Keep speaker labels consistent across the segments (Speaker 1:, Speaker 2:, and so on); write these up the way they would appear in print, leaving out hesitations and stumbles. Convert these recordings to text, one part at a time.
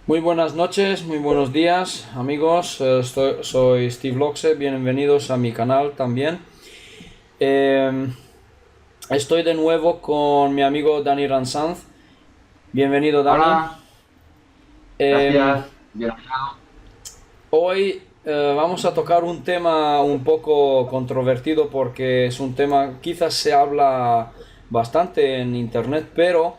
Speaker 1: Muy buenas noches, muy buenos días, amigos. Soy Steve Loxe, bienvenidos a mi canal también. Eh, Estoy de nuevo con mi amigo Dani Ransanz. Bienvenido, Dani.
Speaker 2: Hola,
Speaker 1: Eh,
Speaker 2: gracias. Bien hallado.
Speaker 1: Hoy vamos a tocar un tema un poco controvertido porque es un tema, quizás se habla bastante en internet, pero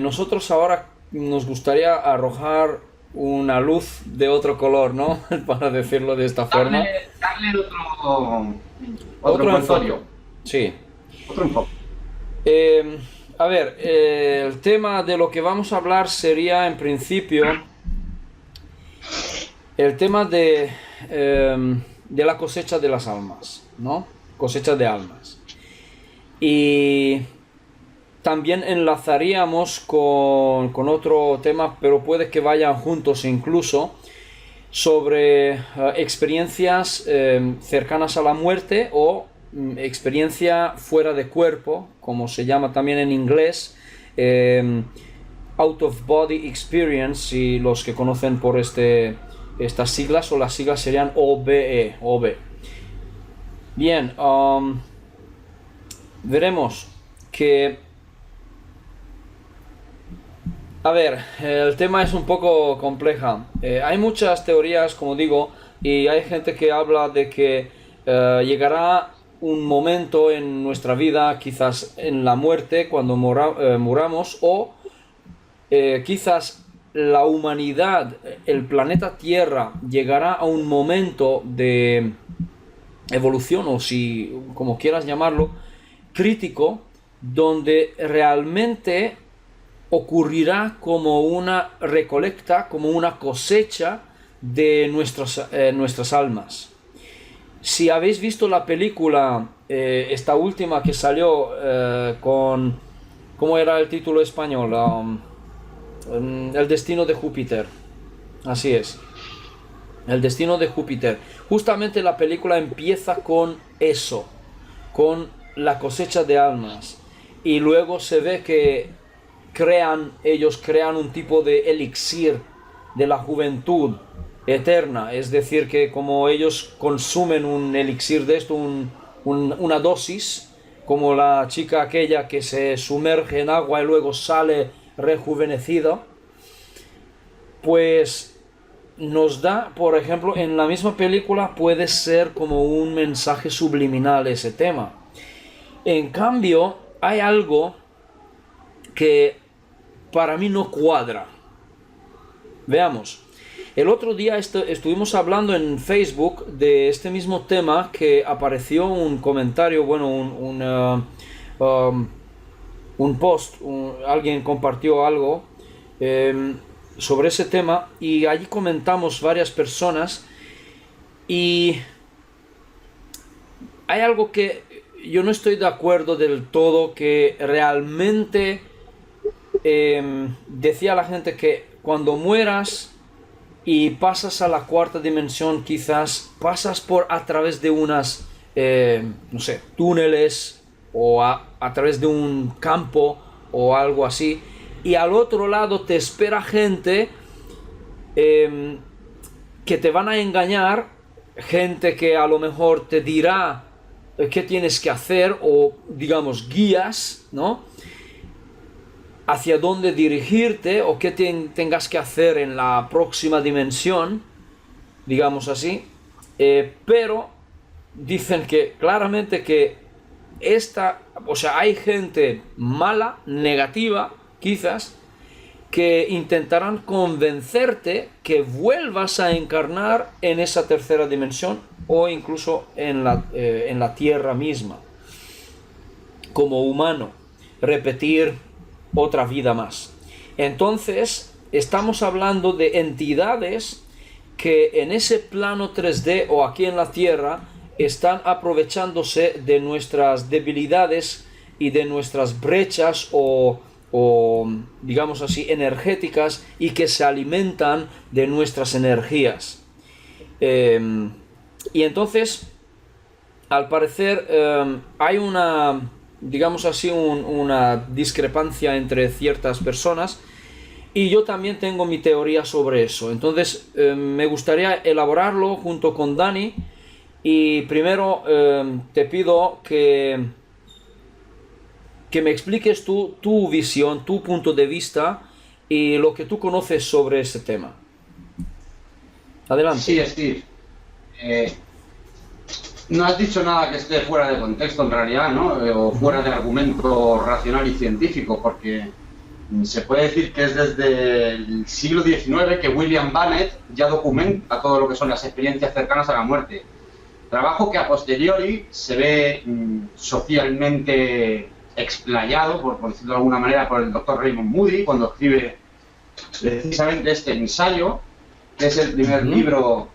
Speaker 1: nosotros ahora nos gustaría arrojar una luz de otro color, ¿no? Para decirlo de esta
Speaker 2: Darle,
Speaker 1: forma.
Speaker 2: darle otro
Speaker 1: Otro enfoque.
Speaker 2: envoltorio,
Speaker 1: Sí.
Speaker 2: otro enfoque.
Speaker 1: Eh, a ver, el tema de lo que vamos a hablar sería en principio el tema de la cosecha de las almas, ¿no? Cosecha de almas. Y también enlazaríamos con otro tema, pero puede que vayan juntos incluso, sobre experiencias cercanas a la muerte o experiencia fuera de cuerpo, como se llama también en inglés, eh, out of body experience, si los que conocen por estas siglas, o las siglas serían OBE, OB. Bien, veremos que, a ver, el tema es un poco compleja. Hay muchas teorías, como digo, y hay gente que habla de que llegará un momento en nuestra vida, quizás en la muerte, cuando muramos, o quizás la humanidad, el planeta Tierra, llegará a un momento de evolución, o si como quieras llamarlo, crítico, donde realmente ocurrirá como una recolecta, como una cosecha de nuestras almas. Si habéis visto la película, esta última que salió con... ¿Cómo era el título español? El destino de Júpiter. Así es. El destino de Júpiter. Justamente la película empieza con eso, con la cosecha de almas. Y luego se ve que ellos crean un tipo de elixir de la juventud eterna. Es decir, que como ellos consumen un elixir de esto, una dosis, como la chica aquella que se sumerge en agua y luego sale rejuvenecida, pues nos da, por ejemplo, en la misma película puede ser como un mensaje subliminal ese tema. En cambio, hay algo que para mí no cuadra. Veamos. El otro día estuvimos hablando en Facebook de este mismo tema, que apareció un comentario, bueno, un post, alguien compartió algo eh, sobre ese tema, y allí comentamos varias personas, y hay algo que yo no estoy de acuerdo del todo, que realmente decía la gente que cuando mueras y pasas a la cuarta dimensión, quizás pasas por a través de unas, no sé, túneles, o a través de un campo o algo así, y al otro lado te espera gente eh, que te van a engañar, gente que a lo mejor te dirá qué tienes que hacer, o digamos guías, ¿no? Hacia dónde dirigirte o qué tengas que hacer en la próxima dimensión, digamos así. Pero dicen que claramente que o sea, hay gente mala, negativa, quizás, que intentarán convencerte que vuelvas a encarnar en esa tercera dimensión, o incluso en la tierra misma, como humano, repetir otra vida más. Entonces, estamos hablando de entidades que en ese plano 3D o aquí en la Tierra están aprovechándose de nuestras debilidades y de nuestras brechas, o digamos así, energéticas, y que se alimentan de nuestras energías. Eh, y entonces, al parecer, hay una, digamos así, una discrepancia entre ciertas personas, Y yo también tengo mi teoría sobre eso. Entonces, me gustaría elaborarlo junto con Dani. Y primero te pido que me expliques tu visión, tu punto de vista y lo que tú conoces sobre ese tema. Adelante.
Speaker 2: Sí, Steve. Eh, no has dicho nada que esté fuera de contexto en realidad, ¿no? O fuera de argumento racional y científico, porque se puede decir que es desde el siglo XIX que William Bennett ya documenta todo lo que son las experiencias cercanas a la muerte. Trabajo que a posteriori se ve socialmente explayado, por decirlo de alguna manera, por el doctor Raymond Moody, cuando escribe precisamente este ensayo, que es el primer libro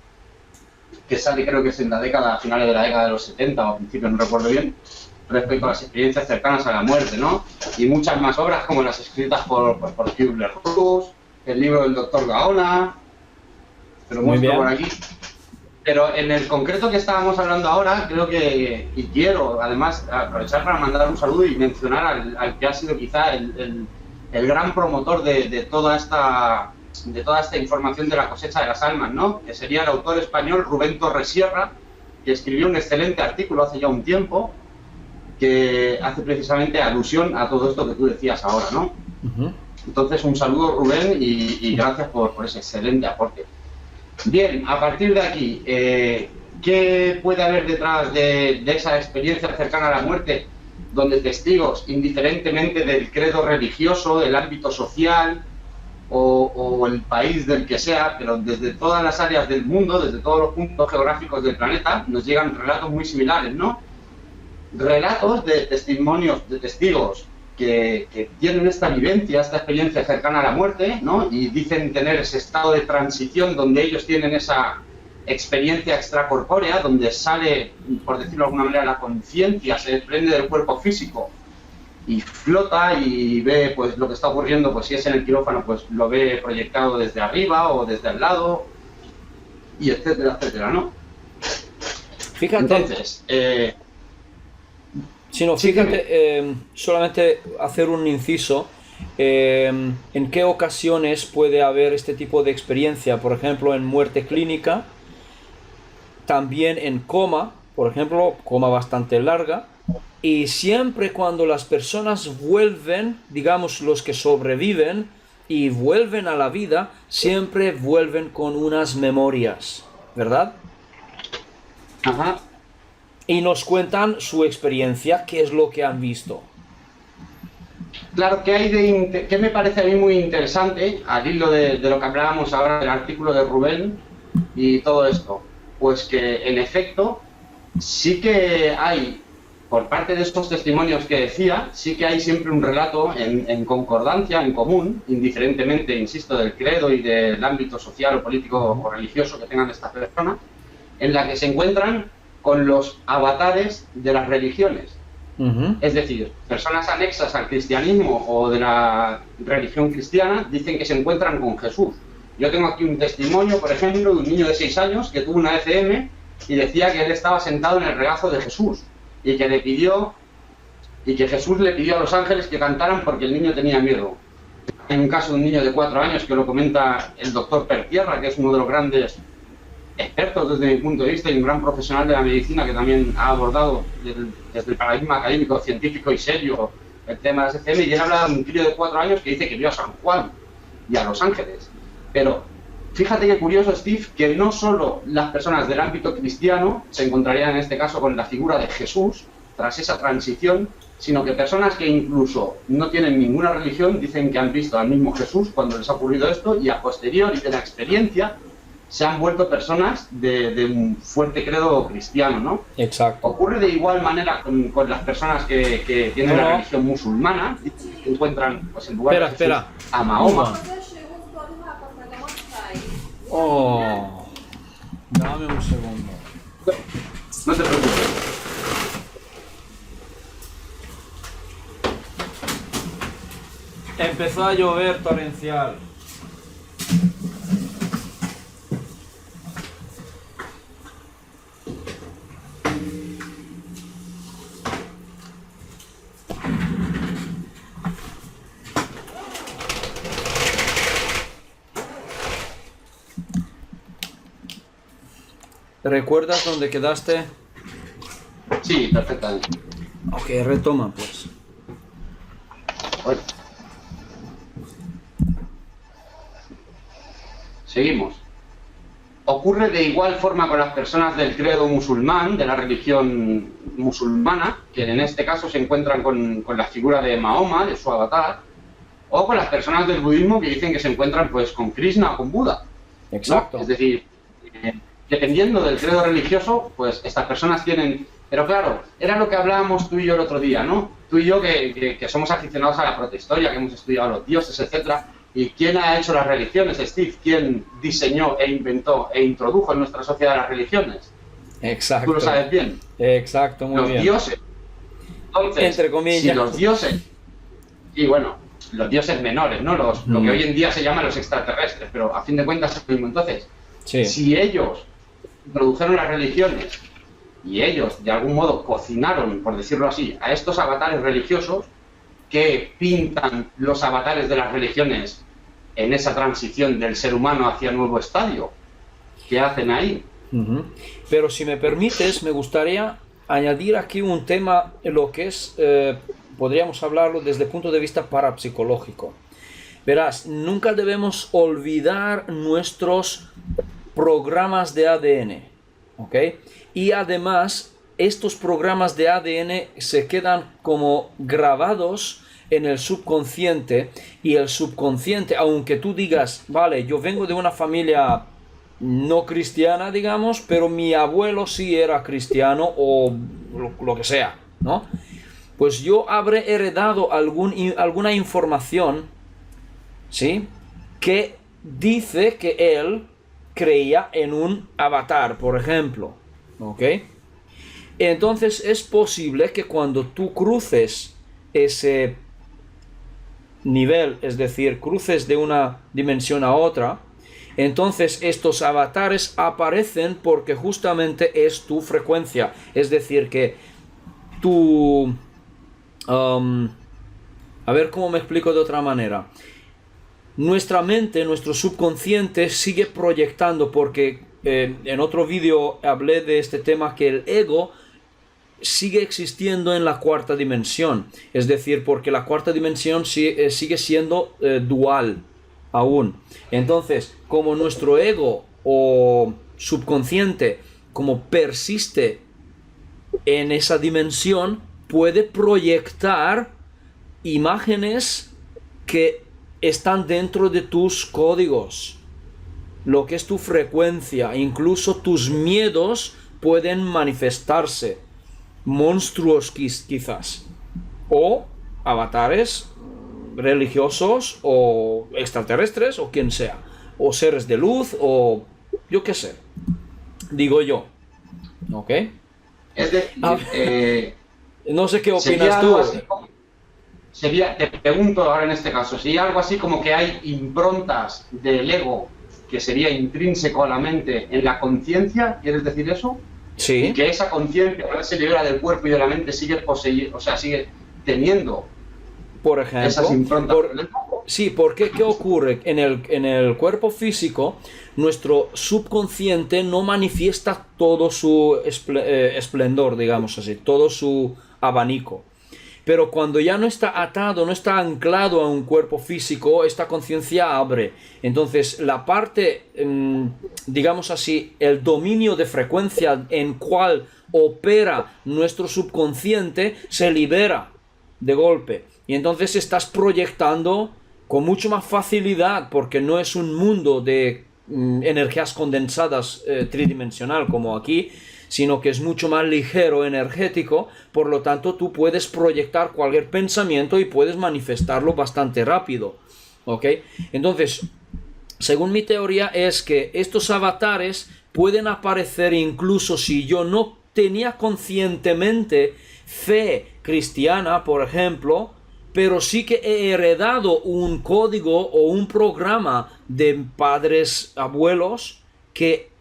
Speaker 2: que sale, creo que es en la década, a finales de la década de los 70 o a principios, no recuerdo bien, respecto a las experiencias cercanas a la muerte, ¿no? Y muchas más obras como las escritas por Kübler-Ross, el libro del doctor Gaona, te lo muestro por aquí. Pero en el concreto que estábamos hablando ahora, creo que, y quiero además aprovechar para mandar un saludo y mencionar al que ha sido quizá el gran promotor de toda esta información de la cosecha de las almas, ¿no? Que sería el autor español Rubén Torres Sierra, que escribió un excelente artículo hace ya un tiempo, que hace precisamente alusión a todo esto que tú decías ahora, ¿no? Entonces, un saludo, Rubén, y gracias por ese excelente aporte. Bien, a partir de aquí, ¿qué puede haber detrás de esa experiencia cercana a la muerte, donde testigos, indiferentemente del credo religioso, del ámbito social o el país del que sea, pero desde todas las áreas del mundo, desde todos los puntos geográficos del planeta, nos llegan relatos muy similares, ¿no? Relatos de testimonios, de testigos que tienen esta vivencia, esta experiencia cercana a la muerte, ¿no? Y dicen tener ese estado de transición donde ellos tienen esa experiencia extracorpórea, donde sale, por decirlo de alguna manera, la conciencia, se desprende del cuerpo físico y flota y ve pues lo que está ocurriendo, pues si es en el quirófano, pues lo ve proyectado desde arriba o desde al lado, y etcétera, etcétera, ¿no?
Speaker 1: Fíjate.
Speaker 2: Entonces,
Speaker 1: fíjate, solamente hacer un inciso. ¿En qué ocasiones puede haber este tipo de experiencia? Por ejemplo, en muerte clínica, también en coma, por ejemplo, coma bastante larga, y siempre cuando las personas vuelven, digamos los que sobreviven y vuelven a la vida, siempre vuelven con unas memorias, ¿verdad?
Speaker 2: Ajá.
Speaker 1: Y nos cuentan su experiencia, qué es lo que han visto.
Speaker 2: Claro, que me parece a mí muy interesante, al hilo de lo que hablábamos ahora del artículo de Rubén y todo esto, pues que en efecto sí que hay, por parte de estos testimonios que decía, sí que hay siempre un relato en concordancia, en común, indiferentemente, insisto, del credo y del ámbito social o político o religioso que tengan estas personas, en la que se encuentran con los avatares de las religiones. Es decir, personas anexas al cristianismo o de la religión cristiana dicen que se encuentran con Jesús. Yo tengo aquí un testimonio, por ejemplo, de un niño de 6 años que tuvo una ECM y decía que él estaba sentado en el regazo de Jesús y que Jesús le pidió a los ángeles que cantaran porque el niño tenía miedo. Hay un caso de un niño de 4 años que lo comenta el doctor Pertierra, que es uno de los grandes expertos desde mi punto de vista y un gran profesional de la medicina que también ha abordado desde el paradigma académico, científico y serio el tema de las ECM, y él habla de un crío de 4 años que dice que vio a San Juan y a los ángeles. Pero fíjate qué curioso, Steve, que no solo las personas del ámbito cristiano se encontrarían en este caso con la figura de Jesús tras esa transición, sino que personas que incluso no tienen ninguna religión dicen que han visto al mismo Jesús cuando les ha ocurrido esto, y a posteriori de la experiencia se han vuelto personas de un fuerte credo cristiano, ¿no?
Speaker 1: Exacto.
Speaker 2: Ocurre de igual manera con las personas que tienen la religión musulmana, que encuentran pues, en lugar de Jesús, a Mahoma.
Speaker 1: Oh, dame un segundo.
Speaker 2: No te preocupes.
Speaker 1: Empezó a llover torrencial. ¿Recuerdas dónde quedaste?
Speaker 2: Sí, perfectamente.
Speaker 1: Ok, retoma pues.
Speaker 2: Bueno. Seguimos. Ocurre de igual forma con las personas del credo musulmán, de la religión musulmana, que en este caso se encuentran con la figura de Mahoma, de su avatar, o con las personas del budismo que dicen que se encuentran pues con Krishna o con Buda.
Speaker 1: Exacto.
Speaker 2: ¿No? Es decir, dependiendo del credo religioso, pues estas personas tienen... Pero claro, era lo que hablábamos tú y yo el otro día, ¿no? Tú y yo que somos aficionados a la protohistoria, que hemos estudiado a los dioses, etcétera. ¿Y quién ha hecho las religiones, Steve? ¿Quién diseñó e inventó e introdujo en nuestra sociedad las religiones?
Speaker 1: Exacto.
Speaker 2: Tú lo sabes bien.
Speaker 1: Exacto, muy bien.
Speaker 2: Los dioses. Entonces,
Speaker 1: entre comillas.
Speaker 2: si los dioses... Y bueno, los dioses menores, ¿no? Lo que hoy en día se llaman los extraterrestres, pero a fin de cuentas es lo mismo. Entonces,
Speaker 1: Sí.
Speaker 2: si ellos introdujeron las religiones y ellos de algún modo cocinaron, por decirlo así, a estos avatares religiosos que pintan los avatares de las religiones en esa transición del ser humano hacia el nuevo estadio, ¿qué hacen ahí?
Speaker 1: Pero si me permites, me gustaría añadir aquí un tema, lo que es, podríamos hablarlo desde el punto de vista parapsicológico. Verás, nunca debemos olvidar nuestros programas de ADN, ¿ok? Y además, estos programas de ADN se quedan como grabados en el subconsciente, y el subconsciente, aunque tú digas, vale, yo vengo de una familia no cristiana, digamos, pero mi abuelo sí era cristiano o lo que sea, ¿no? Pues yo habré heredado alguna información, ¿sí? Que dice que él creía en un avatar, por ejemplo, ¿ok? Entonces es posible que cuando tú cruces ese nivel, es decir, cruces de una dimensión a otra, entonces estos avatares aparecen porque justamente es tu frecuencia, es decir, que tu... a ver cómo me explico de otra manera. Nuestra mente, nuestro subconsciente sigue proyectando, porque en otro vídeo hablé de este tema, que el ego sigue existiendo en la cuarta dimensión, es decir, porque la cuarta dimensión sigue siendo dual aún. Entonces, como nuestro ego o subconsciente, como persiste en esa dimensión, puede proyectar imágenes que están dentro de tus códigos, lo que es tu frecuencia. Incluso tus miedos pueden manifestarse, monstruos quizás, o avatares religiosos o extraterrestres o quien sea, o seres de luz, o yo qué sé, digo yo, ¿ok?
Speaker 2: Es decir,
Speaker 1: no sé qué
Speaker 2: sería
Speaker 1: opinas
Speaker 2: algo
Speaker 1: tú.
Speaker 2: así como... te pregunto ahora en este caso, sería algo así como que hay improntas del ego que sería intrínseco a la mente en la conciencia, ¿quieres decir eso?
Speaker 1: Sí.
Speaker 2: Y que esa conciencia, una vez se libera del cuerpo y de la mente, sigue poseyendo, o sea, sigue teniendo,
Speaker 1: por ejemplo,
Speaker 2: esas improntas.
Speaker 1: Sí, porque ¿qué ocurre? En el cuerpo físico, nuestro subconsciente no manifiesta todo su esplendor, digamos así, todo su abanico. Pero cuando ya no está atado, no está anclado a un cuerpo físico, esta conciencia abre. Entonces, la parte, digamos así, el dominio de frecuencia en cual opera nuestro subconsciente se libera de golpe. Y entonces estás proyectando con mucho más facilidad, porque no es un mundo de energías condensadas tridimensional como aquí, sino que es mucho más ligero, energético. Por lo tanto, tú puedes proyectar cualquier pensamiento y puedes manifestarlo bastante rápido, ¿ok? Entonces, según mi teoría, es que estos avatares pueden aparecer incluso si yo no tenía conscientemente fe cristiana, por ejemplo, pero sí que he heredado un código o un programa de padres, abuelos, que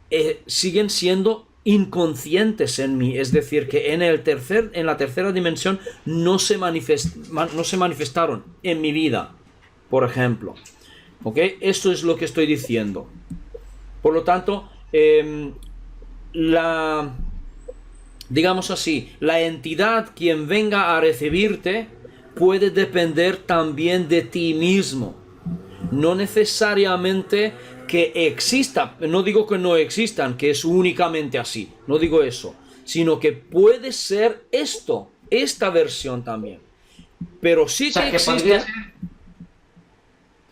Speaker 1: siguen siendo inconscientes en mí, es decir, que en la tercera dimensión no se manifestaron en mi vida, por ejemplo. ¿Ok? Esto es lo que estoy diciendo. Por lo tanto, la, digamos así, la entidad quien venga a recibirte puede depender también de ti mismo. No necesariamente que exista, no digo que no existan, que es únicamente así, no digo eso, sino que puede ser esto, esta versión también. Pero sí
Speaker 2: O sea,
Speaker 1: que
Speaker 2: que
Speaker 1: existe.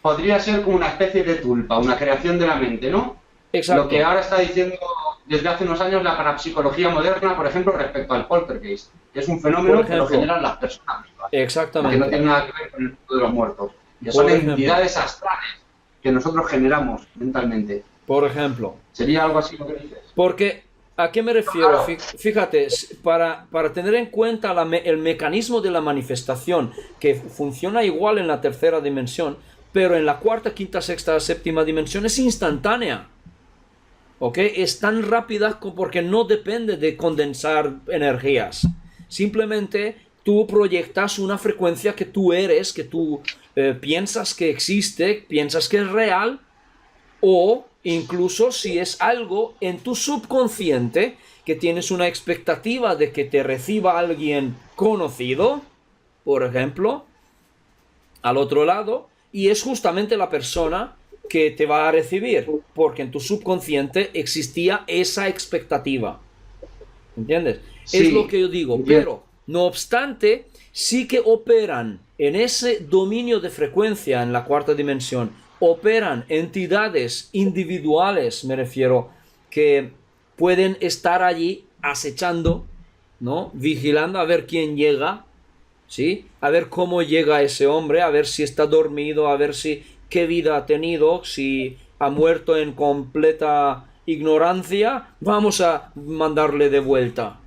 Speaker 2: podría ser como una especie de tulpa, una creación de la mente, ¿no? Lo que
Speaker 1: Exacto,
Speaker 2: ahora está diciendo desde hace unos años la parapsicología moderna, por ejemplo, respecto al poltergeist, que es un
Speaker 1: por
Speaker 2: fenómeno que lo
Speaker 1: ejemplo,
Speaker 2: generan las personas vivas, que no
Speaker 1: exactamente,
Speaker 2: tiene nada que ver con el mundo de los muertos, que son
Speaker 1: por ejemplo,
Speaker 2: entidades astrales que nosotros generamos mentalmente.
Speaker 1: por ejemplo.
Speaker 2: ¿Sería algo así lo que dices?
Speaker 1: Porque, ¿a qué me refiero?
Speaker 2: Claro.
Speaker 1: Fíjate, para tener en cuenta el mecanismo de la manifestación, que funciona igual en la tercera dimensión, pero en la cuarta, quinta, sexta, séptima dimensión es instantánea. ¿Ok? Es tan rápida porque no depende de condensar energías. Simplemente tú proyectas una frecuencia que tú eres, que tú piensas que existe, piensas que es real, o incluso si es algo en tu subconsciente que tienes una expectativa de que te reciba alguien conocido, por ejemplo, al otro lado, y es justamente la persona que te va a recibir, porque en tu subconsciente existía esa expectativa. ¿Entiendes? Es lo
Speaker 2: Sí,
Speaker 1: que yo digo,
Speaker 2: entiendo.
Speaker 1: pero no obstante, sí que operan en ese dominio de frecuencia en la cuarta dimensión, operan entidades individuales, me refiero, que pueden estar allí acechando, ¿no? Vigilando a ver quién llega, ¿sí? A ver cómo llega ese hombre, a ver si está dormido, a ver si qué vida ha tenido, si ha muerto en completa ignorancia, vamos a mandarle de vuelta,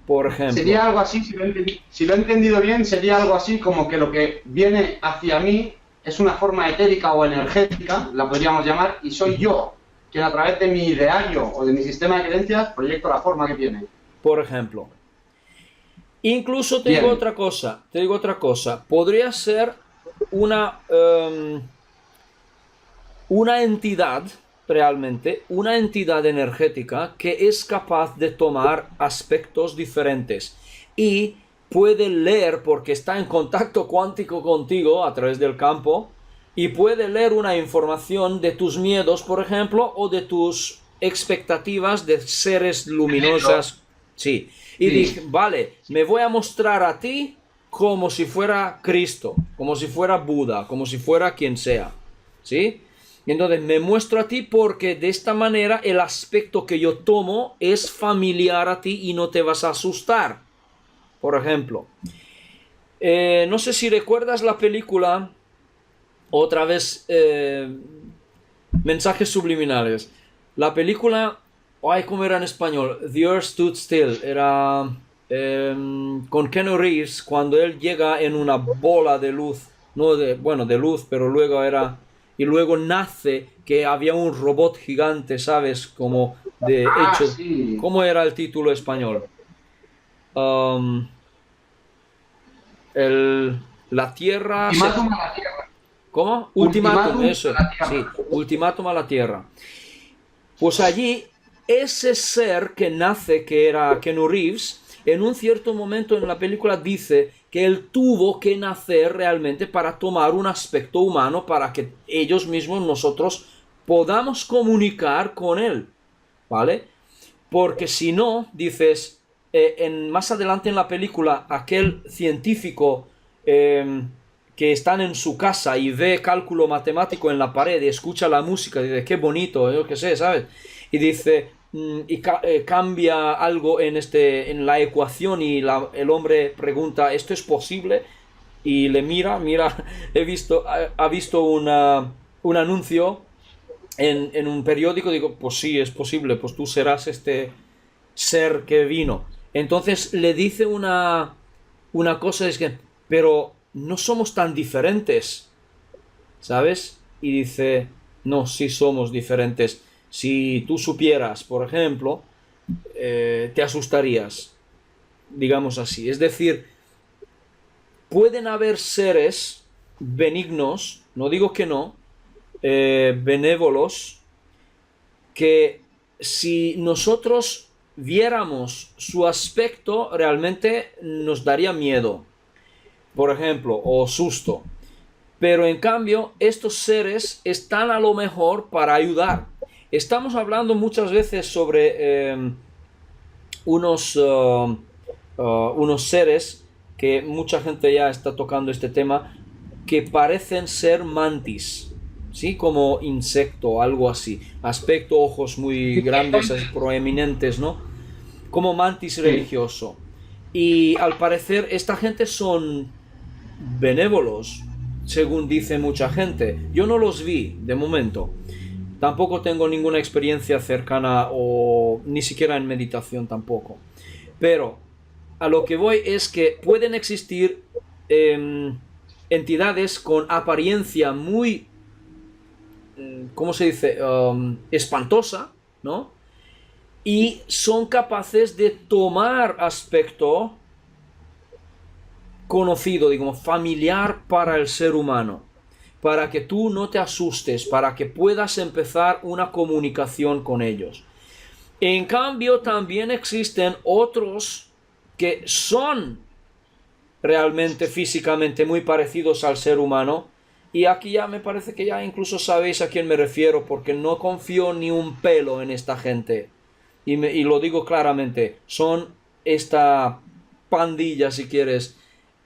Speaker 1: por ejemplo.
Speaker 2: Sería algo así, si lo he entendido bien, sería algo así como que lo que viene hacia mí es una forma etérica o energética, la podríamos llamar, y soy yo quien a través de mi ideario o de mi sistema de creencias proyecto la forma que tiene.
Speaker 1: Por ejemplo. Incluso
Speaker 2: Bien,
Speaker 1: te digo otra cosa, podría ser una, una entidad, realmente, una entidad energética que es capaz de tomar aspectos diferentes y puede leer porque está en contacto cuántico contigo a través del campo y puede leer una información de tus miedos, por ejemplo, o de tus expectativas de seres luminosas. Sí. Y dije,
Speaker 2: sí.
Speaker 1: vale, me voy a mostrar a ti como si fuera Cristo, como si fuera Buda, como si fuera quien sea. ¿Sí? Y entonces me muestro a ti porque de esta manera el aspecto que yo tomo es familiar a ti y no te vas a asustar. Por ejemplo, no sé si recuerdas la película, otra vez, mensajes subliminales. La película, ay, ¿cómo era en español? The Earth Stood Still. Era con Keanu Reeves cuando él llega en una bola de luz. No de, bueno, de luz, pero luego era. Y luego nace que había un robot gigante, ¿sabes? Como de
Speaker 2: Ah,
Speaker 1: hecho.
Speaker 2: sí.
Speaker 1: ¿Cómo era el título español? Um, la Tierra se.
Speaker 2: Ultimátum a la Tierra.
Speaker 1: ¿Cómo? Ultimátum,
Speaker 2: Ultimátum
Speaker 1: eso,
Speaker 2: a la
Speaker 1: sí,
Speaker 2: Tierra.
Speaker 1: ultimátum a la Tierra. Pues allí, ese ser que nace, que era Keanu Reeves, en un cierto momento en la película dice que él tuvo que nacer realmente para tomar un aspecto humano para que ellos mismos, nosotros, podamos comunicar con él, ¿vale? Porque si no, dices, más adelante en la película, aquel científico que están en su casa y ve cálculo matemático en la pared y escucha la música, y dice, qué bonito, yo qué sé, ¿sabes? Y dice, cambia algo en la ecuación y el hombre pregunta, ¿esto es posible? Y le mira, ha visto un anuncio en un periódico, digo, pues sí, es posible, pues tú serás este ser que vino. Entonces le dice una cosa, es que, pero no somos tan diferentes, ¿sabes? Y dice, no, sí somos diferentes. Si tú supieras, por ejemplo, te asustarías, digamos así. Es decir, pueden haber seres benignos, no digo que no, benévolos, que si nosotros viéramos su aspecto, realmente nos daría miedo, por ejemplo, o susto. Pero en cambio, estos seres están a lo mejor para ayudar. Estamos hablando muchas veces sobre unos seres que mucha gente ya está tocando este tema, que parecen ser mantis, ¿sí? Como insecto, algo así. Aspecto, ojos muy grandes, proeminentes, ¿no? Como mantis
Speaker 2: Sí.
Speaker 1: religioso. Y al parecer esta gente son benévolos, según dice mucha gente. Yo no los vi de momento. Tampoco tengo ninguna experiencia cercana o ni siquiera en meditación tampoco. Pero a lo que voy es que pueden existir entidades con apariencia muy, ¿cómo se dice? Espantosa, ¿no? Y son capaces de tomar aspecto conocido, digamos, familiar para el ser humano, para que tú no te asustes, para que puedas empezar una comunicación con ellos. En cambio, también existen otros que son realmente físicamente muy parecidos al ser humano, y aquí ya me parece que ya incluso sabéis a quién me refiero, porque no confío ni un pelo en esta gente. Y lo digo claramente, son esta pandilla, si quieres,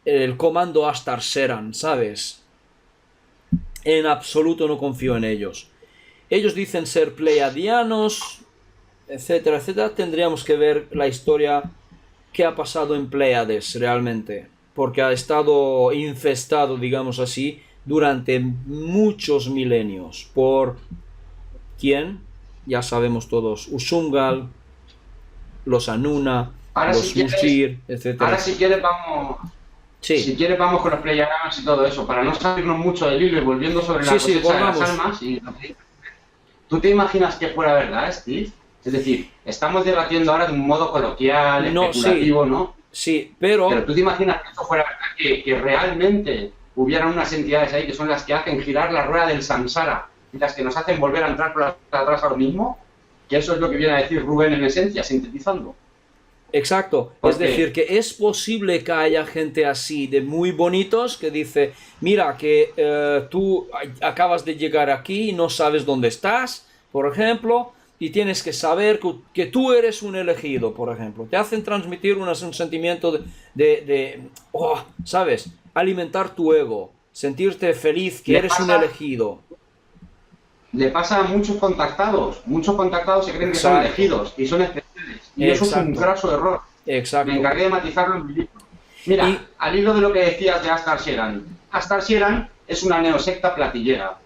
Speaker 1: el comando Astar Seran, ¿sabes? En absoluto no confío en ellos. Ellos dicen ser pleiadianos, etcétera, etcétera. Tendríamos que ver la historia que ha pasado en Pleiades realmente, porque ha estado infestado, digamos así, durante muchos milenios. ¿Por quién? Ya sabemos todos. Ushungal, los Anuna,
Speaker 2: Ahora si
Speaker 1: los
Speaker 2: quieres,
Speaker 1: Mushir, etcétera.
Speaker 2: ahora si quieres vamos, si
Speaker 1: Sí,
Speaker 2: quieres vamos con los Pleiadianos y todo eso, para no salirnos mucho del hilo y volviendo sobre
Speaker 1: sí,
Speaker 2: la
Speaker 1: sí,
Speaker 2: cosecha de las
Speaker 1: volvamos.
Speaker 2: almas. ¿Tú te imaginas que fuera verdad, Steve? Es decir, estamos debatiendo ahora de un modo coloquial,
Speaker 1: No, sí,
Speaker 2: especulativo, ¿no?
Speaker 1: sí,
Speaker 2: Pero
Speaker 1: pero
Speaker 2: tú te imaginas que esto fuera verdad, que realmente hubieran unas entidades ahí que son las que hacen girar la rueda del samsara y las que nos hacen volver a entrar por atrás ahora mismo, que eso es lo que viene a decir Rubén en esencia, sintetizando.
Speaker 1: exacto, es
Speaker 2: Porque
Speaker 1: decir, que es posible que haya gente así, de muy bonitos, que dice, mira, que tú acabas de llegar aquí y no sabes dónde estás, por ejemplo, y tienes que saber que tú eres un elegido, por ejemplo. Te hacen transmitir un sentimiento oh, ¿sabes? Alimentar tu ego, sentirte feliz que
Speaker 2: le
Speaker 1: eres un
Speaker 2: pasa,
Speaker 1: elegido.
Speaker 2: le pasa a muchos contactados se creen que son
Speaker 1: Exacto,
Speaker 2: elegidos y son especiales, y eso es un
Speaker 1: exacto,
Speaker 2: graso error. Me
Speaker 1: exacto.
Speaker 2: encargué de matizarlo en mi libro. Mira,
Speaker 1: Y,
Speaker 2: al hilo de lo que decías de Astar Sheran, Astar Sheran es una neosecta platillera,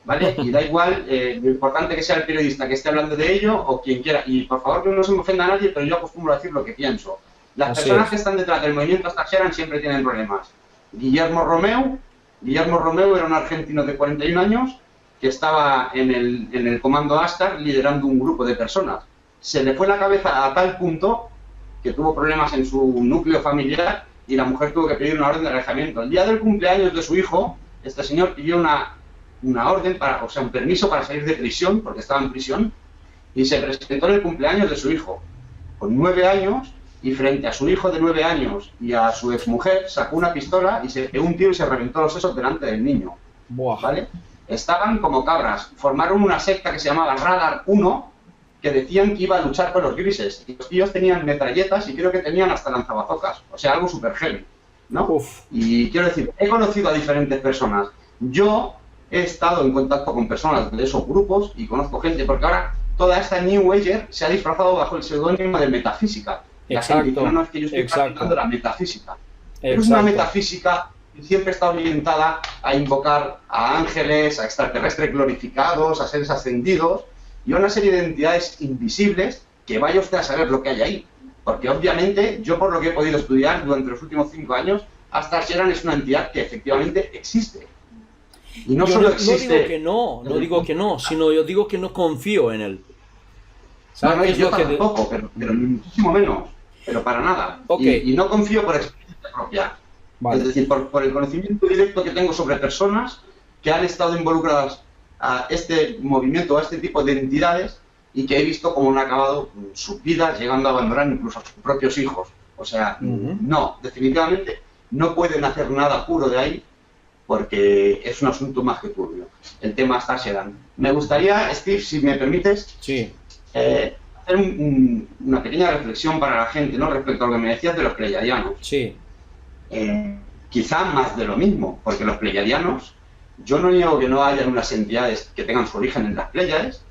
Speaker 2: ¿vale? Y da igual lo importante que sea el periodista que esté hablando de ello o quien quiera. Y por favor que no se me ofenda a nadie, pero yo acostumbro a decir lo que pienso. Las
Speaker 1: así
Speaker 2: personas que
Speaker 1: es.
Speaker 2: están detrás del movimiento Astar Sheran siempre tienen problemas. Guillermo Romeu, Guillermo Romeu era un argentino de 41 años que estaba en el comando Astar liderando un grupo de personas. Se le fue la cabeza a tal punto que tuvo problemas en su núcleo familiar y la mujer tuvo que pedir una orden de alejamiento. El día del cumpleaños de su hijo, este señor pidió una orden, o sea, un permiso para salir de prisión, porque estaba en prisión, y se presentó en el cumpleaños de su hijo, con 9 años, y frente a su hijo de 9 años y a su exmujer, sacó una pistola y se pegó un tiro y se reventó los sesos delante del niño,
Speaker 1: Buah.
Speaker 2: ¿vale? Estaban como cabras, formaron una secta que se llamaba Radar 1, que decían que iba a luchar con los grises, y los tíos tenían metralletas y creo que tenían hasta lanzabazocas, o sea, algo súper heavy, ¿no?
Speaker 1: Uf.
Speaker 2: Y quiero decir, he conocido a diferentes personas. Yo he estado en contacto con personas de esos grupos y conozco gente, porque ahora toda esta New Ager se ha disfrazado bajo el seudónimo de metafísica. La gente dice, no,
Speaker 1: Exacto,
Speaker 2: no, es que yo estoy practicando
Speaker 1: exacto,
Speaker 2: la metafísica. Pero es una
Speaker 1: exacto.
Speaker 2: metafísica que siempre está orientada a invocar a ángeles, a extraterrestres glorificados, a seres ascendidos y a una serie de entidades invisibles que vaya usted a saber lo que hay ahí. Porque obviamente, yo por lo que he podido estudiar durante los últimos 5 años, Astar Sheran es una entidad que efectivamente existe. Y no
Speaker 1: Yo
Speaker 2: solo
Speaker 1: no digo que
Speaker 2: existe...
Speaker 1: no, no digo que no, sino yo digo que no confío en él.
Speaker 2: No,
Speaker 1: ¿Sabes
Speaker 2: no,
Speaker 1: qué es
Speaker 2: yo
Speaker 1: lo que...
Speaker 2: tampoco, pero muchísimo menos. Pero para nada.
Speaker 1: Ok,
Speaker 2: Y no confío por experiencia propia. Es
Speaker 1: vale.
Speaker 2: decir, por el conocimiento directo que tengo sobre personas que han estado involucradas a este movimiento, a este tipo de entidades, y que he visto cómo han acabado sus vidas, llegando a abandonar incluso a sus propios hijos. O sea, no, definitivamente no pueden hacer nada puro de ahí, porque es un asunto más que turbio. El tema está Sheran. Me gustaría, Steve, si me permites,
Speaker 1: Sí,
Speaker 2: hacer una pequeña reflexión para la gente, ¿no? Respecto a lo que me decías de los pleiadianos.
Speaker 1: sí,
Speaker 2: Quizá más de lo mismo, porque los pleiadianos, yo no niego que no hayan unas entidades que tengan su origen en las Pléyades,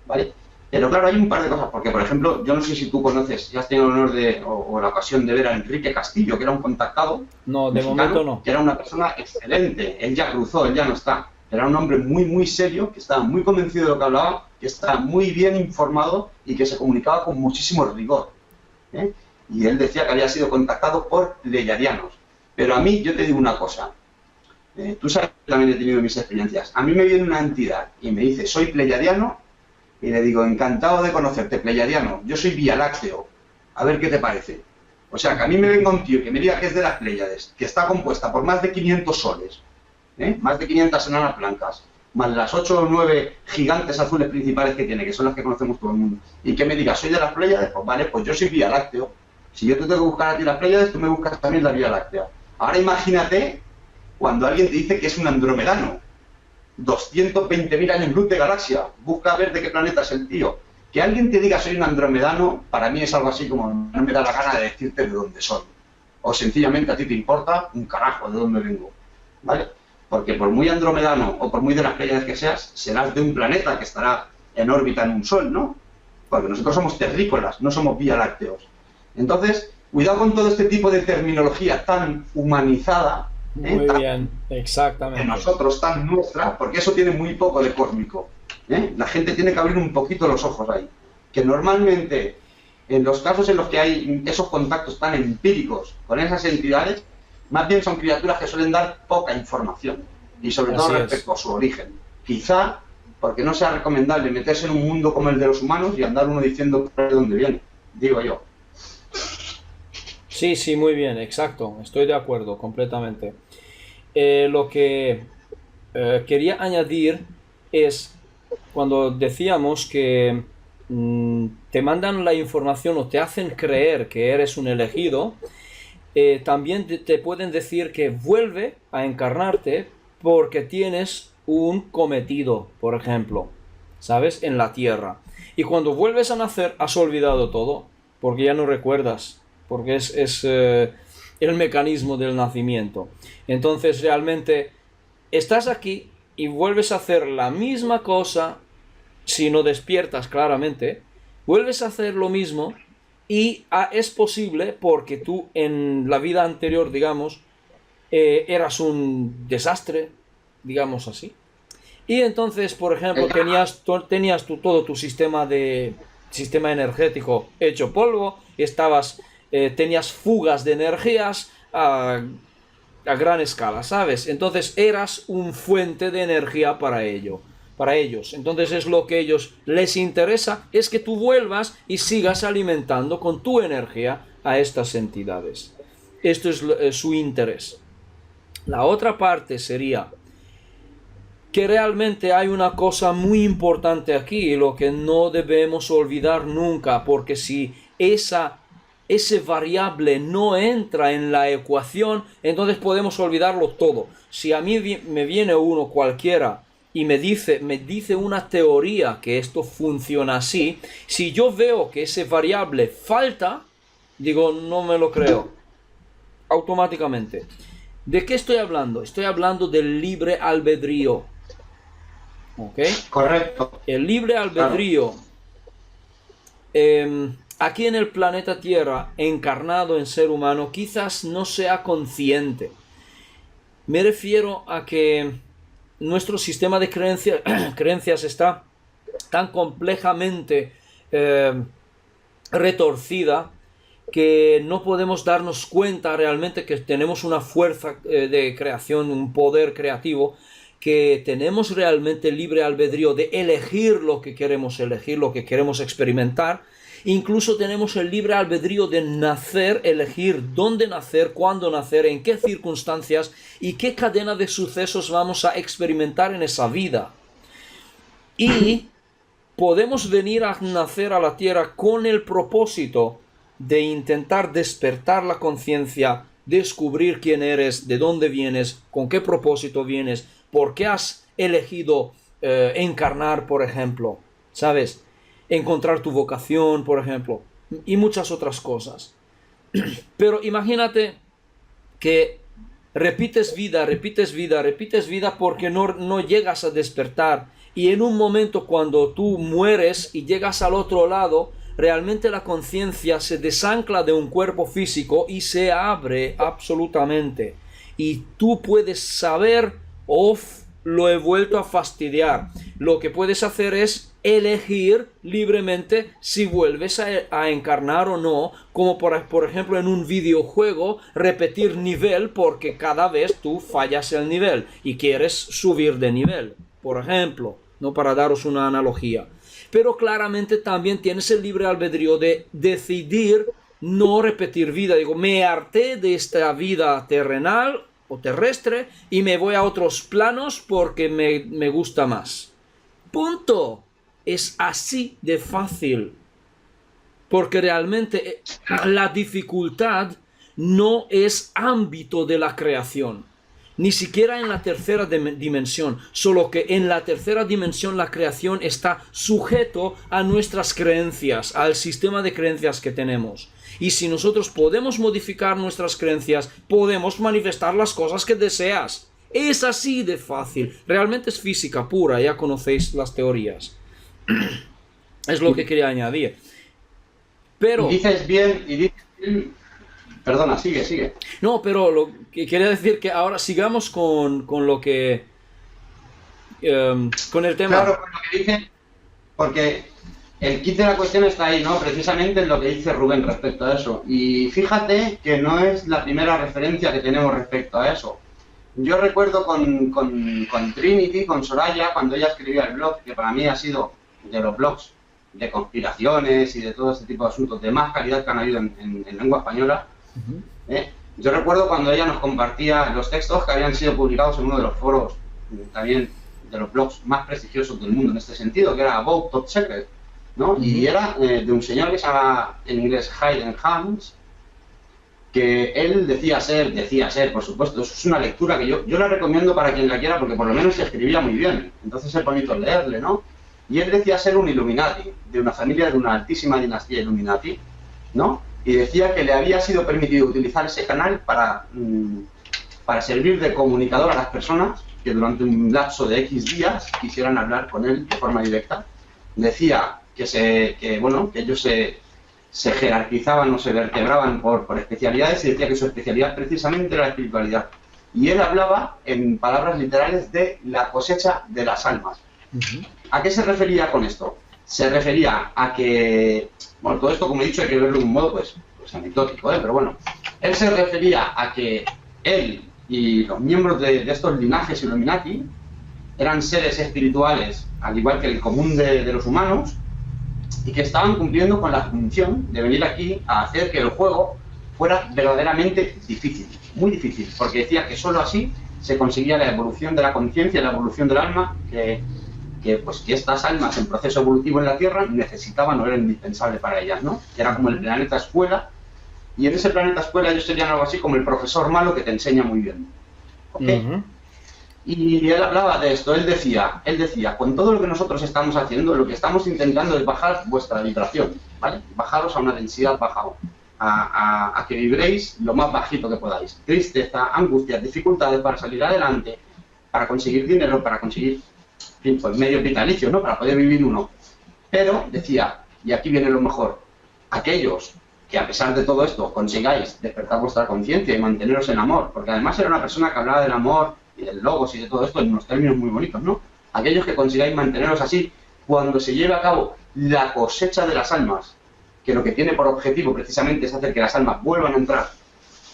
Speaker 2: ¿vale? Pero claro, hay un par de cosas, porque por ejemplo, yo no sé si tú conoces, si has tenido el honor o la ocasión de ver a Enrique Castillo, que era un contactado
Speaker 1: no, de
Speaker 2: mexicano,
Speaker 1: momento no.
Speaker 2: que era una persona excelente. Él ya cruzó, él ya no está. Era un hombre muy, muy serio, que estaba muy convencido de lo que hablaba, que estaba muy bien informado y que se comunicaba con muchísimo rigor, ¿eh? Y él decía que había sido contactado por pleiadianos. Pero a mí, yo te digo una cosa, tú sabes que también he tenido mis experiencias. A mí me viene una entidad y me dice, soy pleiadiano, y le digo, encantado de conocerte, pleiadiano, yo soy Vía Lácteo, a ver qué te parece. O sea, que a mí me venga un tío que me diga que es de las Pléyades, que está compuesta por más de 500 soles, más de 500 enanas blancas, más las 8 o 9 gigantes azules principales que tiene, que son las que conocemos todo el mundo, y que me diga, soy de las Pléyades, pues vale, pues yo soy Vía Lácteo. Si yo te tengo que buscar a ti las Pléyades, tú me buscas también la Vía Láctea. Ahora imagínate cuando alguien te dice que es un andromedano, 220.000 años luz de galaxia, busca ver de qué planeta es el tío. Que alguien te diga soy un andromedano, para mí es algo así como no me da la gana de decirte de dónde soy. O sencillamente a ti te importa un carajo de dónde vengo, ¿vale? Porque por muy andromedano o por muy de las Pléyades que seas, serás de un planeta que estará en órbita en un sol, ¿no? Porque nosotros somos terrícolas, no somos Vía Lácteos. Entonces, cuidado con todo este tipo de terminología tan humanizada,
Speaker 1: Muy
Speaker 2: tan
Speaker 1: bien,
Speaker 2: de
Speaker 1: exactamente.
Speaker 2: nosotros, tan nuestra, porque eso tiene muy poco de cósmico. La gente tiene que abrir un poquito los ojos ahí. Que normalmente, en los casos en los que hay esos contactos tan empíricos con esas entidades, más bien son criaturas que suelen dar poca información, y sobre todo
Speaker 1: Así es.
Speaker 2: respecto a su origen. Quizá porque no sea recomendable meterse en un mundo como el de los humanos y andar uno diciendo de dónde viene, digo yo.
Speaker 1: Sí, sí, muy bien, exacto. Estoy de acuerdo completamente. Lo que quería añadir es cuando decíamos que te mandan la información o te hacen creer que eres un elegido, también te pueden decir que vuelve a encarnarte porque tienes un cometido, por ejemplo, ¿sabes? En la tierra. Y cuando vuelves a nacer has olvidado todo, porque ya no recuerdas, porque es el mecanismo del nacimiento. Entonces realmente estás aquí y vuelves a hacer la misma cosa si no despiertas claramente, vuelves a hacer lo mismo y es posible porque tú en la vida anterior, digamos, eras un desastre, digamos así. Y entonces, por ejemplo, tenías todo tu sistema energético hecho polvo, tenías fugas de energías a gran escala, ¿sabes? Entonces eras un fuente de energía para ellos. Entonces es lo que a ellos les interesa, es que tú vuelvas y sigas alimentando con tu energía a estas entidades. Esto es su interés. La otra parte sería que realmente hay una cosa muy importante aquí, lo que no debemos olvidar nunca, porque si ese variable no entra en la ecuación, entonces podemos olvidarlo todo. Si a mí me viene uno cualquiera y me dice una teoría que esto funciona así, si yo veo que ese variable falta, digo, no me lo creo, automáticamente. ¿De qué estoy hablando? Estoy hablando del libre albedrío. ¿Ok?
Speaker 2: Correcto.
Speaker 1: El libre albedrío, aquí en el planeta Tierra, encarnado en ser humano, quizás no sea consciente. Me refiero a que nuestro sistema de creencias está tan complejamente retorcida que no podemos darnos cuenta realmente que tenemos una fuerza de creación, un poder creativo, que tenemos realmente libre albedrío de elegir lo que queremos elegir, lo que queremos experimentar. Incluso tenemos el libre albedrío de nacer, elegir dónde nacer, cuándo nacer, en qué circunstancias y qué cadena de sucesos vamos a experimentar en esa vida. Y podemos venir a nacer a la tierra con el propósito de intentar despertar la conciencia, descubrir quién eres, de dónde vienes, con qué propósito vienes, por qué has elegido encarnar, por ejemplo, ¿sabes? Encontrar tu vocación, por ejemplo, y muchas otras cosas. Pero imagínate que repites vida, repites vida, repites vida porque no llegas a despertar. Y en un momento cuando tú mueres y llegas al otro lado, realmente la conciencia se desancla de un cuerpo físico y se abre absolutamente. Y tú puedes saber, lo he vuelto a fastidiar. Lo que puedes hacer es elegir libremente si vuelves a encarnar o no, como por ejemplo en un videojuego, repetir nivel porque cada vez tú fallas el nivel y quieres subir de nivel, por ejemplo, no, para daros una analogía. Pero claramente también tienes el libre albedrío de decidir no repetir vida. Digo, me harté de esta vida terrenal o terrestre y me voy a otros planos porque me gusta más. Punto. Es así de fácil. Porque realmente la dificultad no es ámbito de la creación. Ni siquiera en la tercera dimensión. Solo que en la tercera dimensión la creación está sujeto a nuestras creencias, al sistema de creencias que tenemos. Y si nosotros podemos modificar nuestras creencias, podemos manifestar las cosas que deseas. Es así de fácil. Realmente es física pura, ya conocéis las teorías. Es lo que quería añadir. Pero...
Speaker 2: Y dices bien... Perdona, sigue.
Speaker 1: No, pero lo que quería decir que ahora sigamos con lo que... con el tema.
Speaker 2: Claro, con lo que dice... Porque el kit de la cuestión está ahí, ¿no? Precisamente en lo que dice Rubén respecto a eso. Y fíjate que no es la primera referencia que tenemos respecto a eso. Yo recuerdo con Trinity, con Soraya, cuando ella escribía el blog, que para mí ha sido de los blogs de conspiraciones y de todo este tipo de asuntos de más calidad que han habido en lengua española. Yo recuerdo cuando ella nos compartía los textos que habían sido publicados en uno de los foros, también de los blogs más prestigiosos del mundo en este sentido, que era About Top Secret, ¿no? Y era de un señor que se llama en inglés Hayden Hans, que él decía ser, por supuesto, eso es una lectura que yo la recomiendo para quien la quiera porque por lo menos se escribía muy bien, entonces es bonito leerle, ¿no? Y él decía ser un Illuminati, de una familia de una altísima dinastía Illuminati, ¿no? Y decía que le había sido permitido utilizar ese canal para servir de comunicador a las personas que durante un lapso de X días quisieran hablar con él de forma directa. Decía que ellos se jerarquizaban o se vertebraban por especialidades y decía que su especialidad precisamente era la espiritualidad. Y él hablaba, en palabras literales, de la cosecha de las almas. ¿A qué se refería con esto? Se refería a que, bueno, todo esto, como he dicho, hay que verlo de un modo pues anecdótico, pero bueno, él se refería a que él y los miembros de estos linajes Illuminati eran seres espirituales, al igual que el común de los humanos, y que estaban cumpliendo con la función de venir aquí a hacer que el juego fuera verdaderamente difícil, muy difícil, porque decía que solo así se conseguía la evolución de la conciencia, la evolución del alma, que estas almas en proceso evolutivo en la Tierra necesitaban o era indispensable para ellas, ¿no? Era como el planeta escuela, y en ese planeta escuela ellos serían algo así como el profesor malo que te enseña muy bien, ¿ok? Y él hablaba de esto, él decía, con todo lo que nosotros estamos haciendo, lo que estamos intentando es bajar vuestra vibración, ¿vale? Bajaros a una densidad baja, a que vibréis lo más bajito que podáis. Tristeza, angustia, dificultades para salir adelante, para conseguir dinero, para conseguir, en fin, pues medios vitalicios, ¿no? Para poder vivir uno. Pero, decía, y aquí viene lo mejor, aquellos que a pesar de todo esto consigáis despertar vuestra conciencia y manteneros en amor, porque además era una persona que hablaba del amor y del logos y de todo esto en unos términos muy bonitos, ¿no? Aquellos que consigáis manteneros así, cuando se lleve a cabo la cosecha de las almas, que lo que tiene por objetivo precisamente es hacer que las almas vuelvan a entrar,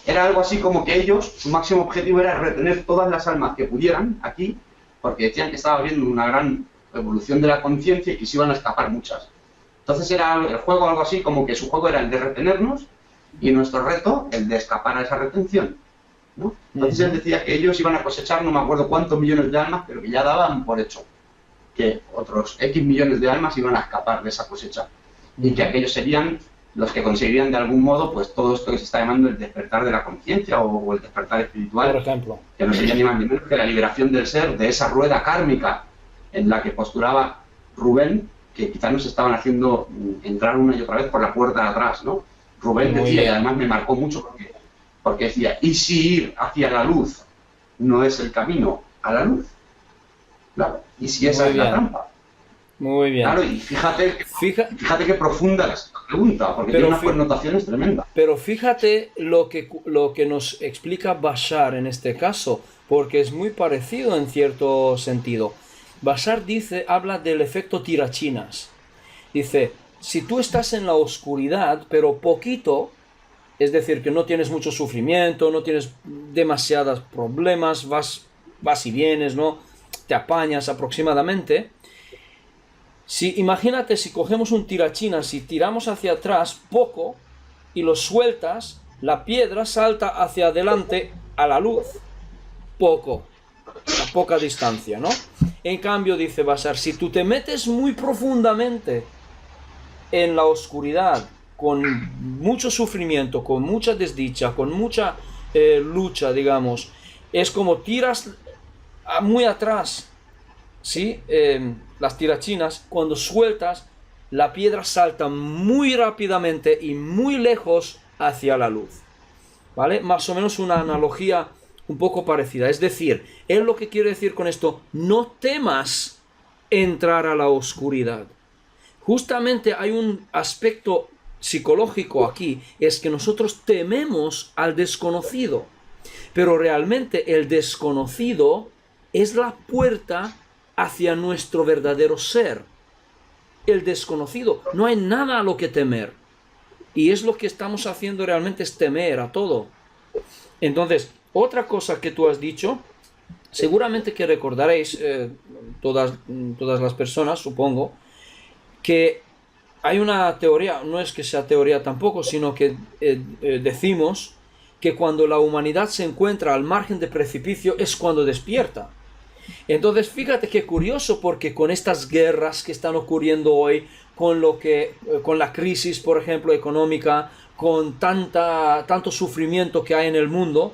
Speaker 2: era algo así como que ellos, su máximo objetivo era retener todas las almas que pudieran aquí, porque decían que estaba habiendo una gran evolución de la conciencia y que se iban a escapar muchas. Entonces era el juego algo así como que su juego era el de retenernos y nuestro reto el de escapar a esa retención, ¿no? Entonces él decía que ellos iban a cosechar no me acuerdo cuántos millones de almas, pero que ya daban por hecho. que otros X millones de almas iban a escapar de esa cosecha y que aquellos serían los que conseguirían de algún modo pues todo esto que se está llamando el despertar de la conciencia o el despertar espiritual,
Speaker 1: por ejemplo.
Speaker 2: Que no sería ni más ni menos que la liberación del ser de esa rueda kármica en la que postulaba Rubén, que quizás nos estaban haciendo entrar una y otra vez por la puerta de atrás, ¿no? Rubén decía, y además me marcó mucho porque decía, ¿y si ir hacia la luz no es el camino a la luz? Claro, ¿y si esa es la trampa?
Speaker 1: Muy bien.
Speaker 2: Claro, y fíjate qué profunda es esta pregunta, porque tiene unas connotaciones tremendas.
Speaker 1: Pero fíjate lo que nos explica Bashar en este caso, porque es muy parecido en cierto sentido. Bashar habla del efecto tirachinas. Dice, si tú estás en la oscuridad, pero poquito, es decir, que no tienes mucho sufrimiento, no tienes demasiados problemas, vas y vienes, ¿no? Te apañas aproximadamente. Imagínate si cogemos un tirachinas y tiramos hacia atrás poco y lo sueltas, la piedra salta hacia adelante a la luz. A poca distancia, ¿no? En cambio, dice Bashar, si tú te metes muy profundamente en la oscuridad, con mucho sufrimiento, con mucha desdicha, con mucha lucha, digamos, es como tiras muy atrás, ¿sí? Las tirachinas, cuando sueltas, la piedra salta muy rápidamente y muy lejos hacia la luz, ¿vale? Más o menos una analogía un poco parecida. Es decir, él lo que quiere decir con esto, no temas entrar a la oscuridad. Justamente hay un aspecto psicológico aquí, es que nosotros tememos al desconocido, pero realmente el desconocido es la puerta hacia nuestro verdadero ser. El desconocido, no hay nada a lo que temer, y es lo que estamos haciendo realmente, es temer a todo. Entonces, otra cosa que tú has dicho, seguramente que recordaréis todas las personas, supongo, que hay una teoría, no es que sea teoría tampoco, sino que decimos que cuando la humanidad se encuentra al margen del precipicio es cuando despierta. Entonces, fíjate qué curioso, porque con estas guerras que están ocurriendo hoy, con la crisis, por ejemplo, económica, con tanto sufrimiento que hay en el mundo,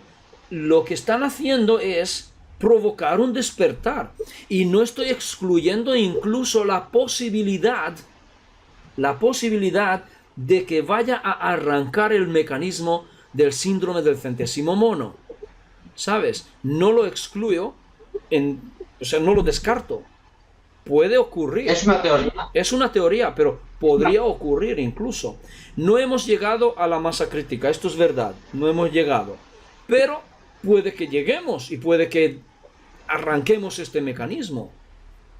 Speaker 1: lo que están haciendo es provocar un despertar. Y no estoy excluyendo incluso la posibilidad de que vaya a arrancar el mecanismo del síndrome del centésimo mono. ¿Sabes? No lo excluyo, no lo descarto. Puede ocurrir.
Speaker 2: Es una teoría.
Speaker 1: Es una teoría, pero podría ocurrir incluso. No hemos llegado a la masa crítica, esto es verdad, no hemos llegado. Pero puede que lleguemos y puede que arranquemos este mecanismo.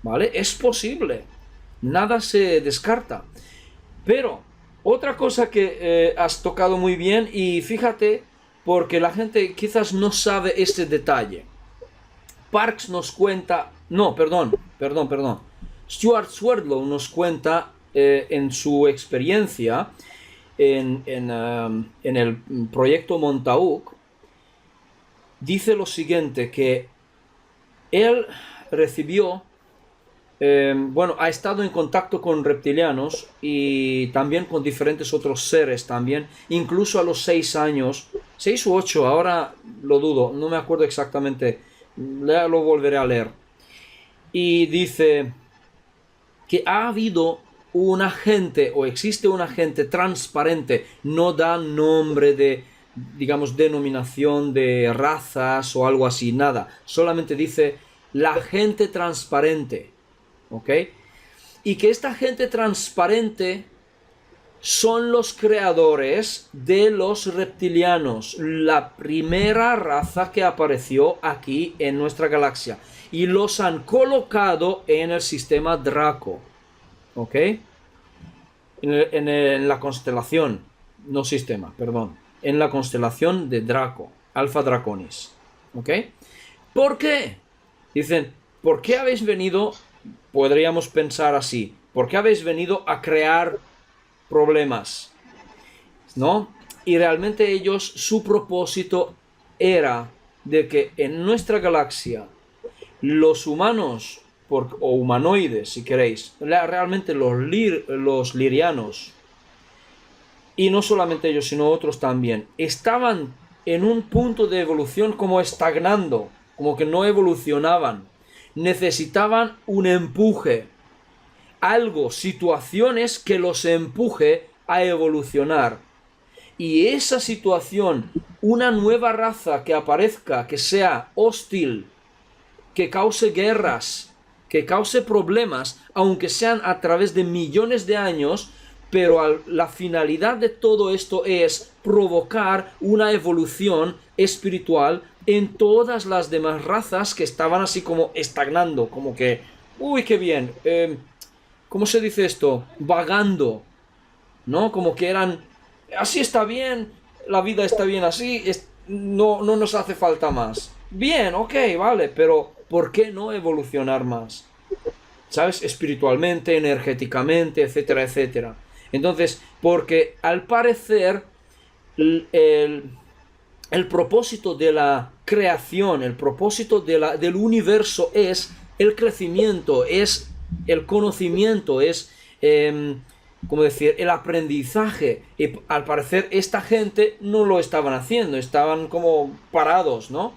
Speaker 1: ¿Vale? Es posible. Nada se descarta. Pero otra cosa que has tocado muy bien, y fíjate, porque la gente quizás no sabe este detalle. Parks nos cuenta, Stuart Swerdlow nos cuenta en su experiencia en el proyecto Montauk, dice lo siguiente, que él recibió, ha estado en contacto con reptilianos y también con diferentes otros seres también, incluso a los 6 años, 6 u 8, ahora lo dudo, no me acuerdo exactamente, lo volveré a leer. Y dice que ha habido un agente, o existe un agente transparente, no da nombre de, digamos, denominación de razas o algo así, nada, solamente dice la gente transparente, ¿ok? Y que esta gente transparente son los creadores de los reptilianos, la primera raza que apareció aquí en nuestra galaxia, y los han colocado en el sistema Draco, ¿ok? En la constelación, no sistema, perdón, en la constelación de Draco, Alpha Draconis, ¿ok? ¿Por qué? Dicen, ¿por qué habéis venido? Podríamos pensar así, ¿por qué habéis venido a crear problemas? ¿No? Y realmente ellos, su propósito era de que en nuestra galaxia los humanos o humanoides, si queréis, realmente los lirianos, y no solamente ellos, sino otros también, estaban en un punto de evolución como estagnando, como que no evolucionaban, necesitaban un empuje, algo, situaciones que los empuje a evolucionar. Y esa situación, una nueva raza que aparezca, que sea hostil, que cause guerras, que cause problemas, aunque sean a través de millones de años, pero la finalidad de todo esto es provocar una evolución espiritual en todas las demás razas que estaban así como estagnando, como que, uy, qué bien, ¿cómo se dice esto? Vagando, ¿no? Como que eran, así está bien, la vida está bien así, no nos hace falta más. Bien, ok, vale, pero ¿por qué no evolucionar más? ¿Sabes? Espiritualmente, energéticamente, etcétera, etcétera. Entonces, porque al parecer el propósito de la creación, el propósito del universo es el crecimiento, es el conocimiento, es, ¿cómo decir?, el aprendizaje. Y al parecer esta gente no lo estaban haciendo, estaban como parados, ¿no?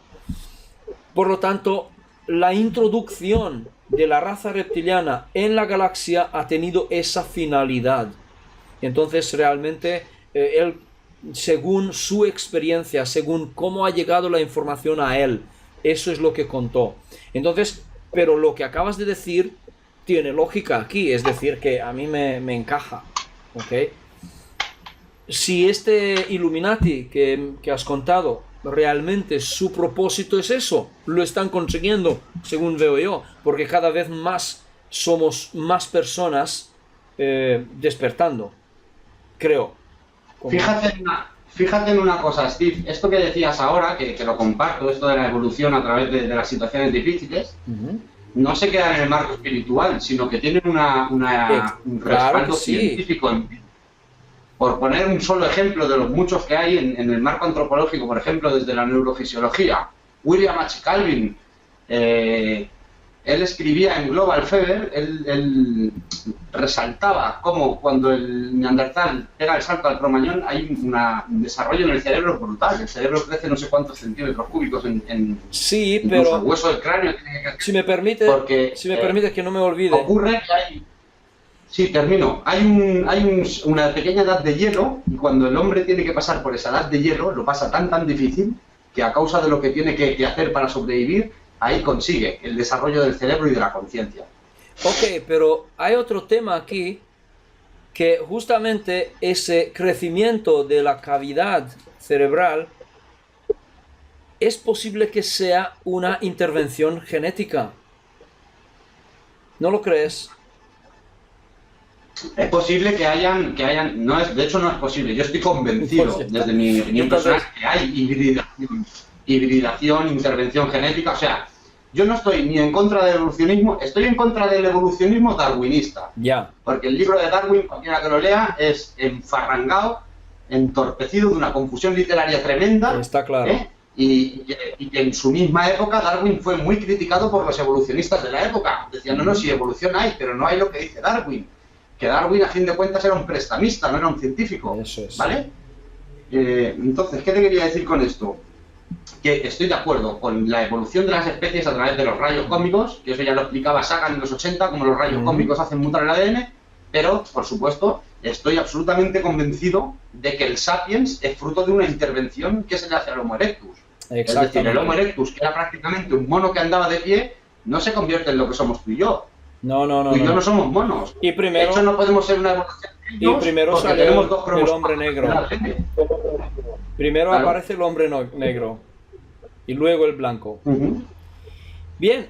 Speaker 1: Por lo tanto, la introducción de la raza reptiliana en la galaxia ha tenido esa finalidad. Entonces, realmente, él, según su experiencia, según cómo ha llegado la información a él, eso es lo que contó. Entonces, pero lo que acabas de decir tiene lógica aquí, es decir, que a mí me encaja, ¿ok? Si este Illuminati que has contado, realmente su propósito es eso, lo están consiguiendo, según veo yo, porque cada vez más somos más personas despertando, creo.
Speaker 2: Fíjate en una cosa, Steve, esto que decías ahora, que lo comparto, esto de la evolución a través de las situaciones difíciles, no se queda en el marco espiritual, sino que tienen un respaldo científico. Por poner un solo ejemplo de los muchos que hay en el marco antropológico, por ejemplo, desde la neurofisiología, William H. Calvin, él escribía en Global Fever, él resaltaba cómo cuando el neandertal pega el salto al cromañón hay un desarrollo en el cerebro brutal. El cerebro crece no sé cuántos centímetros cúbicos en
Speaker 1: sí,
Speaker 2: pero
Speaker 1: el
Speaker 2: hueso del cráneo.
Speaker 1: Si me permite que no me olvide.
Speaker 2: Ocurre que hay... Sí, termino. Hay una pequeña edad de hielo y cuando el hombre tiene que pasar por esa edad de hielo, lo pasa tan difícil que a causa de lo que tiene que hacer para sobrevivir, ahí consigue el desarrollo del cerebro y de la conciencia.
Speaker 1: Ok, pero hay otro tema aquí, que justamente ese crecimiento de la cavidad cerebral es posible que sea una intervención genética. ¿No lo crees?
Speaker 2: Es posible que hayan no es, de hecho no es posible, yo estoy convencido desde mi opinión personal que hay hibridación, intervención genética, o sea, yo no estoy ni en contra del evolucionismo, estoy en contra del evolucionismo darwinista.
Speaker 1: Ya.
Speaker 2: Porque el libro de Darwin, cualquiera que lo lea, es enfarrangado, entorpecido de una confusión literaria tremenda.
Speaker 1: Está claro.
Speaker 2: Y que en su misma época Darwin fue muy criticado por los evolucionistas de la época. Decían, no, si evolución hay, pero no hay lo que dice Darwin. Que Darwin, a fin de cuentas, era un prestamista, no era un científico.
Speaker 1: Eso es.
Speaker 2: ¿Vale? Entonces, ¿qué te quería decir con esto? Que estoy de acuerdo con la evolución de las especies a través de los rayos cósmicos, que eso ya lo explicaba Sagan en los 80, como los rayos cósmicos hacen mutar el ADN, pero, por supuesto, estoy absolutamente convencido de que el Sapiens es fruto de una intervención que se le hace al Homo erectus. Es decir, el Homo erectus, que era prácticamente un mono que andaba de pie, no se convierte en lo que somos tú y yo.
Speaker 1: No.
Speaker 2: Tú y yo no somos monos.
Speaker 1: Y primero,
Speaker 2: de hecho, no podemos ser una evolución de ellos,
Speaker 1: y primero sale el hombre negro. Primero aparece el hombre negro y luego el blanco. Bien,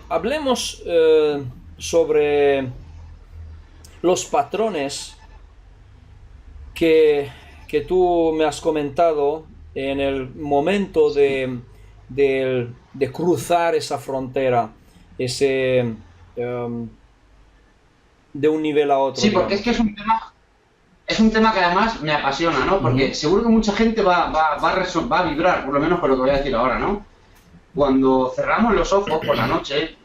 Speaker 1: hablemos sobre los patrones que tú me has comentado en el momento de cruzar esa frontera, de un nivel a otro.
Speaker 2: Sí, porque es que es un tema que además me apasiona, ¿no? Porque seguro que mucha gente va a vibrar, por lo menos con lo que voy a decir ahora, ¿no? cuando cerramos los ojos por la noche,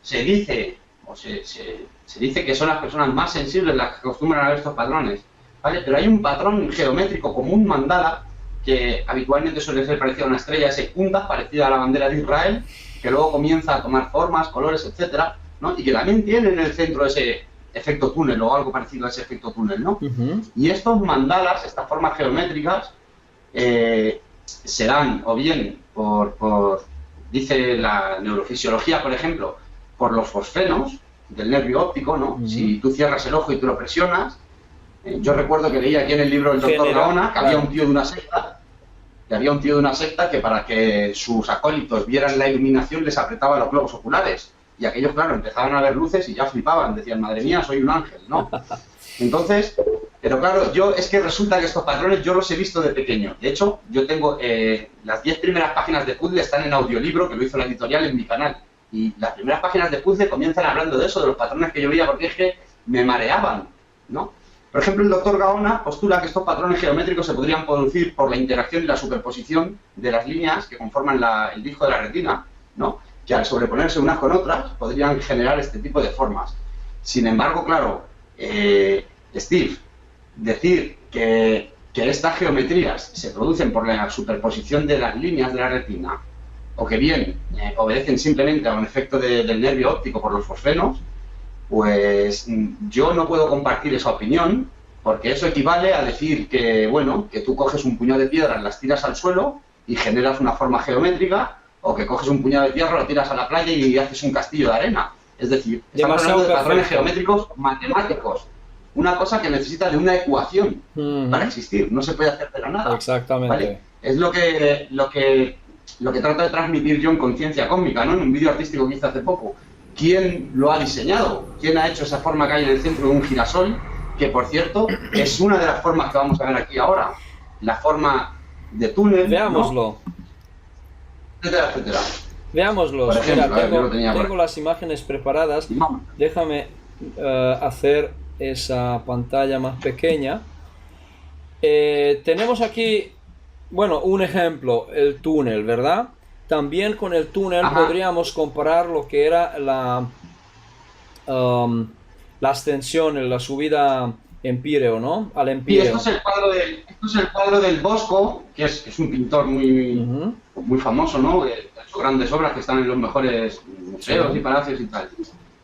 Speaker 2: se dice, se dice que son las personas más sensibles las que acostumbran a ver estos patrones, ¿vale? Pero hay un patrón geométrico como un mandala, que habitualmente suele ser parecido a una estrella de 6 puntas, parecida a la bandera de Israel, que luego comienza a tomar formas, colores, etcétera, ¿no? Y que también tiene en el centro ese efecto túnel o algo parecido a ese efecto túnel, ¿no? Y estos mandalas, estas formas geométricas, se dan o bien dice la neurofisiología, por ejemplo, por los fosfenos del nervio óptico, ¿no? Si tú cierras el ojo y tú lo presionas, yo recuerdo que leí aquí en el libro del doctor Gaona que había un tío de una secta, que para que sus acólitos vieran la iluminación les apretaba los globos oculares. Y aquellos, claro, empezaban a ver luces y ya flipaban, decían, madre mía, soy un ángel, ¿no? Entonces, pero claro, es que resulta que estos patrones yo los he visto de pequeño. De hecho, yo tengo las 10 primeras páginas de puzzle están en audiolibro, que lo hizo la editorial en mi canal. Y las primeras páginas de puzzle comienzan hablando de eso, de los patrones que yo veía, porque es que me mareaban, ¿no? Por ejemplo, el doctor Gaona postula que estos patrones geométricos se podrían producir por la interacción y la superposición de las líneas que conforman el disco de la retina, ¿no? Que al sobreponerse unas con otras podrían generar este tipo de formas. Sin embargo, claro, Steve, decir que estas geometrías se producen por la superposición de las líneas de la retina o que bien obedecen simplemente a un efecto del nervio óptico por los fosfenos, pues yo no puedo compartir esa opinión, porque eso equivale a decir que, bueno, que tú coges un puñado de piedras, las tiras al suelo y generas una forma geométrica, o que coges un puñado de tierra, lo tiras a la playa y haces un castillo de arena. Es decir, estamos hablando de patrones geométricos matemáticos. Una cosa que necesita de una ecuación para existir. No se puede hacer de la nada.
Speaker 1: Exactamente.
Speaker 2: ¿Vale? Es lo que trato de transmitir yo en Conciencia Cósmica, ¿no? En un vídeo artístico que hice hace poco. ¿Quién lo ha diseñado? ¿Quién ha hecho esa forma que hay en el centro de un girasol? Que, por cierto, es una de las formas que vamos a ver aquí ahora. La forma de túnel,
Speaker 1: veámoslo.
Speaker 2: ¿no? Etcétera, etcétera.
Speaker 1: Veámoslo.
Speaker 2: Ejemplo,
Speaker 1: mira, tengo las imágenes preparadas. Déjame hacer esa pantalla más pequeña. Tenemos aquí, bueno, un ejemplo, el túnel, ¿verdad? También con el túnel podríamos comparar lo que era la ascensión, la subida en Pireo, ¿no? Al Empíreo.
Speaker 2: Y esto es el cuadro del Bosco, que es un pintor muy famoso, ¿no? Ha hecho grandes obras que están en los mejores museos y palacios y tal.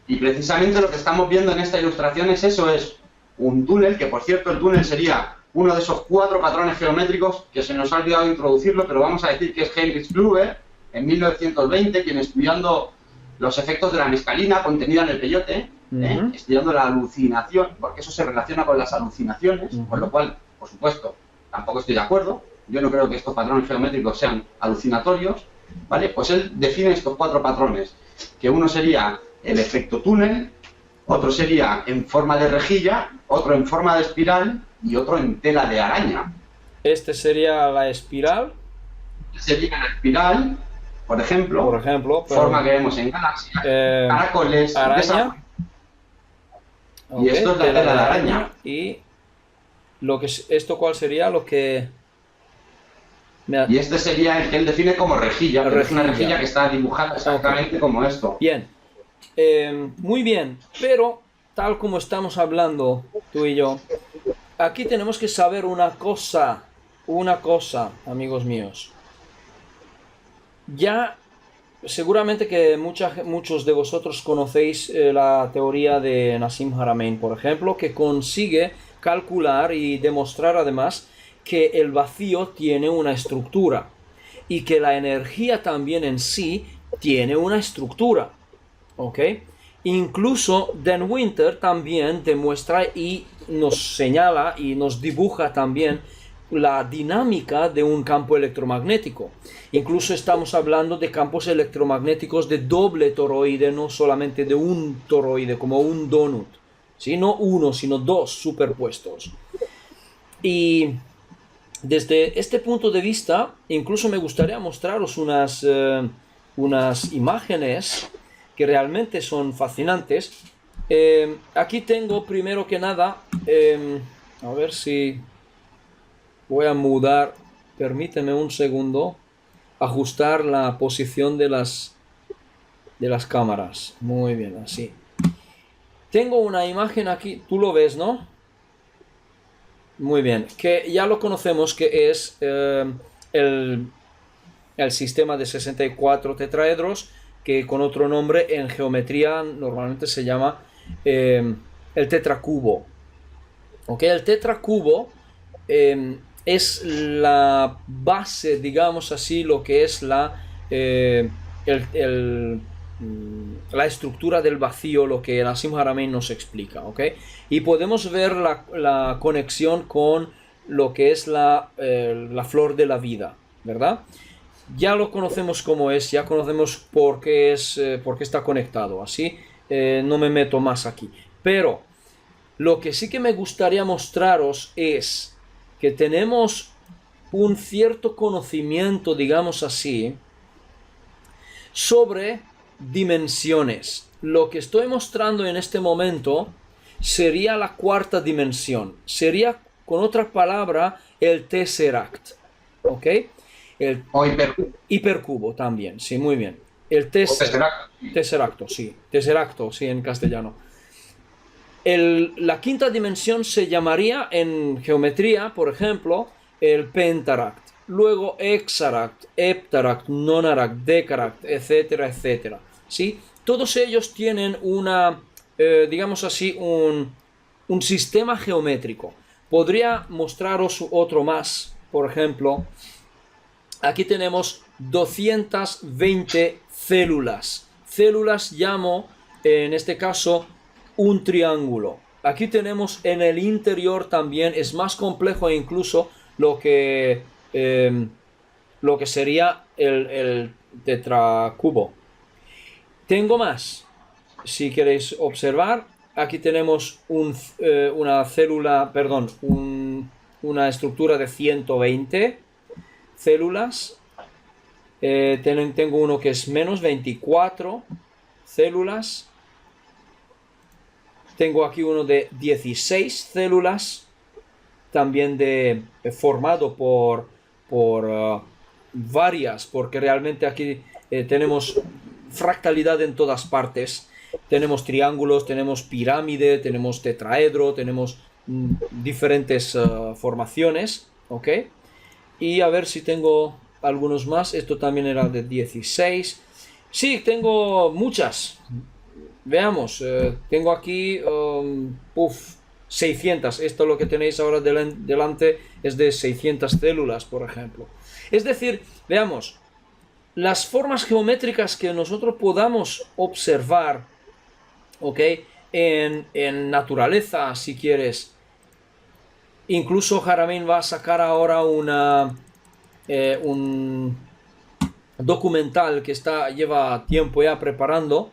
Speaker 2: Y precisamente lo que estamos viendo en esta ilustración es eso, es un túnel, que por cierto el túnel sería uno de esos 4 patrones geométricos que se nos ha olvidado introducirlo, pero vamos a decir que es Heinrich Blüher, en 1920, quien estudiando los efectos de la mescalina contenida en el peyote, estudiando la alucinación, porque eso se relaciona con las alucinaciones, con lo cual, por supuesto, tampoco estoy de acuerdo. Yo no creo que estos patrones geométricos sean alucinatorios, ¿vale? Pues él define estos 4 patrones, que uno sería el efecto túnel, otro sería en forma de rejilla, otro en forma de espiral y otro en tela de araña.
Speaker 1: Este sería la espiral.
Speaker 2: Sería la espiral, por ejemplo, forma que vemos en galaxias, caracoles,
Speaker 1: araña.
Speaker 2: Y esto es la tela de araña.
Speaker 1: Y esto, ¿cuál sería lo que?
Speaker 2: Y este sería el que él define como rejilla, pero es una rejilla que está dibujada exactamente como esto.
Speaker 1: Bien, muy bien, pero tal como estamos hablando tú y yo, aquí tenemos que saber una cosa, amigos míos. Ya seguramente que muchos de vosotros conocéis la teoría de Nassim Haramein, por ejemplo, que consigue calcular y demostrar además que el vacío tiene una estructura y que la energía también en sí tiene una estructura, ¿ok? Incluso Dan Winter también demuestra y nos señala y nos dibuja también la dinámica de un campo electromagnético. Incluso estamos hablando de campos electromagnéticos de doble toroide, no solamente de un toroide, como un donut, ¿sí? No uno, sino 2 superpuestos. Y desde este punto de vista, incluso me gustaría mostraros unas imágenes que realmente son fascinantes. Aquí tengo, primero que nada, a ver si voy a mudar, permíteme un segundo. ajustar la posición de las cámaras. Muy bien, así. Tengo una imagen aquí, tú lo ves, ¿no? Muy bien, que ya lo conocemos que es el, el sistema de 64 tetraedros, que con otro nombre en geometría normalmente se llama el tetracubo. ¿Ok? El tetracubo es la base, digamos así, lo que es el, el, la estructura del vacío, lo que Nassim Haramein nos explica, ¿ok? Y podemos ver la conexión con lo que es la flor de la vida, ¿verdad? Ya lo conocemos como es, ya conocemos por qué está conectado, así no me meto más aquí. Pero lo que sí que me gustaría mostraros es que tenemos un cierto conocimiento, digamos así, sobre dimensiones. Lo que estoy mostrando en este momento sería la cuarta dimensión. Sería, con otra palabra, el tesseract. ¿Ok? El
Speaker 2: O hipercubo.
Speaker 1: hipercubo también, sí, muy bien.
Speaker 2: O tesseracto.
Speaker 1: Tesseracto, sí, en castellano. La quinta dimensión se llamaría en geometría, por ejemplo, el pentaract, luego hexaract, heptaract, nonaract, decaract, etcétera, etcétera. ¿Sí? Todos ellos tienen digamos así, un sistema geométrico. Podría mostraros otro más, por ejemplo, aquí tenemos 220 células. Células llamo, en este caso, un triángulo. Aquí tenemos en el interior también, es más complejo incluso lo que sería el tetracubo. Tengo más, si queréis observar, aquí tenemos una célula, perdón, una estructura de 120 células. Tengo uno que es menos 24 células. Tengo aquí uno de 16 células, también formado por varias, porque realmente aquí tenemos fractalidad en todas partes. Tenemos triángulos, tenemos pirámide, tenemos tetraedro, tenemos diferentes formaciones, ¿ok? Y a ver si tengo algunos más. Esto también era de 16. Sí, tengo muchas. Veamos, tengo aquí 600. Esto lo que tenéis ahora delante es de 600 células, por ejemplo. Es decir, veamos, las formas geométricas que nosotros podamos observar, ¿ok? En naturaleza, si quieres. Incluso Haramein va a sacar ahora un documental que lleva tiempo ya preparando,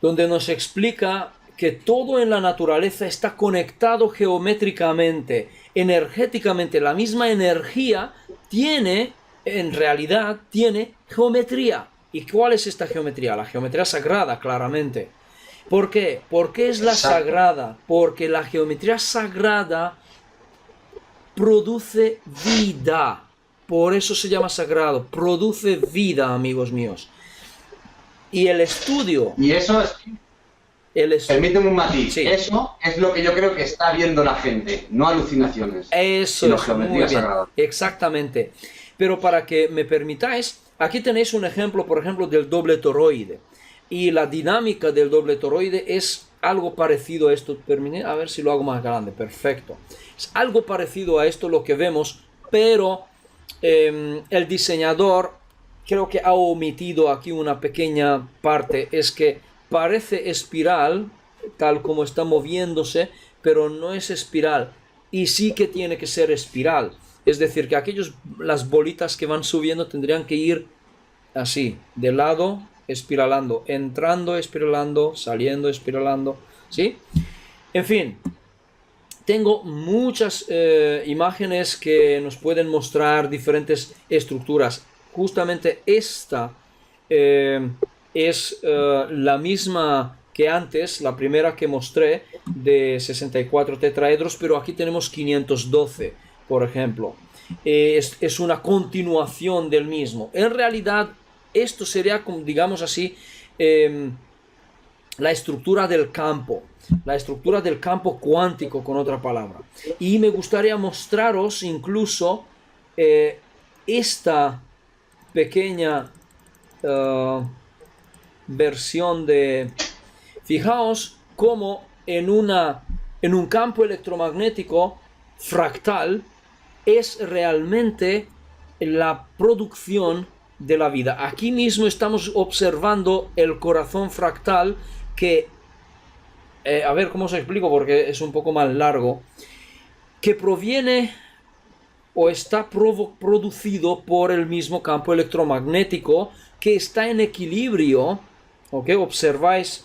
Speaker 1: donde nos explica que todo en la naturaleza está conectado geométricamente, energéticamente. La misma energía en realidad, tiene geometría. ¿Y cuál es esta geometría? La geometría sagrada, claramente. ¿Por qué? ¿Por qué es la sagrada? Porque la geometría sagrada produce vida. Por eso se llama sagrado. Produce vida, amigos míos. Y el estudio...
Speaker 2: Y eso es... Permíteme un matiz.
Speaker 1: Sí.
Speaker 2: Eso es lo que yo creo que está viendo la gente, no alucinaciones.
Speaker 1: Eso
Speaker 2: es, muy bien. Sagrada.
Speaker 1: Exactamente. Pero para que me permitáis, aquí tenéis un ejemplo, por ejemplo, del doble toroide. Y la dinámica del doble toroide es algo parecido a esto. A ver si lo hago más grande. Perfecto. Es algo parecido a esto lo que vemos, pero el diseñador creo que ha omitido aquí una pequeña parte. Es que parece espiral, tal como está moviéndose, pero no es espiral. Y sí que tiene que ser espiral. Es decir, que las bolitas que van subiendo tendrían que ir así, de lado, espiralando, entrando, espiralando, saliendo, espiralando, ¿sí? En fin, tengo muchas imágenes que nos pueden mostrar diferentes estructuras. Justamente esta es la misma que antes, la primera que mostré de 64 tetraedros, pero aquí tenemos 512, por ejemplo. es una continuación del mismo. En realidad, esto sería, digamos así, la estructura del campo cuántico, con otra palabra. Y me gustaría mostraros incluso esta pequeña versión de... Fijaos cómo en un campo electromagnético fractal es realmente la producción de la vida. Aquí mismo estamos observando el corazón fractal que, a ver cómo os explico porque es un poco más largo, que proviene o está producido por el mismo campo electromagnético que está en equilibrio. ¿Ok? Observáis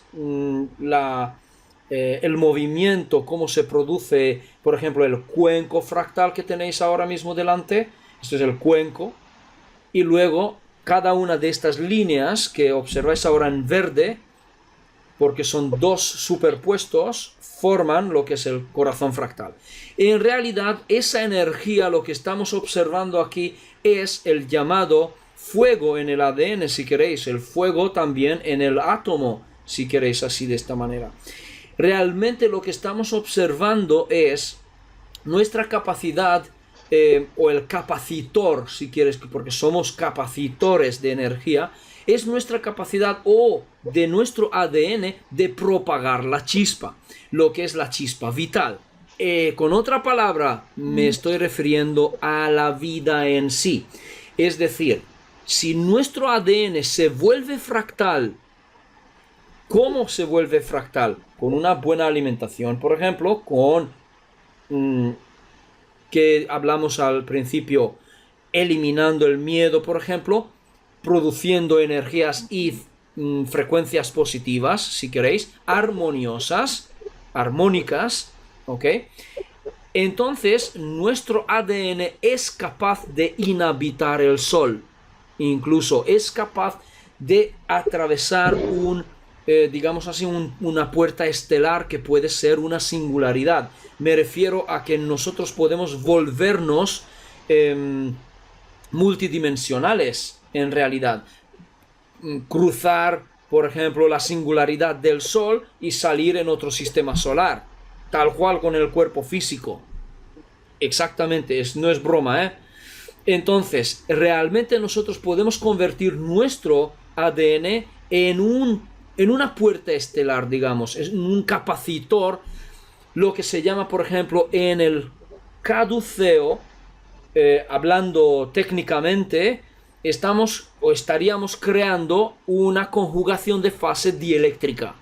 Speaker 1: el movimiento, cómo se produce, por ejemplo, el cuenco fractal que tenéis ahora mismo delante. Esto es el cuenco. Y luego cada una de estas líneas que observáis ahora en verde, porque son dos superpuestos, forman lo que es el corazón fractal. En realidad, esa energía, lo que estamos observando aquí, es el llamado fuego en el ADN, si queréis, el fuego también en el átomo, si queréis, así de esta manera. Realmente lo que estamos observando es nuestra capacidad, o el capacitor, si quieres, porque somos capacitores de energía, es nuestra capacidad o de nuestro ADN de propagar la chispa, lo que es la chispa vital. Con otra palabra, me estoy refiriendo a la vida en sí. Es decir, si nuestro ADN se vuelve fractal, ¿cómo se vuelve fractal? Con una buena alimentación, por ejemplo, con que hablamos al principio, eliminando el miedo, por ejemplo, produciendo energías y frecuencias positivas, si queréis, armoniosas, armónicas, ¿ok? Entonces, nuestro ADN es capaz de inhabitar el Sol. Incluso es capaz de atravesar digamos así, una puerta estelar que puede ser una singularidad. Me refiero a que nosotros podemos volvernos multidimensionales en realidad. Cruzar, por ejemplo, la singularidad del Sol y salir en otro sistema solar. Tal cual con el cuerpo físico. Exactamente, no es broma, ¿eh? Entonces, realmente nosotros podemos convertir nuestro ADN en una puerta estelar, digamos, en un capacitor, lo que se llama, por ejemplo, en el caduceo, hablando técnicamente, estaríamos creando una conjugación de fase dieléctrica.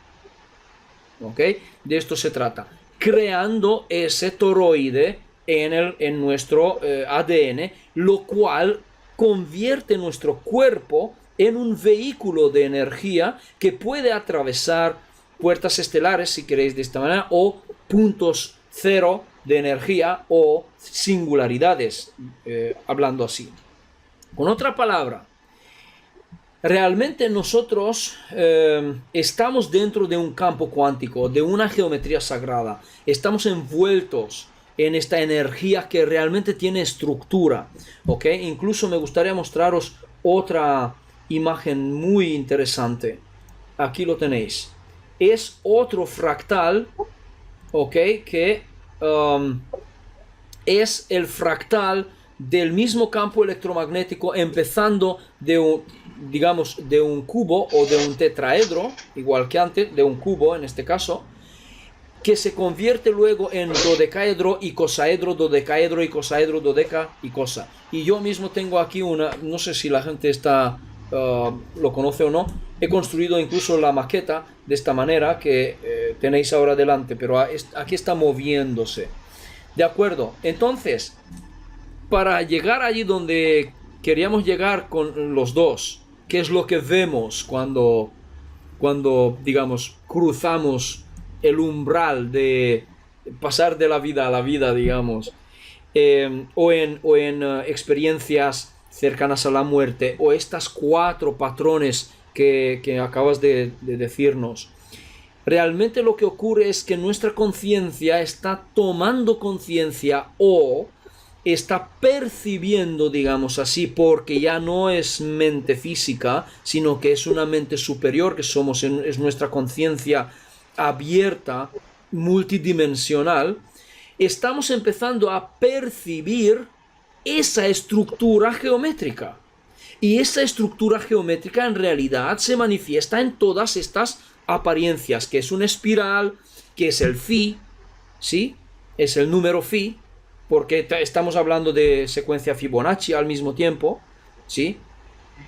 Speaker 1: ¿Ok? De esto se trata. Creando ese toroide en nuestro ADN, lo cual convierte nuestro cuerpo en un vehículo de energía que puede atravesar puertas estelares, si queréis de esta manera, o puntos cero de energía o singularidades, hablando así. Con otra palabra, realmente nosotros estamos dentro de un campo cuántico, de una geometría sagrada. Estamos envueltos en esta energía que realmente tiene estructura, ¿ok? Incluso me gustaría mostraros otra imagen muy interesante. Aquí lo tenéis. Es otro fractal, ¿ok? Que es el fractal del mismo campo electromagnético, empezando de un cubo o de un tetraedro, igual que antes, de un cubo en este caso, que se convierte luego en dodecaedro, icosaedro, dodecaedro, icosaedro, dodeca y cosa. Y yo mismo tengo aquí no sé si la gente lo conoce o no, he construido incluso la maqueta de esta manera que tenéis ahora delante, pero aquí está moviéndose. ¿De acuerdo? Entonces, para llegar allí donde queríamos llegar con los dos, ¿qué es lo que vemos cuando digamos, cruzamos el umbral de pasar de la vida a la vida, digamos, o en experiencias cercanas a la muerte, o estas 4 patrones que acabas de decirnos? Realmente lo que ocurre es que nuestra conciencia está tomando conciencia o está percibiendo, digamos así, porque ya no es mente física, sino que es una mente superior, que somos, es nuestra conciencia abierta, multidimensional, estamos empezando a percibir esa estructura geométrica. Y esa estructura geométrica en realidad se manifiesta en todas estas apariencias, que es una espiral, que es el phi, ¿sí? Es el número phi, porque estamos hablando de secuencia Fibonacci al mismo tiempo, ¿sí?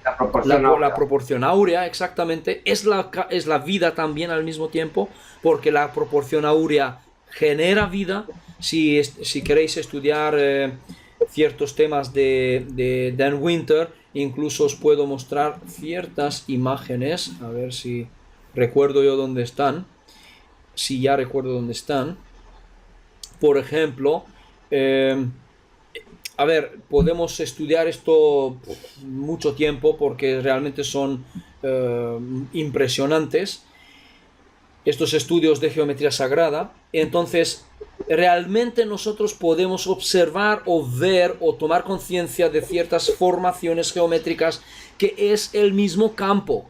Speaker 1: La proporción áurea, exactamente, es la vida también al mismo tiempo, porque la proporción áurea genera vida. Si queréis estudiar ciertos temas de Dan Winter, incluso os puedo mostrar ciertas imágenes, a ver si recuerdo yo dónde están, si ya recuerdo dónde están. Por ejemplo, a ver, podemos estudiar esto mucho tiempo porque realmente son impresionantes estos estudios de geometría sagrada. Entonces, realmente nosotros podemos observar o ver o tomar conciencia de ciertas formaciones geométricas que es el mismo campo.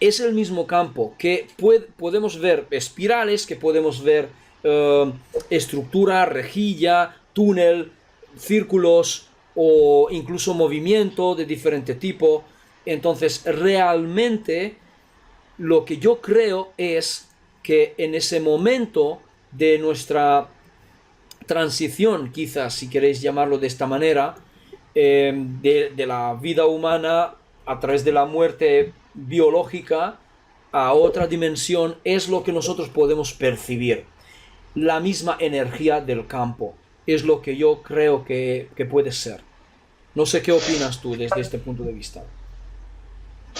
Speaker 1: Es el mismo campo que podemos ver espirales, que podemos ver estructura, rejilla, túnel, círculos o incluso movimiento de diferente tipo. Entonces, realmente lo que yo creo es que en ese momento de nuestra transición, quizás si queréis llamarlo de esta manera, de la vida humana a través de la muerte biológica a otra dimensión, es lo que nosotros podemos percibir. La misma energía del campo es lo que yo creo que puede ser. No sé qué opinas tú desde este punto de vista.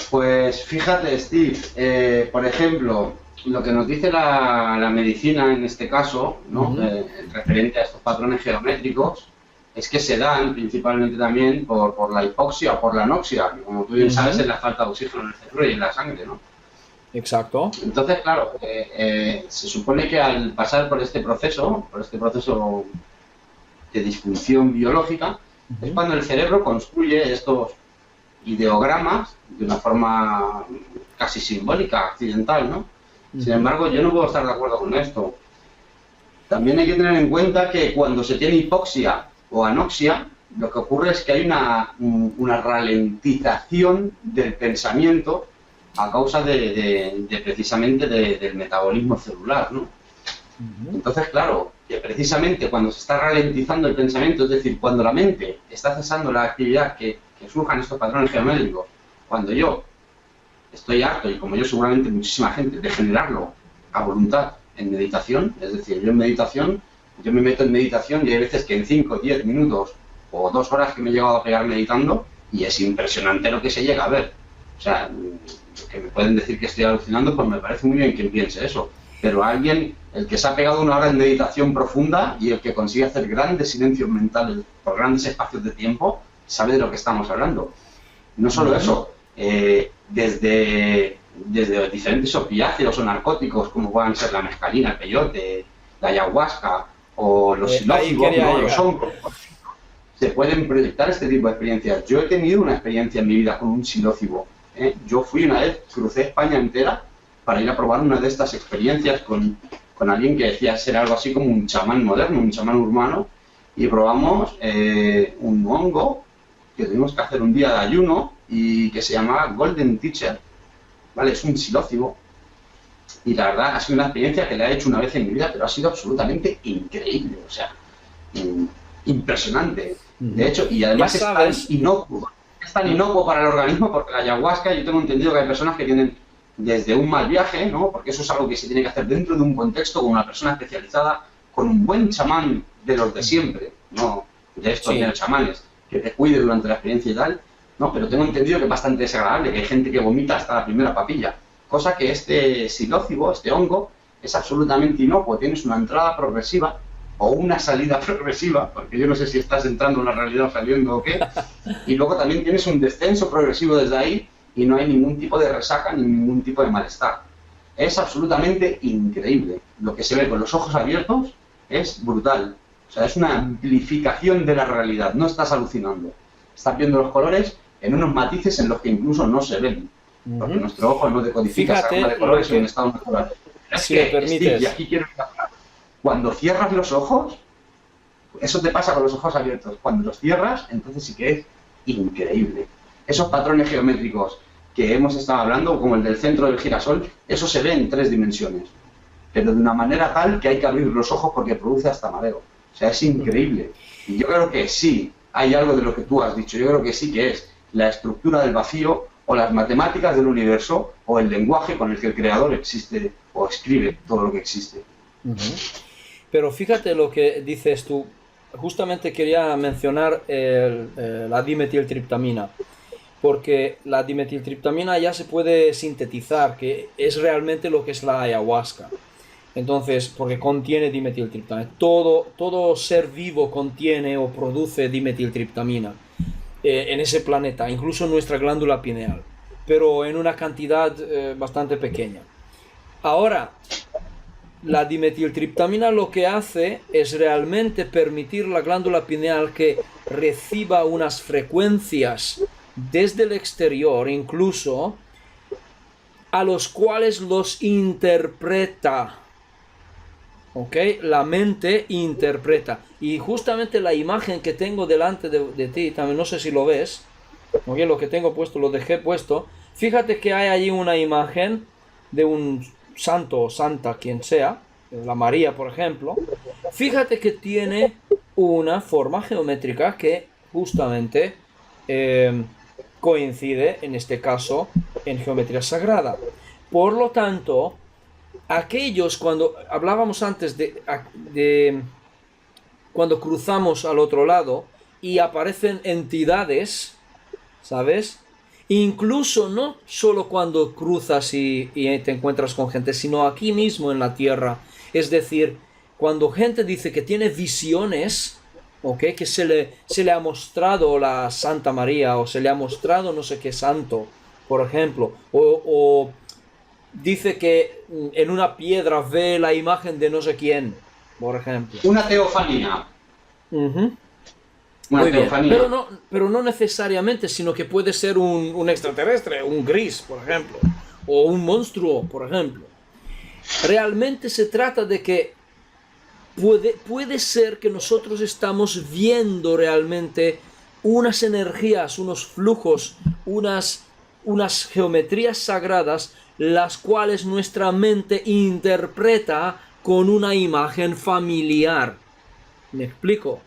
Speaker 2: Pues fíjate, Steve, por ejemplo, lo que nos dice la medicina en este caso, ¿no? Referente a estos patrones geométricos, es que se dan principalmente también por la hipoxia o por la anoxia, que como tú bien sabes es la falta de oxígeno en el cerebro y en la sangre, ¿no?
Speaker 1: Exacto.
Speaker 2: Entonces, claro, se supone que al pasar por este proceso de disfunción biológica, es cuando el cerebro construye estos ideogramas de una forma casi simbólica, accidental, ¿no? Sin embargo, yo no puedo estar de acuerdo con esto. También hay que tener en cuenta que cuando se tiene hipoxia o anoxia, lo que ocurre es que hay una ralentización del pensamiento a causa precisamente del metabolismo celular, ¿no? Entonces, claro, que precisamente cuando se está ralentizando el pensamiento, es decir, cuando la mente está cesando la actividad que surjan estos patrones geométricos, cuando yo estoy harto, y como yo seguramente muchísima gente, de generarlo a voluntad en meditación, es decir, yo me meto en meditación y hay veces que en 5, 10 minutos o 2 horas que me he llegado a pegar meditando y es impresionante lo que se llega a ver. O sea, que me pueden decir que estoy alucinando, pues me parece muy bien quien piense eso. Pero alguien, el que se ha pegado 1 hora en meditación profunda y el que consigue hacer grandes silencios mentales por grandes espacios de tiempo, sabe de lo que estamos hablando. No solo eso, desde diferentes opiáceos o narcóticos, como puedan ser la mescalina, el peyote, la ayahuasca o los psilócibos, ¿no? Los hongos, se pueden proyectar este tipo de experiencias. Yo he tenido una experiencia en mi vida con un psilócibo. Yo fui una vez, crucé España entera para ir a probar una de estas experiencias con alguien que decía ser algo así como un chamán moderno, un chamán urbano, y probamos un hongo que tuvimos que hacer un día de ayuno y que se llamaba Golden Teacher, ¿vale? Es un psilócibo y la verdad ha sido una experiencia que la he hecho una vez en mi vida, pero ha sido absolutamente increíble, o sea, impresionante. De hecho, y además es tan inocuo para el organismo, porque la ayahuasca, yo tengo entendido que hay personas que tienen desde un mal viaje, ¿no? Porque eso es algo que se tiene que hacer dentro de un contexto con una persona especializada, con un buen chamán de los de siempre, no de estos chamanes, que te cuide durante la experiencia y tal, no, pero tengo entendido que es bastante desagradable, que hay gente que vomita hasta la primera papilla, cosa que este psilócibo, este hongo, es absolutamente inocuo, tienes una entrada progresiva o una salida progresiva, porque yo no sé si estás entrando en la realidad o saliendo o qué, y luego también tienes un descenso progresivo desde ahí y no hay ningún tipo de resaca ni ningún tipo de malestar. Es absolutamente increíble. Lo que se ve con los ojos abiertos es brutal. O sea, es una amplificación de la realidad, no estás alucinando. Estás viendo los colores en unos matices en los que incluso no se ven, porque nuestro ojo no decodifica esa gama de colores en un estado natural. Es
Speaker 1: si me
Speaker 2: que,
Speaker 1: permites.
Speaker 2: Steve, y aquí quiero encajar. Cuando cierras los ojos, eso te pasa con los ojos abiertos. Cuando los cierras, entonces sí que es increíble. Esos patrones geométricos que hemos estado hablando, como el del centro del girasol, eso se ve en 3 dimensiones. Pero de una manera tal que hay que abrir los ojos porque produce hasta mareo. O sea, es increíble. Y yo creo que sí, hay algo de lo que tú has dicho. Yo creo que sí que es la estructura del vacío o las matemáticas del universo o el lenguaje con el que el creador existe o escribe todo lo que existe.
Speaker 1: Pero fíjate lo que dices tú. Justamente quería mencionar la dimetiltriptamina, porque la dimetiltriptamina ya se puede sintetizar, que es realmente lo que es la ayahuasca. Entonces, porque contiene dimetiltriptamina. Todo ser vivo contiene o produce dimetiltriptamina en ese planeta, incluso nuestra glándula pineal, pero en una cantidad bastante pequeña. Ahora, la dimetiltriptamina lo que hace es realmente permitir a la glándula pineal que reciba unas frecuencias desde el exterior, incluso, a los cuales los interpreta. ¿Ok? La mente interpreta. Y justamente la imagen que tengo delante de ti, también no sé si lo ves, ¿ok? Lo que tengo puesto, lo dejé puesto. Fíjate que hay allí una imagen de un santo o santa, quien sea, la María, por ejemplo. Fíjate que tiene una forma geométrica que justamente coincide, en este caso, en geometría sagrada. Por lo tanto, aquellos, cuando hablábamos antes de cuando cruzamos al otro lado y aparecen entidades, ¿sabes? Incluso no solo cuando cruzas y te encuentras con gente, sino aquí mismo en la tierra. Es decir, cuando gente dice que tiene visiones, ¿ok? Que se le ha mostrado la Santa María o se le ha mostrado no sé qué santo, por ejemplo, o dice que en una piedra ve la imagen de no sé quién, por ejemplo.
Speaker 2: Una teofanía.
Speaker 1: Una
Speaker 2: Muy teofanía.
Speaker 1: bien, pero no necesariamente, sino que puede ser un extraterrestre, un gris, por ejemplo, o un monstruo, por ejemplo. Realmente se trata de que puede ser que nosotros estamos viendo realmente unas energías, unos flujos, unas geometrías sagradas, las cuales nuestra mente interpreta con una imagen familiar. ¿Me explico?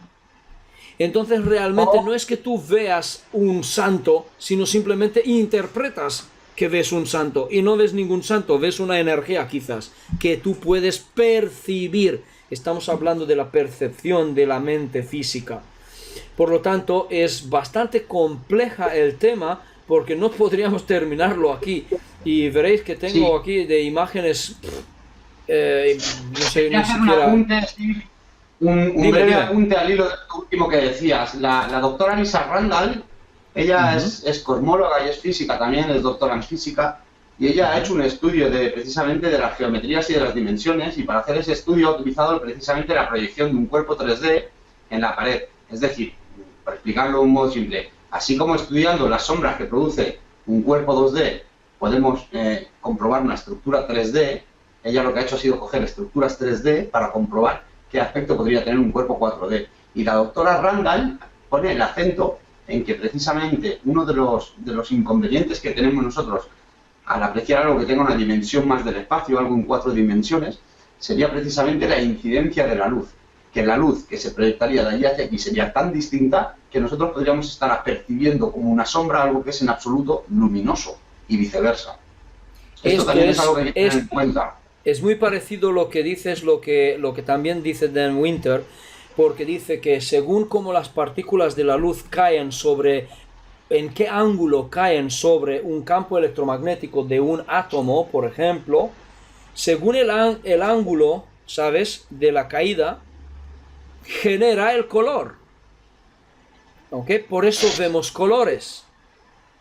Speaker 1: Entonces realmente no es que tú veas un santo, sino simplemente interpretas que ves un santo y no ves ningún santo, ves una energía quizás que tú puedes percibir. Estamos hablando de la percepción de la mente física. Por lo tanto, es bastante compleja el tema porque no podríamos terminarlo aquí. Y veréis que tengo aquí de imágenes, no sé ni siquiera...
Speaker 2: Un breve apunte al hilo de lo último que decías. La doctora Lisa Randall, ella es cosmóloga y es física también, es doctora en física, y ella ha hecho un estudio precisamente de las geometrías y de las dimensiones, y para hacer ese estudio ha utilizado precisamente la proyección de un cuerpo 3D en la pared. Es decir, para explicarlo de un modo simple, así como estudiando las sombras que produce un cuerpo 2D, podemos comprobar una estructura 3D, ella lo que ha hecho ha sido coger estructuras 3D para comprobar qué aspecto podría tener un cuerpo 4D. Y la doctora Randall pone el acento en que precisamente uno de los inconvenientes que tenemos nosotros al apreciar algo que tenga una dimensión más del espacio, algo en 4 dimensiones, sería precisamente la incidencia de la luz. Que la luz que se proyectaría de allí hacia aquí sería tan distinta que nosotros podríamos estar percibiendo como una sombra algo que es en absoluto luminoso y viceversa. Esto también es algo que hay que tener en cuenta.
Speaker 1: Es muy parecido lo que dices, lo que también dice Dan Winter, porque dice que según cómo las partículas de la luz caen sobre, en qué ángulo caen sobre un campo electromagnético de un átomo, por ejemplo, según el ángulo, ¿sabes?, de la caída, genera el color. ¿Ok? Por eso vemos colores,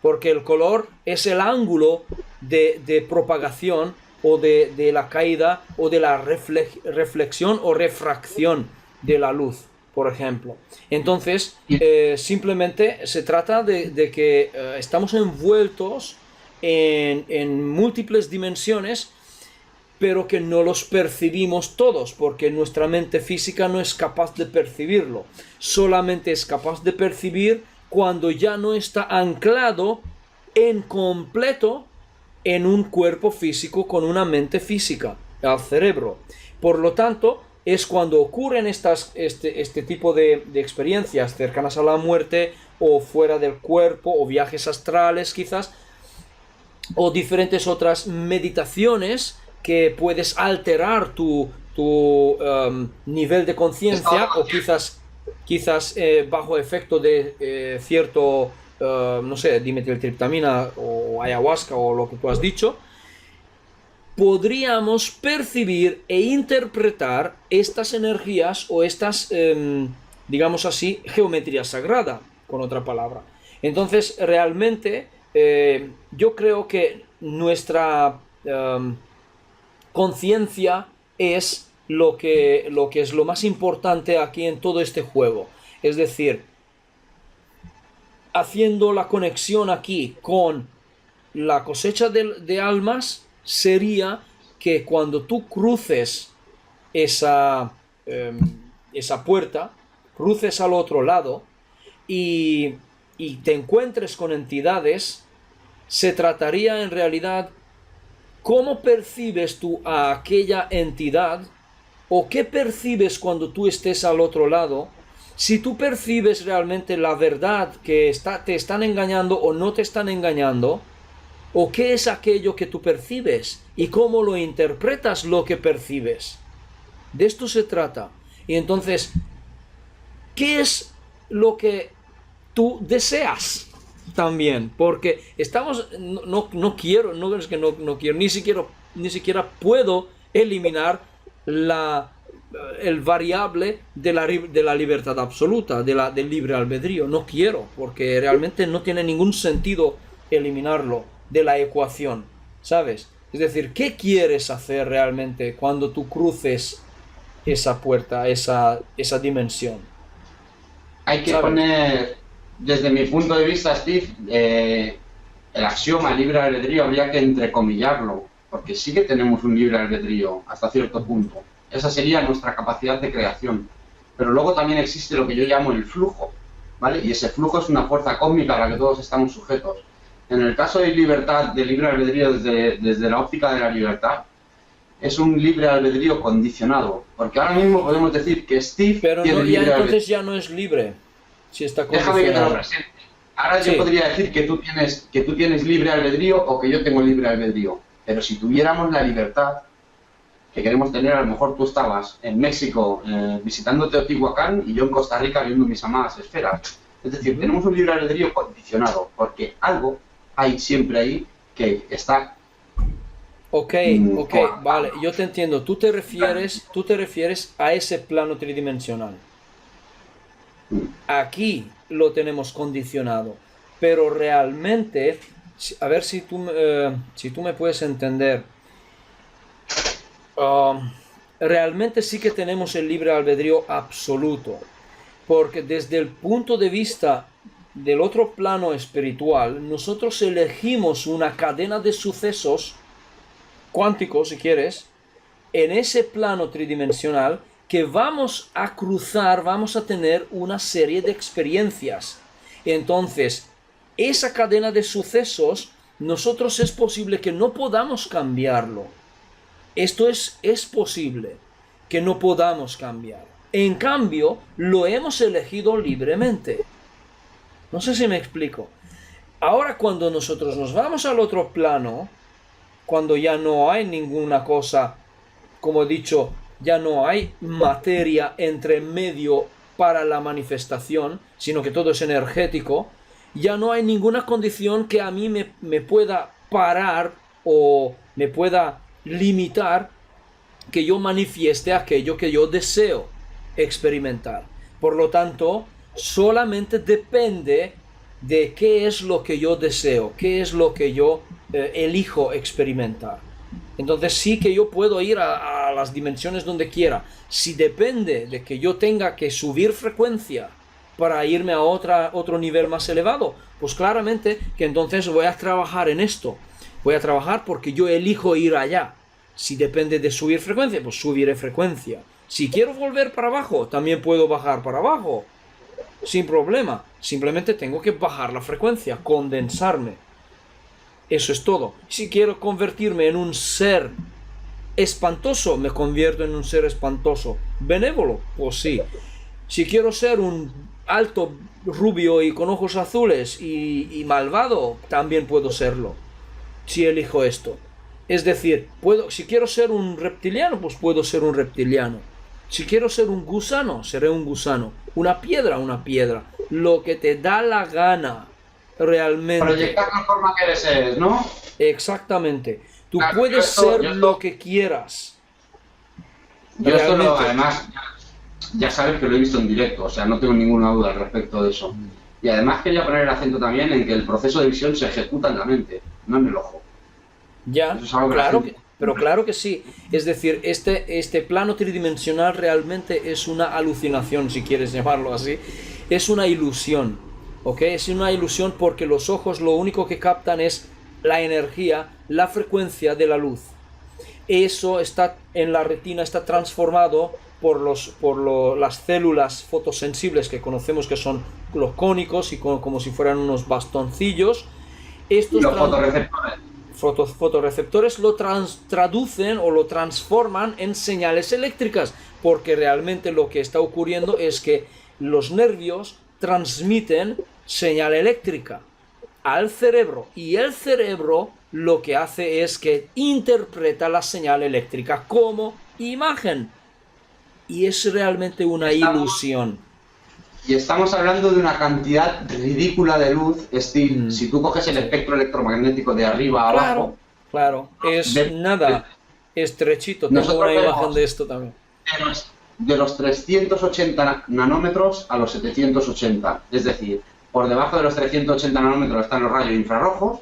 Speaker 1: porque el color es el ángulo de propagación o de la caída o de la reflexión o refracción de la luz. por ejemplo. Entonces,
Speaker 2: Y-
Speaker 1: simplemente se trata de que estamos envueltos en múltiples dimensiones, pero que no los percibimos todos, porque nuestra mente física no es capaz de percibirlo. Solamente es capaz de percibir cuando ya no está anclado en completo en un cuerpo físico con una mente física, al cerebro. Por lo tanto, es cuando ocurren este tipo de experiencias cercanas a la muerte o fuera del cuerpo o viajes astrales quizás, o diferentes otras meditaciones que puedes alterar tu nivel de conciencia o quizás bajo efecto de cierto, no sé, dimetiltriptamina o ayahuasca o lo que tú has dicho, podríamos percibir e interpretar estas energías o estas, digamos así, geometría sagrada, con otra palabra. Entonces, realmente, yo creo que nuestra conciencia es lo que es lo más importante aquí en todo este juego. Es decir, haciendo la conexión aquí con la cosecha de almas, sería que cuando tú cruces esa, eh, esa puerta, cruces al otro lado y, y te encuentres con entidades, se trataría en realidad cómo percibes tú a aquella entidad o qué percibes cuando tú estés al otro lado. Si tú percibes realmente la verdad que te están engañando o no te están engañando, o qué es aquello que tú percibes y cómo lo interpretas lo que percibes. De esto se trata. Y entonces, ¿qué es lo que tú deseas también? Porque estamos, no quiero, no es que no quiero, ni siquiera puedo eliminar el variable de la libertad absoluta, del libre albedrío. No quiero, porque realmente no tiene ningún sentido eliminarlo de la ecuación, ¿sabes? Es decir, ¿qué quieres hacer realmente cuando tú cruces esa puerta, esa dimensión?
Speaker 2: Hay que
Speaker 1: ¿Sabes?
Speaker 2: poner, desde mi punto de vista, Steve, el axioma libre albedrío habría que entrecomillarlo, porque sí que tenemos un libre albedrío hasta cierto punto. Esa sería nuestra capacidad de creación. Pero luego también existe lo que yo llamo el flujo, ¿vale? Y ese flujo es una fuerza cósmica a la que todos estamos sujetos. En el caso de libertad, de libre albedrío desde la óptica de la libertad, es un libre albedrío condicionado, porque ahora mismo podemos decir que Steve
Speaker 1: Pero
Speaker 2: tiene
Speaker 1: no, ya
Speaker 2: libre albedrío.
Speaker 1: entonces ya no es libre, si está
Speaker 2: Déjame que te lo
Speaker 1: condicionado.
Speaker 2: presente. Ahora yo
Speaker 1: Sí.
Speaker 2: podría decir que tú tienes libre albedrío o que yo tengo libre albedrío, pero si tuviéramos la libertad que queremos tener, a lo mejor tú estabas en México visitando Teotihuacán y yo en Costa Rica viendo mis amadas esferas. Es decir,
Speaker 1: Ujú.
Speaker 2: tenemos un libre albedrío condicionado, porque algo hay siempre ahí que está
Speaker 1: Ok, ok, vale,
Speaker 2: coartando.
Speaker 1: yo te entiendo. Tú te refieres a ese plano tridimensional. Aquí lo tenemos condicionado, pero realmente, a ver si tú me puedes entender. Realmente sí que tenemos el libre albedrío absoluto, porque desde el punto de vista del otro plano espiritual, nosotros elegimos una cadena de sucesos cuánticos, si quieres, en ese plano tridimensional que vamos a cruzar, vamos a tener una serie de experiencias. Entonces, esa cadena de sucesos, nosotros es posible que no podamos cambiarlo. Esto es posible que no podamos cambiar. En cambio, lo hemos elegido libremente. No sé si me explico. Ahora cuando nosotros nos vamos al otro plano, cuando ya no hay ninguna cosa, como he dicho, ya no hay materia entre medio para la manifestación, sino que todo es energético, ya no hay ninguna condición que a mí me pueda parar o me pueda limitar que yo manifieste aquello que yo deseo experimentar. Por lo tanto, solamente depende de qué es lo que yo deseo, qué es lo que yo elijo experimentar. Entonces sí que yo puedo ir a las dimensiones donde quiera. Si depende de que yo tenga que subir frecuencia para irme a otro nivel más elevado, pues claramente que entonces voy a trabajar en esto. Voy a trabajar porque yo elijo ir allá. Si depende de subir frecuencia, pues subiré frecuencia. Si quiero volver para abajo, también puedo bajar para abajo. Sin problema. Simplemente tengo que bajar la frecuencia, condensarme. Eso es todo. Si quiero convertirme en un ser espantoso, me convierto en un ser espantoso. ¿Benévolo? Pues sí. Si quiero ser un alto, rubio y con ojos azules y malvado, también puedo serlo. Si elijo esto. Es decir, si quiero ser un reptiliano, pues puedo ser un reptiliano. Si quiero ser un gusano, seré un gusano. Una piedra. Lo que te da la gana, realmente.
Speaker 2: Proyectar la forma que desees, ¿no?
Speaker 1: Exactamente. Tú
Speaker 2: Claro,
Speaker 1: puedes ser lo que quieras.
Speaker 2: Yo esto
Speaker 1: Realmente.
Speaker 2: además, ya sabes que lo he visto en directo, o sea, no tengo ninguna duda al respecto de eso. Y además quería poner el acento también en que el proceso de visión se ejecuta en la mente, no en el ojo.
Speaker 1: Ya,
Speaker 2: Eso es algo que la
Speaker 1: claro
Speaker 2: gente-
Speaker 1: pero claro que sí. Es decir, este plano tridimensional realmente es una alucinación, si quieres llamarlo así. Es una ilusión, ¿ok? Es una ilusión porque los ojos lo único que captan es la energía, la frecuencia de la luz. Eso está en la retina, está transformado las células fotosensibles que conocemos que son los cónicos y como si fueran unos bastoncillos.
Speaker 2: Y
Speaker 1: Estos
Speaker 2: los fotorreceptores.
Speaker 1: fotorreceptores lo traducen o lo transforman en señales eléctricas, porque realmente lo que está ocurriendo es que los nervios transmiten señal eléctrica al cerebro y el cerebro lo que hace es que interpreta la señal eléctrica como imagen y es realmente una
Speaker 2: Estamos,
Speaker 1: ilusión.
Speaker 2: y estamos hablando de una cantidad ridícula de luz, es decir,
Speaker 1: Mm,
Speaker 2: si tú coges el
Speaker 1: sí.
Speaker 2: espectro electromagnético de arriba a
Speaker 1: Claro,
Speaker 2: abajo,
Speaker 1: claro, es
Speaker 2: de-
Speaker 1: nada estrechito. Tengo
Speaker 2: nosotros
Speaker 1: una imagen
Speaker 2: vemos
Speaker 1: de esto también.
Speaker 2: de los 380 nanómetros a los 780. Es decir, por debajo de los 380 nanómetros están los rayos infrarrojos,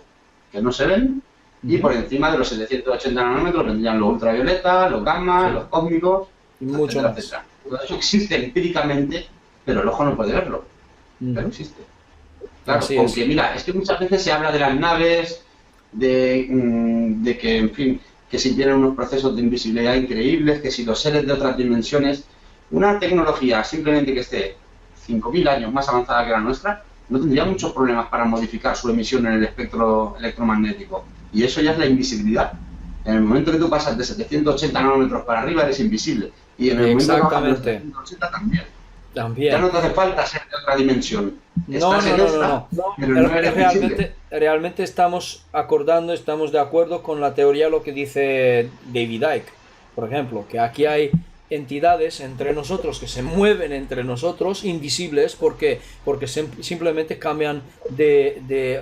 Speaker 2: que no se ven, y
Speaker 1: Ujú.
Speaker 2: por encima de los 780 nanómetros vendrían los ultravioleta, los gamma,
Speaker 1: Sí.
Speaker 2: los cósmicos,
Speaker 1: Y mucho
Speaker 2: etcétera,
Speaker 1: más.
Speaker 2: etcétera. Todo eso existe empíricamente, pero el ojo no puede verlo, pero
Speaker 1: Ujú.
Speaker 2: existe. Claro,
Speaker 1: Así es.
Speaker 2: porque mira, es que muchas veces se habla de las naves, de que, en fin, que si tienen unos procesos de invisibilidad increíbles, que si los seres de otras dimensiones, una tecnología simplemente que esté 5.000 años más avanzada que la nuestra, no tendría muchos problemas para modificar su emisión en el espectro electromagnético. Y eso ya es la invisibilidad. En el momento que tú pasas de 780 nanómetros para arriba eres invisible. Y en el momento que bajas de los
Speaker 1: Exactamente.
Speaker 2: 380 también. Ya
Speaker 1: También.
Speaker 2: no te hace falta ser de otra dimensión.
Speaker 1: No,
Speaker 2: Estás
Speaker 1: no,
Speaker 2: en
Speaker 1: no, no,
Speaker 2: esta,
Speaker 1: no.
Speaker 2: pero no eres visible.
Speaker 1: Realmente estamos de acuerdo con la teoría lo que dice David Icke, por ejemplo, que aquí hay entidades entre nosotros que se mueven entre nosotros invisibles porque simplemente cambian de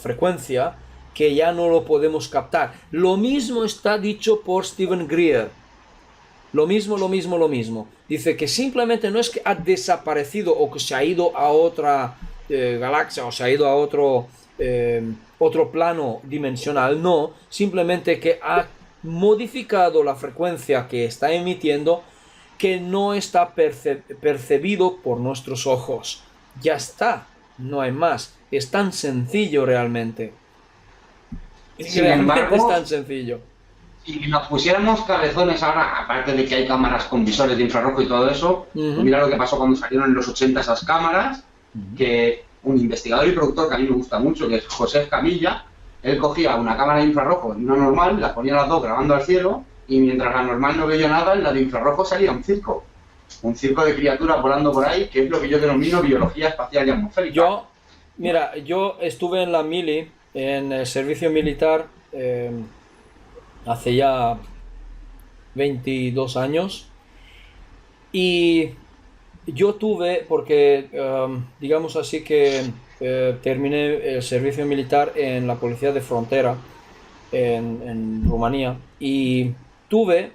Speaker 1: frecuencia que ya no lo podemos captar. Lo mismo está dicho por Stephen Greer. Lo mismo. Dice que simplemente no es que ha desaparecido o que se ha ido a otra galaxia o se ha ido a otro plano dimensional, no, simplemente que ha modificado la frecuencia que está emitiendo que no está percibido por nuestros ojos. Ya está, no hay más. Es tan sencillo realmente.
Speaker 2: Sin
Speaker 1: Realmente es
Speaker 2: embargo,
Speaker 1: tan sencillo.
Speaker 2: si nos pusiéramos cabezones ahora, aparte de que hay cámaras con visores de infrarrojo y todo eso, pues
Speaker 1: Ujú,
Speaker 2: mira lo que pasó cuando salieron en los 80 esas cámaras,
Speaker 1: ujú.
Speaker 2: que un investigador y productor que a mí me gusta mucho, que es José Camilla, él cogía una cámara de infrarrojo y una normal, las ponía las dos grabando al cielo, y mientras la normal no veía nada, en la de infrarrojo salía un circo. Un circo de criaturas volando por ahí, que es lo que yo denomino biología espacial y atmosférica.
Speaker 1: Yo, mira, yo estuve en la mili, en el servicio militar, hace ya 22 años y yo tuve, porque digamos así que terminé el servicio militar en la policía de frontera en Rumanía y tuve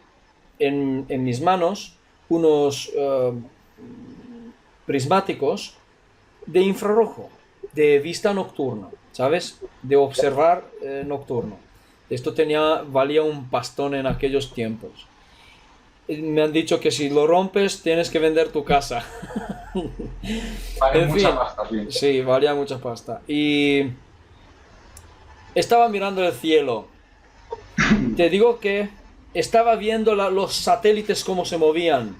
Speaker 1: en mis manos unos prismáticos de infrarrojo, de vista nocturna, ¿sabes? De observar nocturno. Esto valía un pastón en aquellos tiempos. Y me han dicho que si lo rompes tienes que vender tu casa.
Speaker 2: Vale
Speaker 1: En
Speaker 2: mucha
Speaker 1: fin,
Speaker 2: pasta, sí.
Speaker 1: sí, valía mucha pasta. Y estaba mirando el cielo. Te digo que estaba viendo los satélites cómo se movían,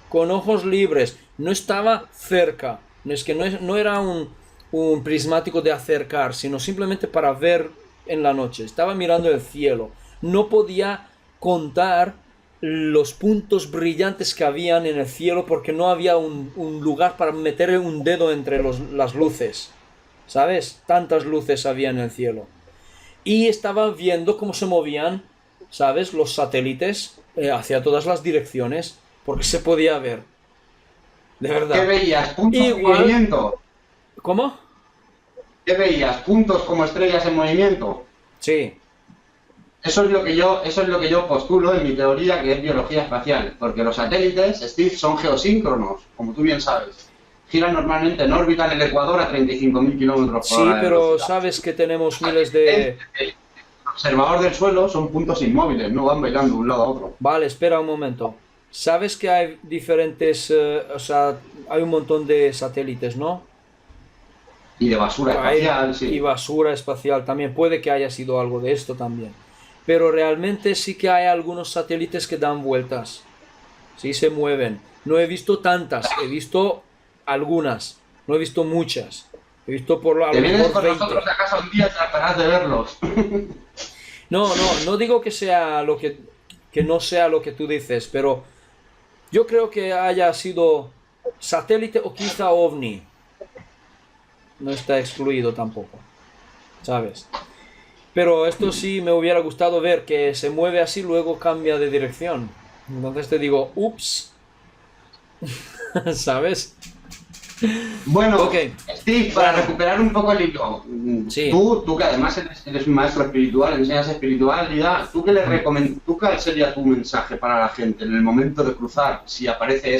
Speaker 1: con ojos libres. No estaba cerca. No es que no era un prismático de acercar, sino simplemente para ver en la noche. Estaba mirando el cielo. No podía contar los puntos brillantes que habían en el cielo porque no había un lugar para meter un dedo entre las luces. ¿Sabes? Tantas luces había en el cielo. Y estaba viendo cómo se movían, ¿sabes? Los satélites hacia todas las direcciones, porque se podía ver, de
Speaker 2: ¿Qué
Speaker 1: verdad.
Speaker 2: veías? ¿Puntos en
Speaker 1: Igual,
Speaker 2: movimiento?
Speaker 1: ¿cómo?
Speaker 2: ¿Qué veías? ¿Puntos como estrellas en movimiento?
Speaker 1: Sí,
Speaker 2: Eso es lo que yo postulo en mi teoría, que es biología espacial, porque los satélites, Steve, son geosíncronos, como tú bien sabes. Giran normalmente en órbita en el Ecuador a 35.000 kilómetros por
Speaker 1: sí,
Speaker 2: hora de
Speaker 1: pero
Speaker 2: velocidad.
Speaker 1: sabes que tenemos miles
Speaker 2: El
Speaker 1: de...
Speaker 2: observador del suelo son puntos inmóviles, no van bailando de un lado a otro.
Speaker 1: Vale, espera un momento. Sabes que hay diferentes, o sea, hay un montón de satélites, ¿no?
Speaker 2: Y de basura espacial,
Speaker 1: Y
Speaker 2: sí.
Speaker 1: basura espacial también. Puede que haya sido algo de esto también. Pero realmente sí que hay algunos satélites que dan vueltas. Sí, se mueven. No he visto tantas, he visto algunas. No he visto muchas. He visto a
Speaker 2: ¿Te
Speaker 1: lo
Speaker 2: vienes
Speaker 1: mejor
Speaker 2: con
Speaker 1: 20.
Speaker 2: nosotros a casa un día y tratarás de verlos?
Speaker 1: No digo que sea que no sea lo que tú dices, pero yo creo que haya sido satélite o quizá ovni. No está excluido tampoco, ¿sabes? Pero esto sí me hubiera gustado ver que se mueve así, luego cambia de dirección. Entonces te digo, ups, ¿sabes? Ok,
Speaker 2: Bueno, Steve, para
Speaker 1: bueno,
Speaker 2: recuperar un poco el hilo,
Speaker 1: sí,
Speaker 2: tú que además eres un maestro espiritual, enseñas espiritualidad, ¿tú cuál sería tu mensaje para la gente en el momento de cruzar, si aparece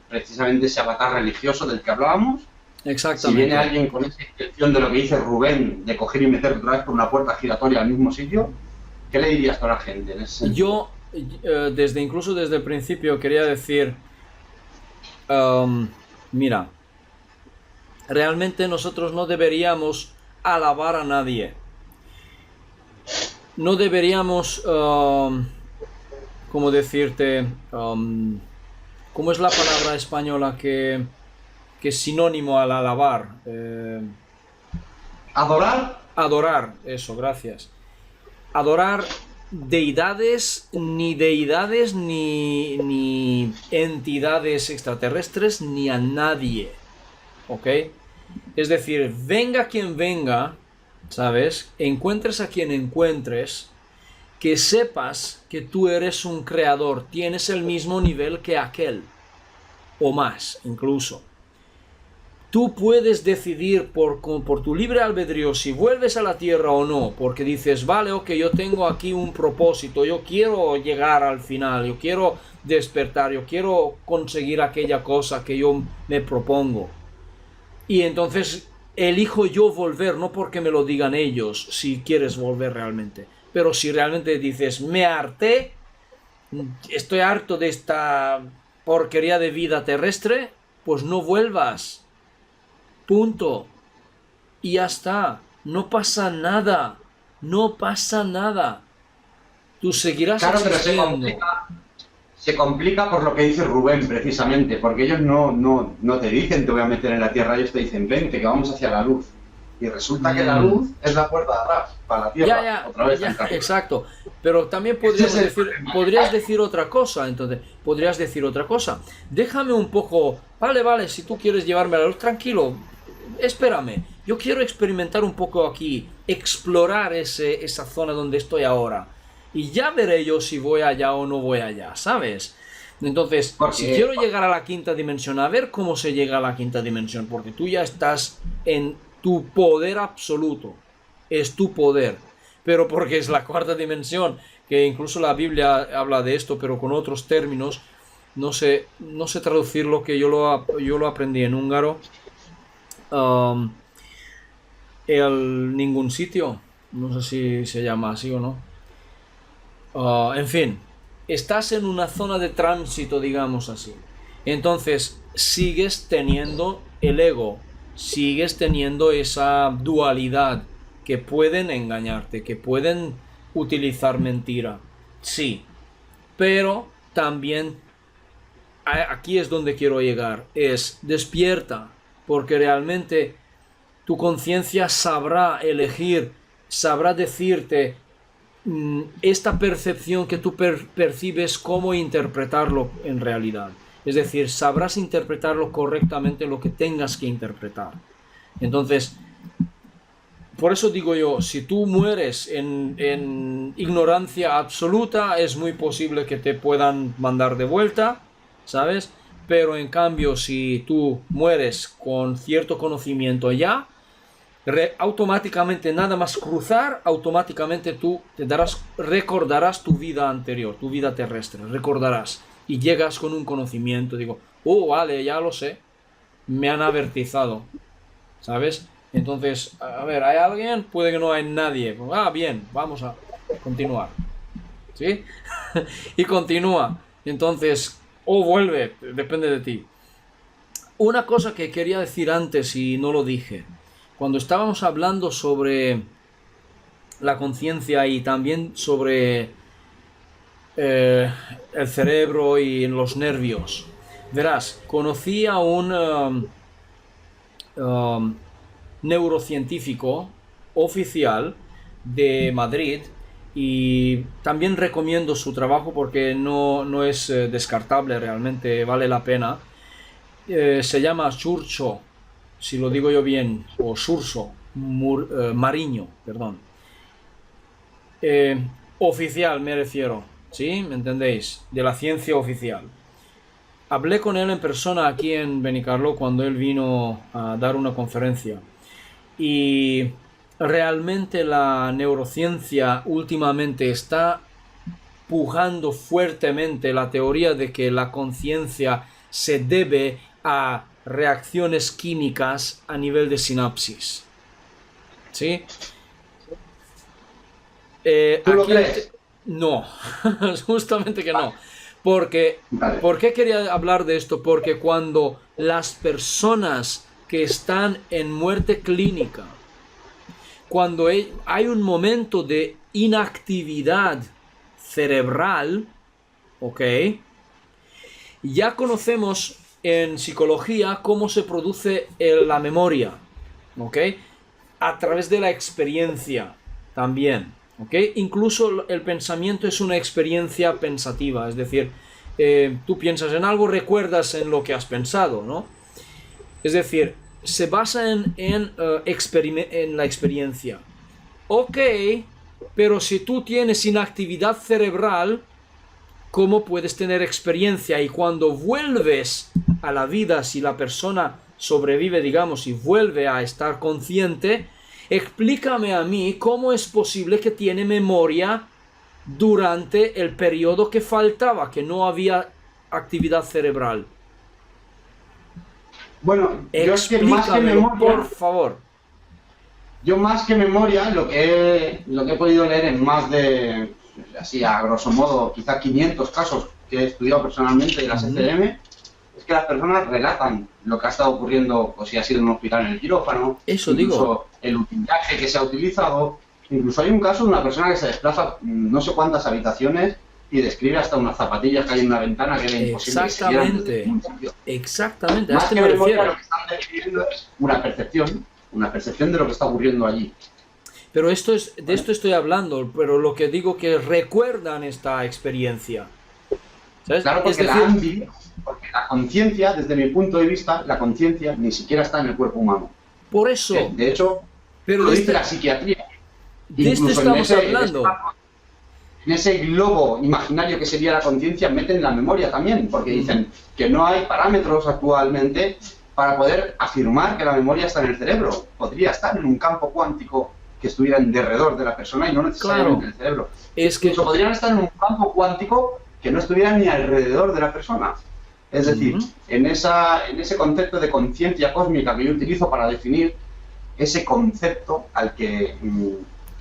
Speaker 2: precisamente ese avatar religioso del que hablábamos? Si viene
Speaker 1: exactamente.
Speaker 2: alguien con esa intención de lo que dice Rubén, de coger y meter otra vez por una puerta giratoria al mismo sitio, ¿qué le dirías a la gente en ese sentido?
Speaker 1: Yo, incluso desde el principio, quería decir, mira, realmente nosotros no deberíamos alabar a nadie. No deberíamos, ¿cómo decirte? ¿Cómo es la palabra española que es sinónimo al alabar?
Speaker 2: ¿Adorar?
Speaker 1: Adorar, eso, gracias. Adorar deidades, ni entidades extraterrestres, ni a nadie. ¿Ok? Es decir, venga quien venga, ¿sabes? Encuentres a quien encuentres, que sepas que tú eres un creador, tienes el mismo nivel que aquel, o más incluso. Tú puedes decidir por tu libre albedrío si vuelves a la Tierra o no, porque dices, vale, ok, yo tengo aquí un propósito, yo quiero llegar al final, yo quiero despertar, yo quiero conseguir aquella cosa que yo me propongo. Y entonces elijo yo volver, no porque me lo digan ellos, si quieres volver realmente. Pero si realmente dices, me harté, estoy harto de esta porquería de vida terrestre, pues no vuelvas. Punto. Y ya está. No pasa nada. No pasa nada. Tú seguirás
Speaker 2: Claro, pero
Speaker 1: existiendo.
Speaker 2: se complica por lo que dice Rubén, precisamente, porque ellos no te dicen te voy a meter en la tierra, ellos te dicen vente, que vamos hacia la luz. Y resulta que la
Speaker 1: Mm.
Speaker 2: luz es la puerta de atrás, para la
Speaker 1: Ya,
Speaker 2: tierra,
Speaker 1: ya,
Speaker 2: otra vez
Speaker 1: ya,
Speaker 2: tan caro.
Speaker 1: exacto. Pero también
Speaker 2: Ese es el
Speaker 1: podrías decir otra cosa, entonces, podrías decir otra cosa. Déjame un poco, vale, si tú quieres llevarme a la luz, tranquilo, espérame. Yo quiero experimentar un poco aquí, explorar esa zona donde estoy ahora. Y ya veré yo si voy allá o no voy allá, ¿sabes? Entonces, si
Speaker 2: porque
Speaker 1: quiero llegar a la quinta dimensión, a ver cómo se llega a la quinta dimensión, porque tú ya estás en tu poder absoluto, es tu poder, pero porque es la cuarta dimensión, que incluso la Biblia habla de esto, pero con otros términos, no sé traducirlo, que yo lo aprendí en húngaro, el ningún sitio, no sé si se llama así o no. En fin, estás en una zona de tránsito, digamos así. Entonces, sigues teniendo el ego, sigues teniendo esa dualidad que pueden engañarte, que pueden utilizar mentira. Sí, pero también aquí es donde quiero llegar, es despierta, porque realmente tu conciencia sabrá elegir, sabrá decirte esta percepción que tú percibes, cómo interpretarlo en realidad. Es decir, sabrás interpretarlo correctamente lo que tengas que interpretar. Entonces, por eso digo yo, si tú mueres en ignorancia absoluta, es muy posible que te puedan mandar de vuelta, ¿sabes? Pero en cambio, si tú mueres con cierto conocimiento ya, automáticamente, nada más cruzar, automáticamente tú recordarás tu vida anterior, tu vida terrestre, recordarás. Y llegas con un conocimiento, digo, oh, vale, ya lo sé, me han avertizado, ¿sabes? Entonces, a ver, ¿hay alguien? Puede que no hay nadie. Ah, bien, vamos a continuar. ¿Sí? Y continúa. Entonces, o vuelve, depende de ti. Una cosa que quería decir antes y no lo dije. Cuando estábamos hablando sobre la conciencia y también sobre el cerebro y los nervios. Verás, conocí a un neurocientífico oficial de Madrid y también recomiendo su trabajo porque no es descartable, realmente vale la pena. Se llama Xurxo, si lo digo yo bien, o Xurxo, Mariño, perdón. Oficial me refiero, ¿sí? ¿Me entendéis? De la ciencia oficial. Hablé con él en persona aquí en Benicarló cuando él vino a dar una conferencia. Y realmente la neurociencia últimamente está pujando fuertemente la teoría de que la conciencia se debe a reacciones químicas a nivel de sinapsis. ¿Sí?
Speaker 2: ¿Tú lo crees?
Speaker 1: No, justamente que no. Porque,
Speaker 2: Vale.
Speaker 1: ¿por qué quería hablar de esto? Porque cuando las personas que están en muerte clínica, cuando hay un momento de inactividad cerebral, ¿ok? Ya conocemos en psicología cómo se produce la memoria, ¿ok? A través de la experiencia también, ¿ok? Incluso el pensamiento es una experiencia pensativa, es decir, tú piensas en algo, recuerdas en lo que has pensado, ¿no? Es decir, se basa en la experiencia. Ok, pero si tú tienes inactividad cerebral, ¿cómo puedes tener experiencia? Y cuando vuelves a la vida, si la persona sobrevive, digamos, y vuelve a estar consciente, explícame a mí cómo es posible que tiene memoria durante el periodo que faltaba, que no había actividad cerebral.
Speaker 2: Bueno, yo es que más que
Speaker 1: Explícamelo,
Speaker 2: memoria,
Speaker 1: por favor.
Speaker 2: yo más que memoria, lo que he podido leer en más de, así a grosso modo, quizá 500 casos que he estudiado personalmente de las ECM, es que las personas relatan lo que ha estado ocurriendo, o si ha sido en un hospital en el quirófano,
Speaker 1: Eso
Speaker 2: incluso
Speaker 1: digo.
Speaker 2: el utillaje que se ha utilizado, incluso hay un caso de una persona que se desplaza no sé cuántas habitaciones y describe hasta unas zapatillas que hay en una ventana que era imposible que se vieran desde
Speaker 1: Exactamente.
Speaker 2: ningún sitio.
Speaker 1: Exactamente, a
Speaker 2: Más
Speaker 1: esto
Speaker 2: que
Speaker 1: me
Speaker 2: memoria,
Speaker 1: refiero.
Speaker 2: lo que están describiendo es una percepción de lo que está ocurriendo allí.
Speaker 1: Pero de esto estoy hablando, pero lo que digo que recuerdan esta experiencia. ¿Sabes?
Speaker 2: Claro,
Speaker 1: Es
Speaker 2: porque la
Speaker 1: decir,
Speaker 2: han vivido, porque la conciencia, desde mi punto de vista, la conciencia ni siquiera está en el cuerpo humano.
Speaker 1: por eso,
Speaker 2: De hecho,
Speaker 1: pero
Speaker 2: lo
Speaker 1: de
Speaker 2: dice la
Speaker 1: este,
Speaker 2: psiquiatría.
Speaker 1: de esto
Speaker 2: Incluso
Speaker 1: estamos hablando.
Speaker 2: en ese globo imaginario que sería la conciencia, meten la memoria también, porque dicen que no hay parámetros actualmente para poder afirmar que la memoria está en el cerebro. Podría estar en un campo cuántico que estuviera en derredor de la persona y no necesariamente
Speaker 1: Claro.
Speaker 2: en el cerebro.
Speaker 1: Es que,
Speaker 2: Incluso podrían estar en un campo cuántico que no estuviera ni alrededor de la persona. Es decir, en ese concepto de conciencia cósmica que yo utilizo para definir ese concepto al que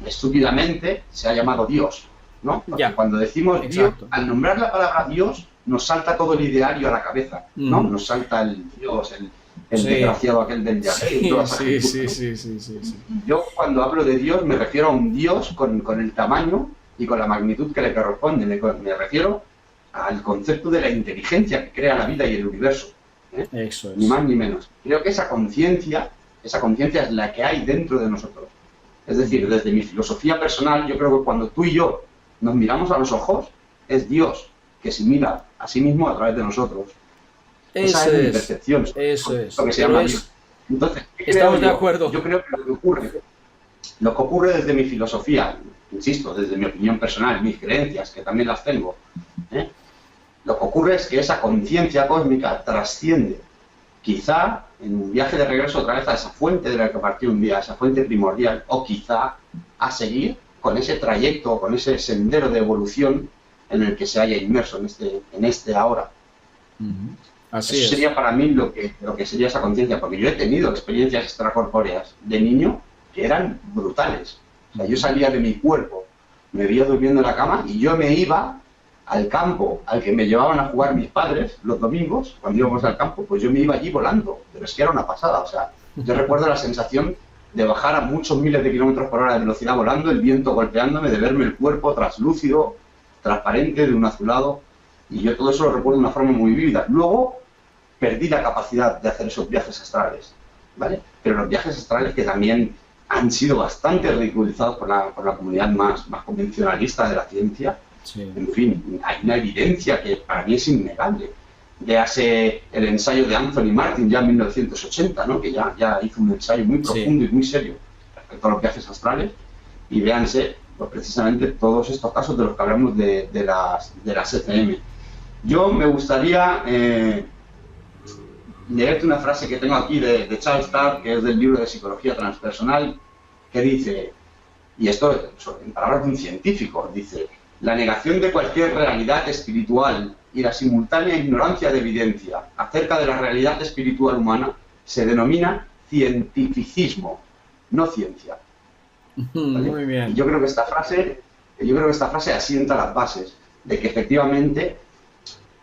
Speaker 2: estúpidamente se ha llamado Dios. ¿no? Porque
Speaker 1: Ya.
Speaker 2: cuando decimos Dios,
Speaker 1: Exacto.
Speaker 2: al nombrar la palabra Dios, nos salta todo el ideario a la cabeza, ¿no?
Speaker 1: Mm.
Speaker 2: Nos salta el Dios, el
Speaker 1: Sí.
Speaker 2: desgraciado aquel del yate y toda esa
Speaker 1: Sí,
Speaker 2: gentuza,
Speaker 1: sí,
Speaker 2: ¿no?
Speaker 1: sí, sí, sí, sí.
Speaker 2: Yo cuando hablo de Dios me refiero a un Dios con el tamaño y con la magnitud que le corresponde. Me refiero al concepto de la inteligencia que crea la vida y el universo, ¿eh?
Speaker 1: Eso
Speaker 2: Ni
Speaker 1: es.
Speaker 2: más ni menos. Creo que esa conciencia es la que hay dentro de nosotros. Es decir, desde mi filosofía personal, yo creo que cuando tú y yo nos miramos a los ojos, es Dios que se mira a sí mismo a través de nosotros. Esa
Speaker 1: Eso
Speaker 2: es mi
Speaker 1: es.
Speaker 2: percepción.
Speaker 1: Eso es.
Speaker 2: Lo que se
Speaker 1: Pero
Speaker 2: llama
Speaker 1: es-
Speaker 2: Dios. Entonces, ¿qué
Speaker 1: Estamos
Speaker 2: creo
Speaker 1: de
Speaker 2: yo?
Speaker 1: acuerdo.
Speaker 2: Yo creo que lo que ocurre desde mi filosofía, insisto, desde mi opinión personal, mis creencias, que también las tengo, ¿eh? Lo que ocurre es que esa conciencia cósmica trasciende, quizá en un viaje de regreso otra vez a esa fuente de la que partió un día, esa fuente primordial, o quizá a seguir con ese trayecto, con ese sendero de evolución en el que se haya inmerso en este ahora.
Speaker 1: Ujú. Así
Speaker 2: Eso
Speaker 1: es.
Speaker 2: sería para mí lo que sería esa conciencia, porque yo he tenido experiencias extracorpóreas de niño que eran brutales. O sea, yo salía de mi cuerpo, me veía durmiendo en la cama y yo me iba al campo al que me llevaban a jugar mis padres los domingos, cuando íbamos al campo, pues yo me iba allí volando, pero es que era una pasada. O sea, yo recuerdo la sensación de bajar a muchos miles de kilómetros por hora de velocidad volando, el viento golpeándome, de verme el cuerpo traslúcido, transparente, de un azulado, y yo todo eso lo recuerdo de una forma muy vívida. Luego perdí la capacidad de hacer esos viajes astrales, ¿vale? Pero los viajes astrales que también han sido bastante ridiculizados por la comunidad más convencionalista de la ciencia.
Speaker 1: Sí.
Speaker 2: En fin, hay una evidencia que para mí es innegable. Véase el ensayo de Anthony Martin ya en 1980, ¿no? Que ya hizo un ensayo muy profundo y muy serio respecto a los viajes astrales, y véanse pues, precisamente todos estos casos de los que hablamos de las ECM. Yo me gustaría leerte una frase que tengo aquí de Charles Starr, que es del libro de Psicología Transpersonal, que dice, y esto en palabras de un científico, dice: la negación de cualquier realidad espiritual y la simultánea ignorancia de evidencia acerca de la realidad espiritual humana se denomina cientificismo, no ciencia. ¿Vale?
Speaker 1: Muy bien.
Speaker 2: Y yo creo que esta frase asienta las bases de que efectivamente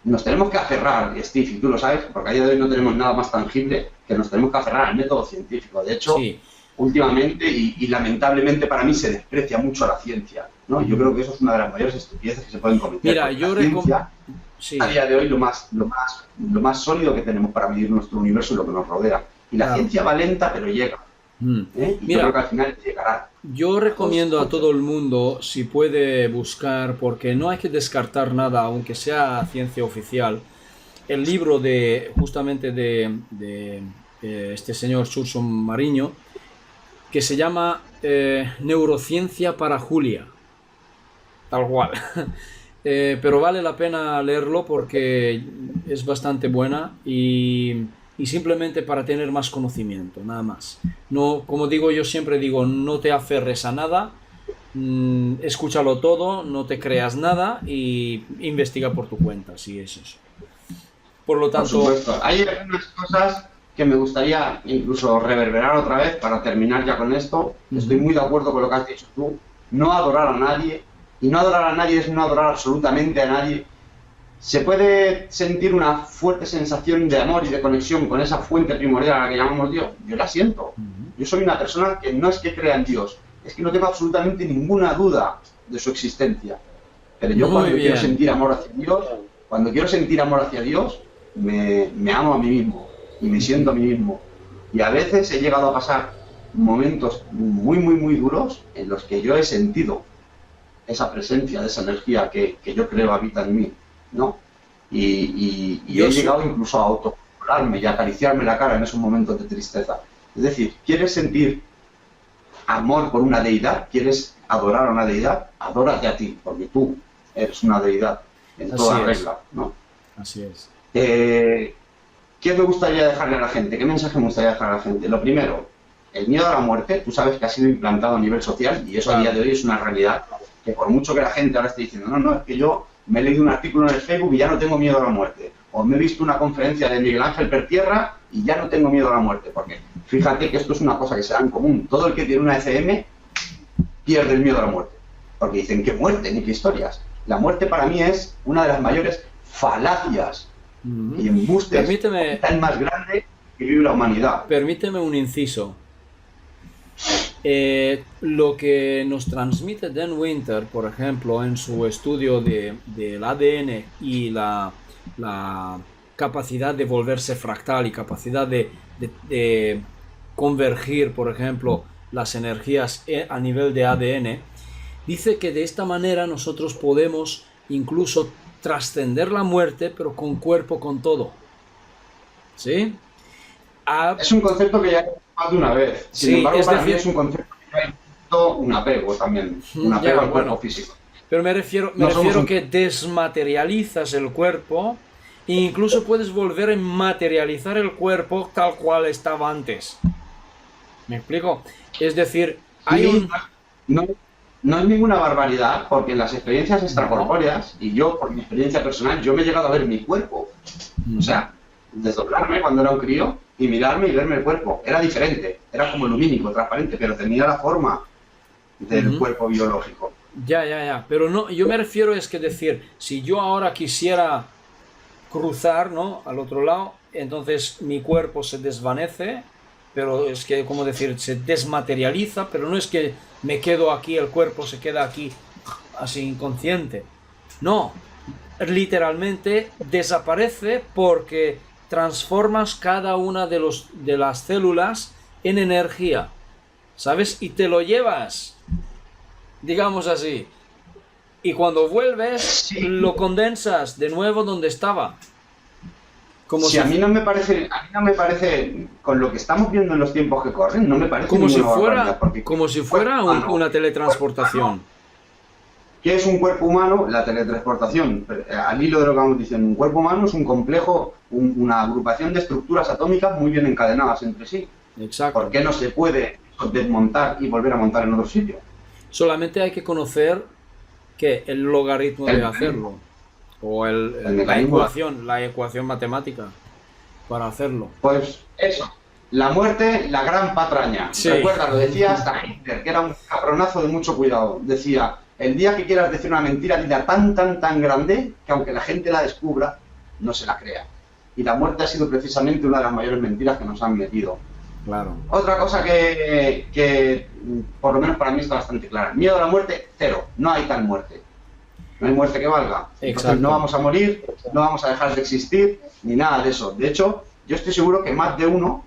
Speaker 2: nos tenemos que aferrar, y Steve, y tú lo sabes, porque a día de hoy no tenemos nada más tangible, que nos tenemos que aferrar al método científico. De hecho,
Speaker 1: Sí.
Speaker 2: últimamente y lamentablemente para mí se desprecia mucho a la ciencia, ¿no? Yo creo que eso es una de las mayores estupideces que se pueden cometer.
Speaker 1: Mira, yo
Speaker 2: la ciencia,
Speaker 1: sí.
Speaker 2: a día de hoy lo más sólido que tenemos para medir nuestro universo y lo que nos rodea. Y la
Speaker 1: Claro.
Speaker 2: ciencia va lenta, pero llega.
Speaker 1: Mm.
Speaker 2: Y yo
Speaker 1: Mira,
Speaker 2: creo que al final llegará.
Speaker 1: yo recomiendo a todo el mundo, si puede buscar, porque no hay que descartar nada, aunque sea ciencia oficial, el libro justamente de este señor Surson Mariño, que se llama Neurociencia para Julia, tal cual. Pero vale la pena leerlo porque es bastante buena y simplemente para tener más conocimiento, nada más. No, como digo, yo siempre digo, no te aferres a nada, escúchalo todo, no te creas nada y investiga por tu cuenta, si es eso. Por lo
Speaker 2: Por
Speaker 1: tanto,
Speaker 2: supuesto. Hay algunas cosas que me gustaría incluso reverberar otra vez para terminar ya con esto. Estoy muy de acuerdo con lo que has dicho tú. No adorar a nadie. Y no adorar a nadie es no adorar absolutamente a nadie. Se puede sentir una fuerte sensación de amor y de conexión con esa fuente primordial a la que llamamos Dios. Yo la siento. Yo soy una persona que no es que crea en Dios, es que no tengo absolutamente ninguna duda de su existencia. Pero yo cuando quiero sentir amor hacia Dios, me amo a mí mismo y me siento a mí mismo. Y a veces he llegado a pasar momentos muy, muy, muy duros en los que yo he sentido esa presencia de esa energía que yo creo habita en mí, ¿no? Y he llegado incluso a autocontrolarme y a acariciarme la cara en esos momentos de tristeza. Es decir, ¿quieres sentir amor por una deidad? ¿Quieres adorar a una deidad? Adórate a ti, porque tú eres una deidad en toda regla, ¿no?
Speaker 1: Así es.
Speaker 2: ¿Qué me gustaría dejarle a la gente? ¿Qué mensaje me gustaría dejar a la gente? Lo primero, el miedo a la muerte, tú sabes que ha sido implantado a nivel social y eso a día de hoy es una realidad que por mucho que la gente ahora esté diciendo no, es que yo me he leído un artículo en el Facebook y ya no tengo miedo a la muerte, o me he visto una conferencia de Miguel Ángel Pertierra y ya no tengo miedo a la muerte, porque fíjate que esto es una cosa que se da en común, todo el que tiene una ECM pierde el miedo a la muerte. porque dicen qué muerte ni qué historias. La muerte para mí es una de las mayores falacias y embustes tan más grande que vive la humanidad.
Speaker 1: Permíteme un inciso. Lo que nos transmite Dan Winter, por ejemplo, en su estudio del ADN y la capacidad de volverse fractal y capacidad de convergir, por ejemplo, las energías a nivel de ADN, dice que de esta manera nosotros podemos incluso trascender la muerte, pero con cuerpo, con todo. ¿Sí?
Speaker 2: Es un concepto que ya he más de una vez. Sin embargo, para mí es un concepto que ha un apego también. Un apego al cuerpo físico.
Speaker 1: Pero me refiero que desmaterializas el cuerpo e incluso puedes volver a materializar el cuerpo tal cual estaba antes. ¿Me explico? Es decir,
Speaker 2: no es ninguna barbaridad, porque en las experiencias extracorpóreas, y yo, por mi experiencia personal, yo me he llegado a ver mi cuerpo. O sea, desdoblarme cuando era un crío y mirarme y verme el cuerpo. Era diferente, era como lumínico, transparente, pero tenía la forma del cuerpo biológico.
Speaker 1: Ya. Pero no, yo me refiero es que decir, si yo ahora quisiera cruzar, ¿no?, al otro lado, entonces mi cuerpo se desvanece, pero es que, como decir, se desmaterializa, pero no es que me quedo aquí, el cuerpo se queda aquí así inconsciente. No, literalmente desaparece porque transformas cada una de las células en energía, ¿sabes? Y te lo llevas, digamos así. Y cuando vuelves, lo condensas de nuevo donde estaba.
Speaker 2: A mí no me parece, con lo que estamos viendo en los tiempos que corren, no me parece
Speaker 1: como si fuera una teletransportación.
Speaker 2: ¿Qué es un cuerpo humano? La teletransportación. Al hilo de lo que vamos diciendo, un cuerpo humano es un complejo, una agrupación de estructuras atómicas muy bien encadenadas entre sí.
Speaker 1: Exacto.
Speaker 2: ¿Por qué no se puede desmontar y volver a montar en otro sitio?
Speaker 1: Solamente hay que conocer que el logaritmo de hacerlo. O la ecuación matemática para hacerlo.
Speaker 2: Pues eso, la muerte, la gran patraña.
Speaker 1: Sí.
Speaker 2: Recuerda, lo decía hasta Hitler, que era un cabronazo de mucho cuidado. Decía, el día que quieras decir una mentira, dila tan grande que aunque la gente la descubra, no se la crea. Y la muerte ha sido precisamente una de las mayores mentiras que nos han metido.
Speaker 1: Claro.
Speaker 2: Otra cosa que por lo menos para mí está bastante clara. Miedo a la muerte, cero. No hay tal muerte. No hay muerte que valga. Entonces no vamos a morir, no vamos a dejar de existir, ni nada de eso. De hecho, yo estoy seguro que más de uno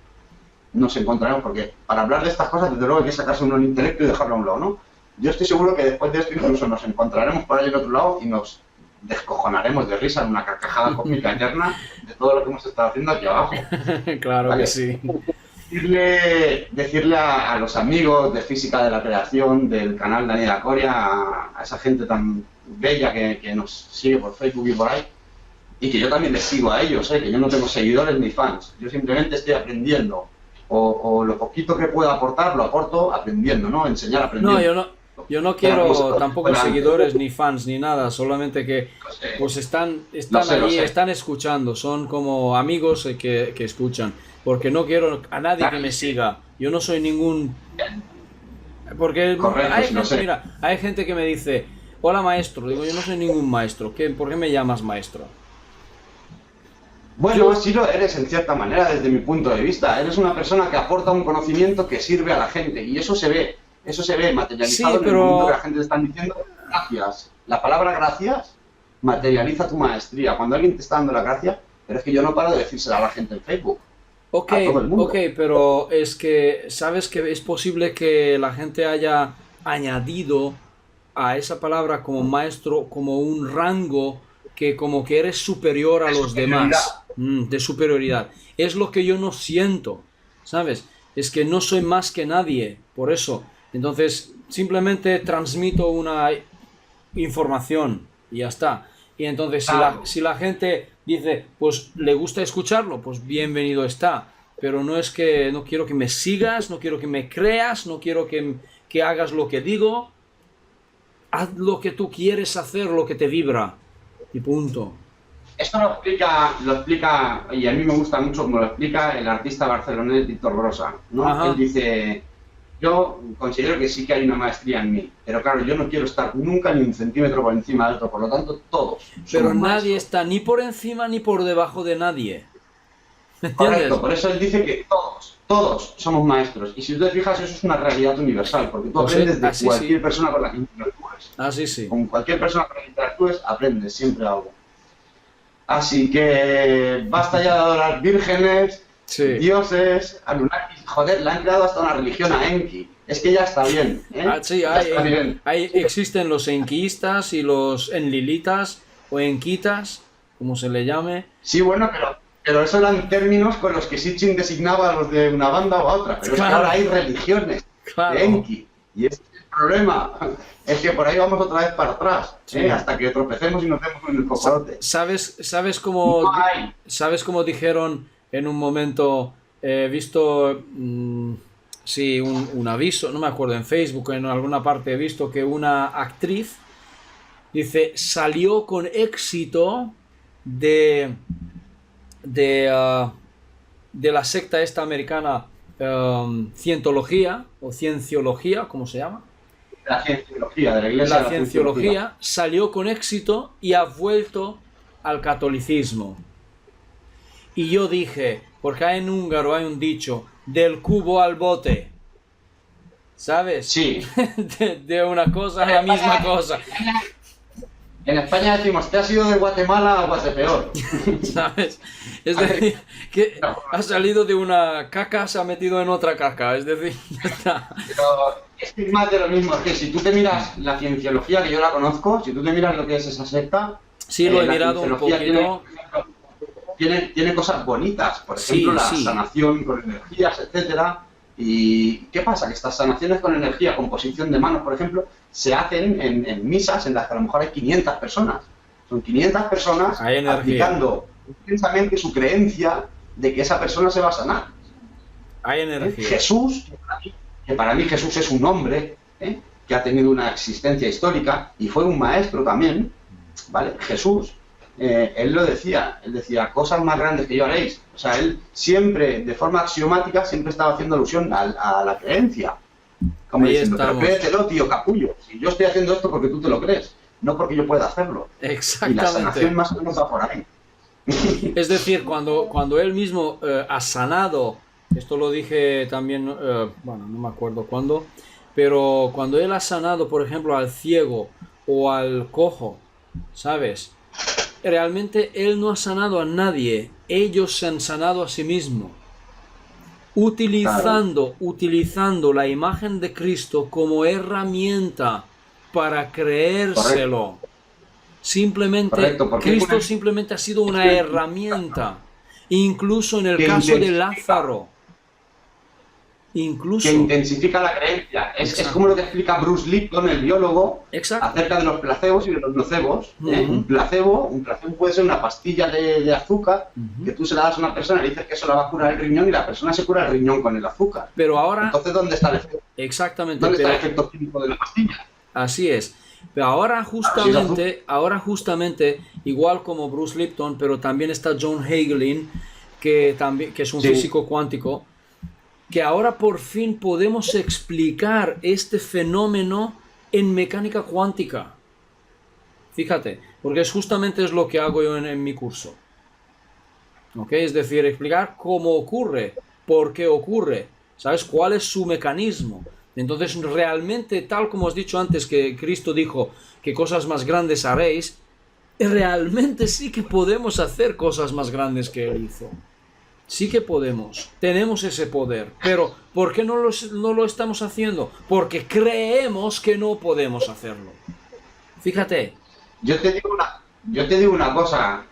Speaker 2: nos encontraremos, porque para hablar de estas cosas, desde luego hay que sacarse uno el intelecto y dejarlo a un lado, ¿no? Yo estoy seguro que después de esto incluso nos encontraremos por ahí en otro lado y nos descojonaremos de risa en una carcajada cósmica eterna de todo lo que hemos estado haciendo aquí abajo.
Speaker 1: Claro, ¿vale? Que sí.
Speaker 2: Decirle a los amigos de Física de la Creación, del canal Daniel Acoria, a esa gente tan bella que nos sigue por Facebook y por ahí, y que yo también les sigo a ellos, que yo no tengo seguidores ni fans, yo simplemente estoy aprendiendo, o lo poquito que pueda aportar lo aporto aprendiendo, ¿no? Enseñar aprendiendo.
Speaker 1: No, yo no quiero tampoco seguidores ni fans ni nada, solamente que pues están allí, están escuchando, son como amigos que escuchan, porque no quiero a nadie que me siga, yo no soy ningún... Porque hay gente que me dice, hola maestro, digo, yo no soy ningún maestro, ¿por qué me llamas maestro?
Speaker 2: Bueno, sí lo eres en cierta manera desde mi punto de vista, eres una persona que aporta un conocimiento que sirve a la gente, y eso se ve materializado en el mundo que la gente te está diciendo gracias. La palabra gracias materializa tu maestría. Cuando alguien te está dando la gracia, pero es que yo no paro de decírsela a la gente en Facebook.
Speaker 1: Ok, pero es que, ¿sabes que es posible que la gente haya añadido a esa palabra como maestro, como un rango que como que eres superior a los demás? De superioridad. Es lo que yo no siento, ¿sabes? Es que no soy más que nadie, por eso. Entonces, simplemente transmito una información y ya está. Y entonces, si la gente dice, pues le gusta escucharlo, pues bienvenido está. Pero no es que no quiero que me sigas, no quiero que me creas, no quiero que hagas lo que digo. Haz lo que tú quieres hacer, lo que te vibra. Y punto.
Speaker 2: Esto lo explica, y a mí me gusta mucho como lo explica el artista barcelonés Víctor Brossa, ¿no? Él dice, yo considero que sí que hay una maestría en mí, pero claro, yo no quiero estar nunca ni un centímetro por encima del otro, por lo tanto, todos
Speaker 1: Pero
Speaker 2: somos
Speaker 1: nadie
Speaker 2: maestros.
Speaker 1: está ni por encima ni por debajo de nadie. ¿Me entiendes?
Speaker 2: Correcto, por eso él dice que todos somos maestros. Y si tú te fijas, eso es una realidad universal, porque tú
Speaker 1: Pues
Speaker 2: aprendes de
Speaker 1: así
Speaker 2: cualquier
Speaker 1: sí,
Speaker 2: persona con la que interactúes.
Speaker 1: así sí.
Speaker 2: Con cualquier persona con la que interactúes, aprendes siempre algo. Así que basta ya de adorar vírgenes,
Speaker 1: Sí.
Speaker 2: dioses, Anunnakis. Joder, le han creado hasta una religión a Enki. Es que ya está bien, ¿eh?
Speaker 1: Sí,
Speaker 2: Ya está bien.
Speaker 1: existen los enquistas y los enlilitas o enquitas, como se le llame.
Speaker 2: Sí, bueno, pero eso eran términos con los que Sitchin designaba a los de una banda o a otra. Pero es que
Speaker 1: Claro.
Speaker 2: ahora hay religiones
Speaker 1: Claro.
Speaker 2: de Enki. Y ese es el problema. Es que por ahí vamos otra vez para atrás,
Speaker 1: Sí.
Speaker 2: hasta que tropecemos y nos demos en el cocorote.
Speaker 1: ¿Sabes
Speaker 2: No hay.
Speaker 1: cómo dijeron en un momento? He visto, sí, un aviso, no me acuerdo, en Facebook, en alguna parte he visto que una actriz dice, salió con éxito de, de la secta esta americana, Cientología o Cienciología, ¿cómo se llama?
Speaker 2: La cienciología, de la iglesia de
Speaker 1: La Cienciología, salió con éxito y ha vuelto al catolicismo. Y yo dije, porque en húngaro hay un dicho, del cubo al bote, ¿sabes?
Speaker 2: Sí.
Speaker 1: De una cosa a la misma cosa,
Speaker 2: En España decimos, te has ido de Guatemala a Guatepeor.
Speaker 1: ¿sabes? Es decir, que ha salido de una caca, se ha metido en otra caca, es decir, ya está.
Speaker 2: Pero es que es más de lo mismo, es que si tú te miras la cienciología, que yo la conozco, si tú te miras lo que es esa secta,
Speaker 1: Sí, lo he
Speaker 2: la
Speaker 1: mirado un
Speaker 2: cienciología
Speaker 1: poquito.
Speaker 2: tiene cosas bonitas, por
Speaker 1: Sí,
Speaker 2: ejemplo, la
Speaker 1: sí.
Speaker 2: sanación con energías, etcétera. ¿Y qué pasa? Que estas sanaciones con energía, con posición de manos, por ejemplo, se hacen en misas en las que a lo mejor hay 500 personas. Son 500 personas
Speaker 1: Hay energía.
Speaker 2: aplicando intensamente su creencia de que esa persona se va a sanar.
Speaker 1: Hay energía.
Speaker 2: Jesús, que para mí Jesús es un hombre, que ha tenido una existencia histórica y fue un maestro también, ¿vale? Jesús, él decía, cosas más grandes que yo haréis. O sea, él siempre, de forma axiomática, siempre estaba haciendo alusión a la creencia. Como
Speaker 1: Ahí
Speaker 2: diciendo, pero
Speaker 1: estamos.
Speaker 2: créetelo, tío capullo. Si yo estoy haciendo esto porque tú te lo crees, no porque yo pueda hacerlo. Y la
Speaker 1: Exactamente.
Speaker 2: sanación más o menos va por ahí.
Speaker 1: Es decir, cuando él mismo ha sanado, esto lo dije también, bueno, no me acuerdo cuándo, pero cuando él ha sanado, por ejemplo, al ciego o al cojo, ¿sabes? Realmente él no ha sanado a nadie, ellos se han sanado a sí mismos, utilizando la imagen de Cristo como herramienta para creérselo. Simplemente,
Speaker 2: Correcto, porque
Speaker 1: Cristo simplemente ha sido una herramienta. Incluso en el caso de Lázaro. Incluso.
Speaker 2: Que intensifica la creencia. Es como lo que explica Bruce Lipton, el biólogo,
Speaker 1: Exacto.
Speaker 2: acerca de los placebos y de los nocebos.
Speaker 1: Ujú.
Speaker 2: Un placebo puede ser una pastilla de azúcar
Speaker 1: Ujú.
Speaker 2: que tú se la das a una persona y le dices que eso la va a curar el riñón y la persona se cura el riñón con el azúcar.
Speaker 1: Pero ahora,
Speaker 2: Entonces, ¿dónde está el efecto?
Speaker 1: exactamente,
Speaker 2: ¿Dónde está el
Speaker 1: pero
Speaker 2: efecto químico de la pastilla?
Speaker 1: así es. Pero ahora justamente, igual como Bruce Lipton, pero también está John Hagelin, que es un
Speaker 2: Sí.
Speaker 1: físico cuántico, que ahora por fin podemos explicar este fenómeno en mecánica cuántica. Fíjate, porque justamente es lo que hago yo en mi curso. ¿Ok? Es decir, explicar cómo ocurre, por qué ocurre, ¿sabes? ¿Cuál es su mecanismo? Entonces, realmente, tal como has dicho antes, que Cristo dijo que cosas más grandes haréis, realmente sí que podemos hacer cosas más grandes que Él hizo. Sí que podemos, tenemos ese poder, pero ¿por qué no lo estamos haciendo? Porque creemos que no podemos hacerlo. Fíjate.
Speaker 2: Yo te digo una cosa,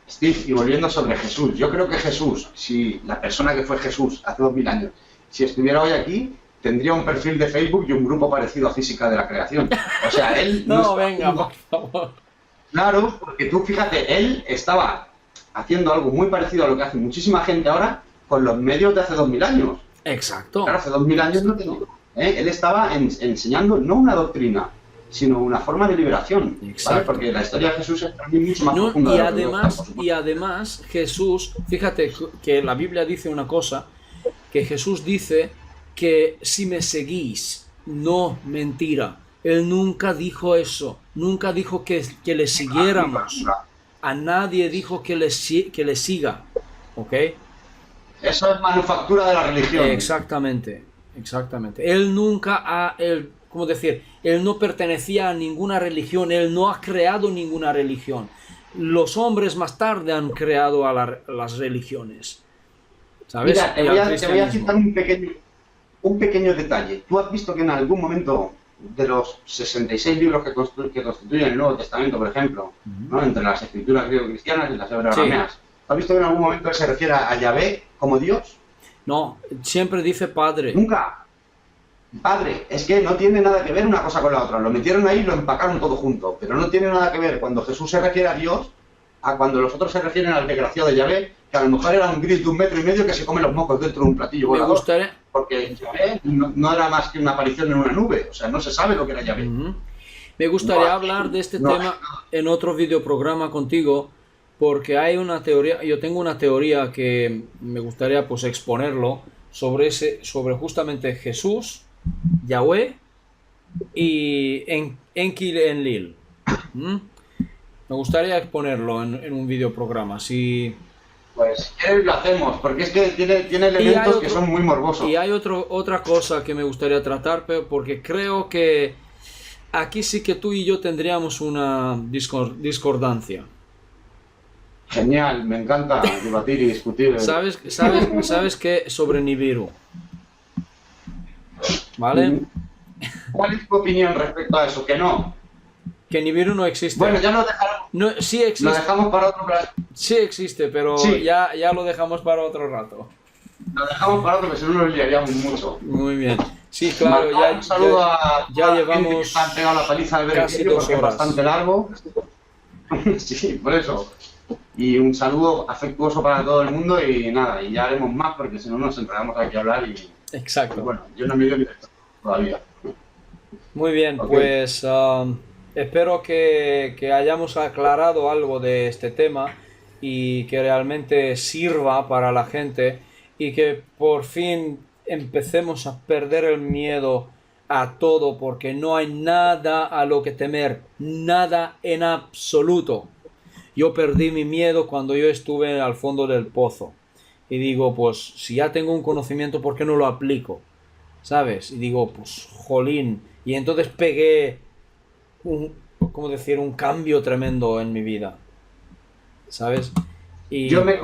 Speaker 2: Steve, y volviendo sobre Jesús. Yo creo que Jesús, si la persona que fue Jesús hace 2000 años, si estuviera hoy aquí, tendría un perfil de Facebook y un grupo parecido a Física de la Creación. O sea, él...
Speaker 1: No, venga, por favor.
Speaker 2: Claro, porque tú fíjate, él estaba haciendo algo muy parecido a lo que hace muchísima gente ahora con los medios de hace 2000 años.
Speaker 1: Exacto.
Speaker 2: Claro, hace 2000 años no tenía. Él estaba enseñando no una doctrina, sino una forma de liberación.
Speaker 1: Exacto.
Speaker 2: ¿Vale? Porque la historia de Jesús es también mucho más
Speaker 1: No,
Speaker 2: profunda.
Speaker 1: y
Speaker 2: de lo que nosotros, por supuesto.
Speaker 1: además Jesús, fíjate que la Biblia dice una cosa, que Jesús dice que si me seguís, no, mentira. Él nunca dijo eso, nunca dijo que le siguiéramos. A nadie dijo que le siga, ¿ok?
Speaker 2: Eso es manufactura de la religión.
Speaker 1: Exactamente, exactamente. Él nunca ¿cómo decir? Él no pertenecía a ninguna religión, él no ha creado ninguna religión. Los hombres más tarde han creado a las religiones, ¿sabes?
Speaker 2: Mira, te voy a citar un pequeño detalle. Tú has visto que en algún momento de los 66 libros que constituyen el Nuevo Testamento, por ejemplo, ¿no? Entre las escrituras griego-cristianas y las hebreo-arameas, ¿has visto que en algún momento se refiere a Yahvé como Dios?
Speaker 1: No, siempre dice Padre.
Speaker 2: Nunca. Padre, es que no tiene nada que ver una cosa con la otra. Lo metieron ahí y lo empacaron todo junto, pero no tiene nada que ver cuando Jesús se refiere a Dios a cuando los otros se refieren al desgraciado de Yahvé, que a lo mejor era un gris de 1,5 metros que se come los mocos dentro de un platillo volador.
Speaker 1: Me gustaría...
Speaker 2: Porque Yahvé no era más que una aparición en una nube, o sea, no se sabe lo que era Yahvé.
Speaker 1: Me gustaría hablar de este tema en otro videoprograma contigo, porque hay una teoría, yo tengo una teoría que me gustaría pues exponerlo sobre justamente Jesús, Yahweh y Enki Enlil. Me gustaría exponerlo en un videoprograma. Si...
Speaker 2: Pues lo hacemos, porque es que tiene elementos que son muy morbosos.
Speaker 1: Y hay otra cosa que me gustaría tratar, porque creo que aquí sí que tú y yo tendríamos una discordancia.
Speaker 2: Genial, me encanta debatir y discutir.
Speaker 1: ¿Sabes qué? Sobre Nibiru. ¿Vale?
Speaker 2: ¿Cuál es tu opinión respecto a eso? Que no.
Speaker 1: Que Nibiru no existe.
Speaker 2: Bueno, ya lo dejamos.
Speaker 1: No, sí existe.
Speaker 2: Lo dejamos para otro plan.
Speaker 1: Sí existe, pero sí. Ya lo dejamos para otro rato.
Speaker 2: Lo dejamos para otro, que si no nos liaríamos mucho.
Speaker 1: Muy bien. Sí, claro,
Speaker 2: un saludo
Speaker 1: ya llevamos
Speaker 2: que han pegado la paliza de ver
Speaker 1: casi
Speaker 2: el vídeo,
Speaker 1: 2
Speaker 2: porque
Speaker 1: horas.
Speaker 2: Es bastante largo. Sí, por eso. Y un saludo afectuoso para todo el mundo y nada, y ya haremos más porque si no nos enredamos aquí a hablar y...
Speaker 1: Exacto.
Speaker 2: Y bueno, yo no me dio directo todavía.
Speaker 1: Muy bien,
Speaker 2: Okay.
Speaker 1: pues espero que hayamos aclarado algo de este tema y que realmente sirva para la gente y que por fin empecemos a perder el miedo a todo, porque no hay nada a lo que temer, nada en absoluto. Yo perdí mi miedo cuando yo estuve al fondo del pozo y digo, pues si ya tengo un conocimiento, ¿por qué no lo aplico? ¿Sabes? Y digo, pues jolín, y entonces pegué un cambio tremendo en mi vida, ¿sabes? Y
Speaker 2: yo me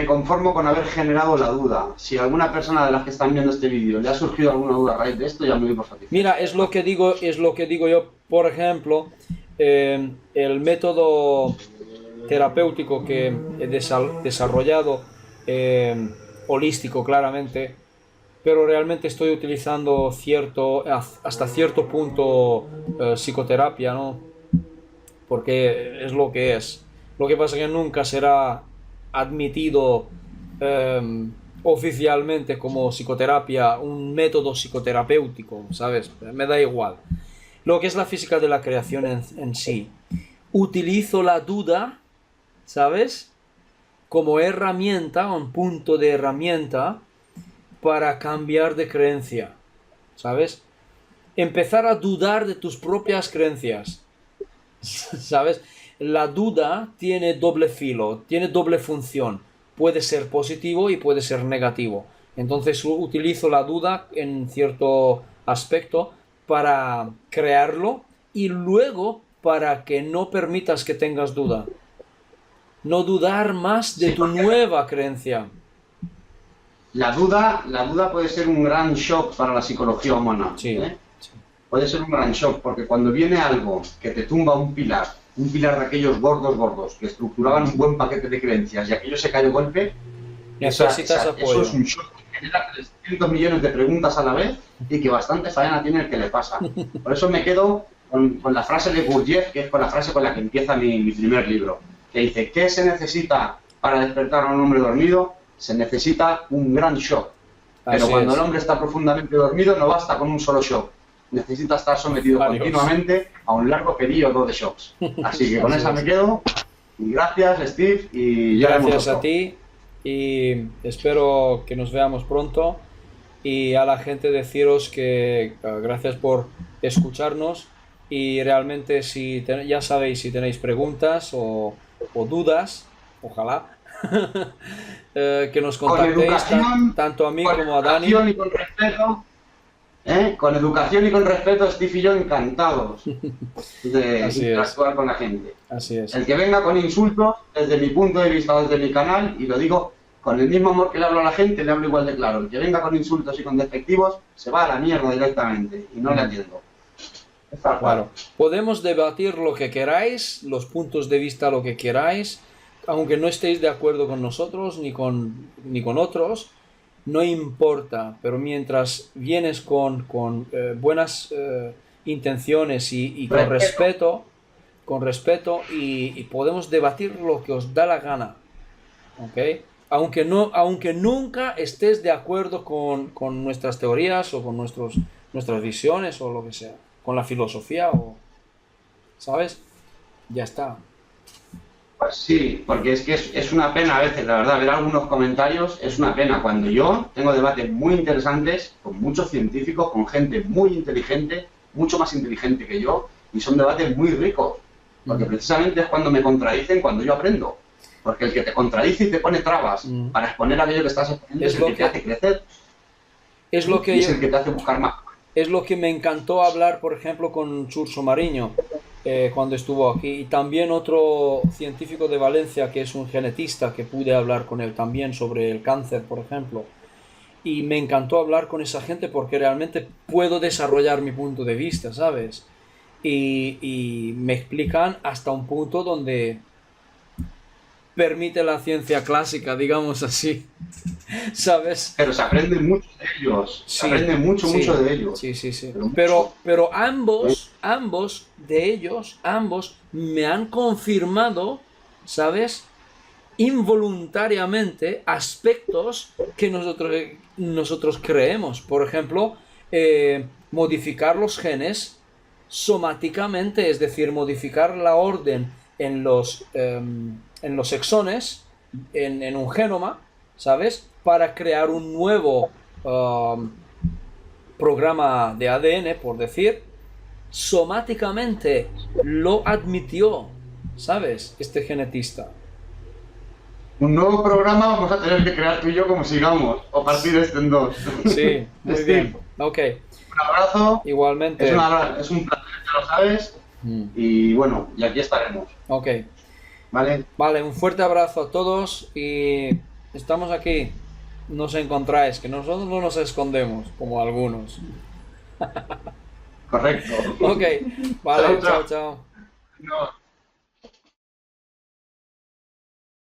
Speaker 2: conformo con haber generado la duda. Si a alguna persona de las que están viendo este vídeo le ha surgido alguna duda a raíz de esto, ya me doy por satisfecho.
Speaker 1: mira, es lo que digo yo, por ejemplo, el método terapéutico que he desarrollado, holístico claramente, pero realmente estoy utilizando hasta cierto punto psicoterapia, ¿no? Porque es lo que es. Lo que pasa es que nunca será admitido oficialmente como psicoterapia, un método psicoterapéutico, ¿sabes? Me da igual. Lo que es la física de la creación en sí. Utilizo la duda, ¿sabes? Como herramienta, un punto de herramienta para cambiar de creencia, ¿sabes? Empezar a dudar de tus propias creencias, ¿sabes? La duda tiene doble filo, tiene doble función. Puede ser positivo y puede ser negativo. Entonces utilizo la duda en cierto aspecto para crearlo y luego para que no permitas que tengas duda. No dudar más de tu nueva creencia.
Speaker 2: La duda puede ser un gran shock para la psicología humana.
Speaker 1: Sí.
Speaker 2: Puede ser un gran shock, porque cuando viene algo que te tumba un pilar de aquellos gordos, que estructuraban un buen paquete de creencias y aquello se cae de golpe,
Speaker 1: necesitas apoyo.
Speaker 2: Eso es un shock que genera 300 millones de preguntas a la vez y que bastante faena tiene el que le pasa. Por eso me quedo con la frase de Gurdjieff, que es con la frase con la que empieza mi primer libro, que dice: ¿qué se necesita para despertar a un hombre dormido? Se necesita un gran shock. Pero cuando el hombre está profundamente dormido no basta con un solo shock. Necesita estar sometido continuamente a un largo periodo de shocks. Así que con esa me quedo. Y gracias, Steve. Y
Speaker 1: gracias a ti. Y espero que nos veamos pronto. y a la gente deciros que gracias por escucharnos y realmente ya sabéis si tenéis preguntas o dudas, ojalá, que nos
Speaker 2: Con
Speaker 1: contactéis
Speaker 2: educación,
Speaker 1: tanto a mí
Speaker 2: con
Speaker 1: como a Dani.
Speaker 2: educación y con respeto, con educación y con respeto, Steve y yo encantados de
Speaker 1: Así es.
Speaker 2: interactuar con la gente.
Speaker 1: Así es.
Speaker 2: El que venga con insultos, desde mi punto de vista, desde mi canal, y lo digo con el mismo amor que le hablo a la gente, le hablo igual de claro. El que venga con insultos y con despectivos, se va a la mierda directamente y no le atiendo. Es tal cual.
Speaker 1: Claro, podemos debatir lo que queráis, los puntos de vista lo que queráis, aunque no estéis de acuerdo con nosotros ni con otros, no importa, pero mientras vienes con buenas intenciones y con respeto y podemos debatir lo que os da la gana, ¿ok? Aunque nunca estés de acuerdo con nuestras teorías o con nuestras visiones o lo que sea, con la filosofía ¿sabes? Ya está.
Speaker 2: Pues sí, porque es que es una pena a veces, la verdad, ver algunos comentarios es una pena. Cuando yo tengo debates muy interesantes con muchos científicos, con gente muy inteligente, mucho más inteligente que yo, y son debates muy ricos, porque precisamente es cuando me contradicen, cuando yo aprendo. Porque el que te contradice y te pone trabas para exponer aquello que estás exponiendo es el que te hace crecer,
Speaker 1: es lo que
Speaker 2: y es el que te hace buscar más.
Speaker 1: Es lo que me encantó hablar, por ejemplo, con Churso Mariño cuando estuvo aquí. Y también otro científico de Valencia, que es un genetista, que pude hablar con él también sobre el cáncer, por ejemplo. Y me encantó hablar con esa gente porque realmente puedo desarrollar mi punto de vista, ¿sabes? Y me explican hasta un punto donde permite la ciencia clásica, digamos así, ¿sabes?
Speaker 2: Pero se aprende mucho de ellos,
Speaker 1: Sí,
Speaker 2: se aprende mucho de ellos.
Speaker 1: Sí, sí, sí.
Speaker 2: Pero
Speaker 1: Pero ambos de ellos, ambos me han confirmado, ¿sabes? Involuntariamente aspectos que nosotros creemos. Por ejemplo, modificar los genes somáticamente, es decir, modificar la orden en los exones, en un genoma, ¿sabes? Para crear un nuevo programa de ADN, por decir, somáticamente lo admitió, ¿sabes? Este genetista.
Speaker 2: un nuevo programa vamos a tener que crear tú y yo como sigamos, o partir este en dos.
Speaker 1: Sí, muy
Speaker 2: Steve,
Speaker 1: bien. Ok,
Speaker 2: un abrazo.
Speaker 1: igualmente.
Speaker 2: Es un placer, ya lo sabes. Y bueno, y aquí estaremos.
Speaker 1: Ok,
Speaker 2: ¿Vale?
Speaker 1: vale, un fuerte abrazo a todos y estamos aquí. Nos encontráis, que nosotros no nos escondemos, como algunos.
Speaker 2: Correcto.
Speaker 1: Ok, vale,
Speaker 2: Chao, chao.
Speaker 1: chao, chao.
Speaker 2: No.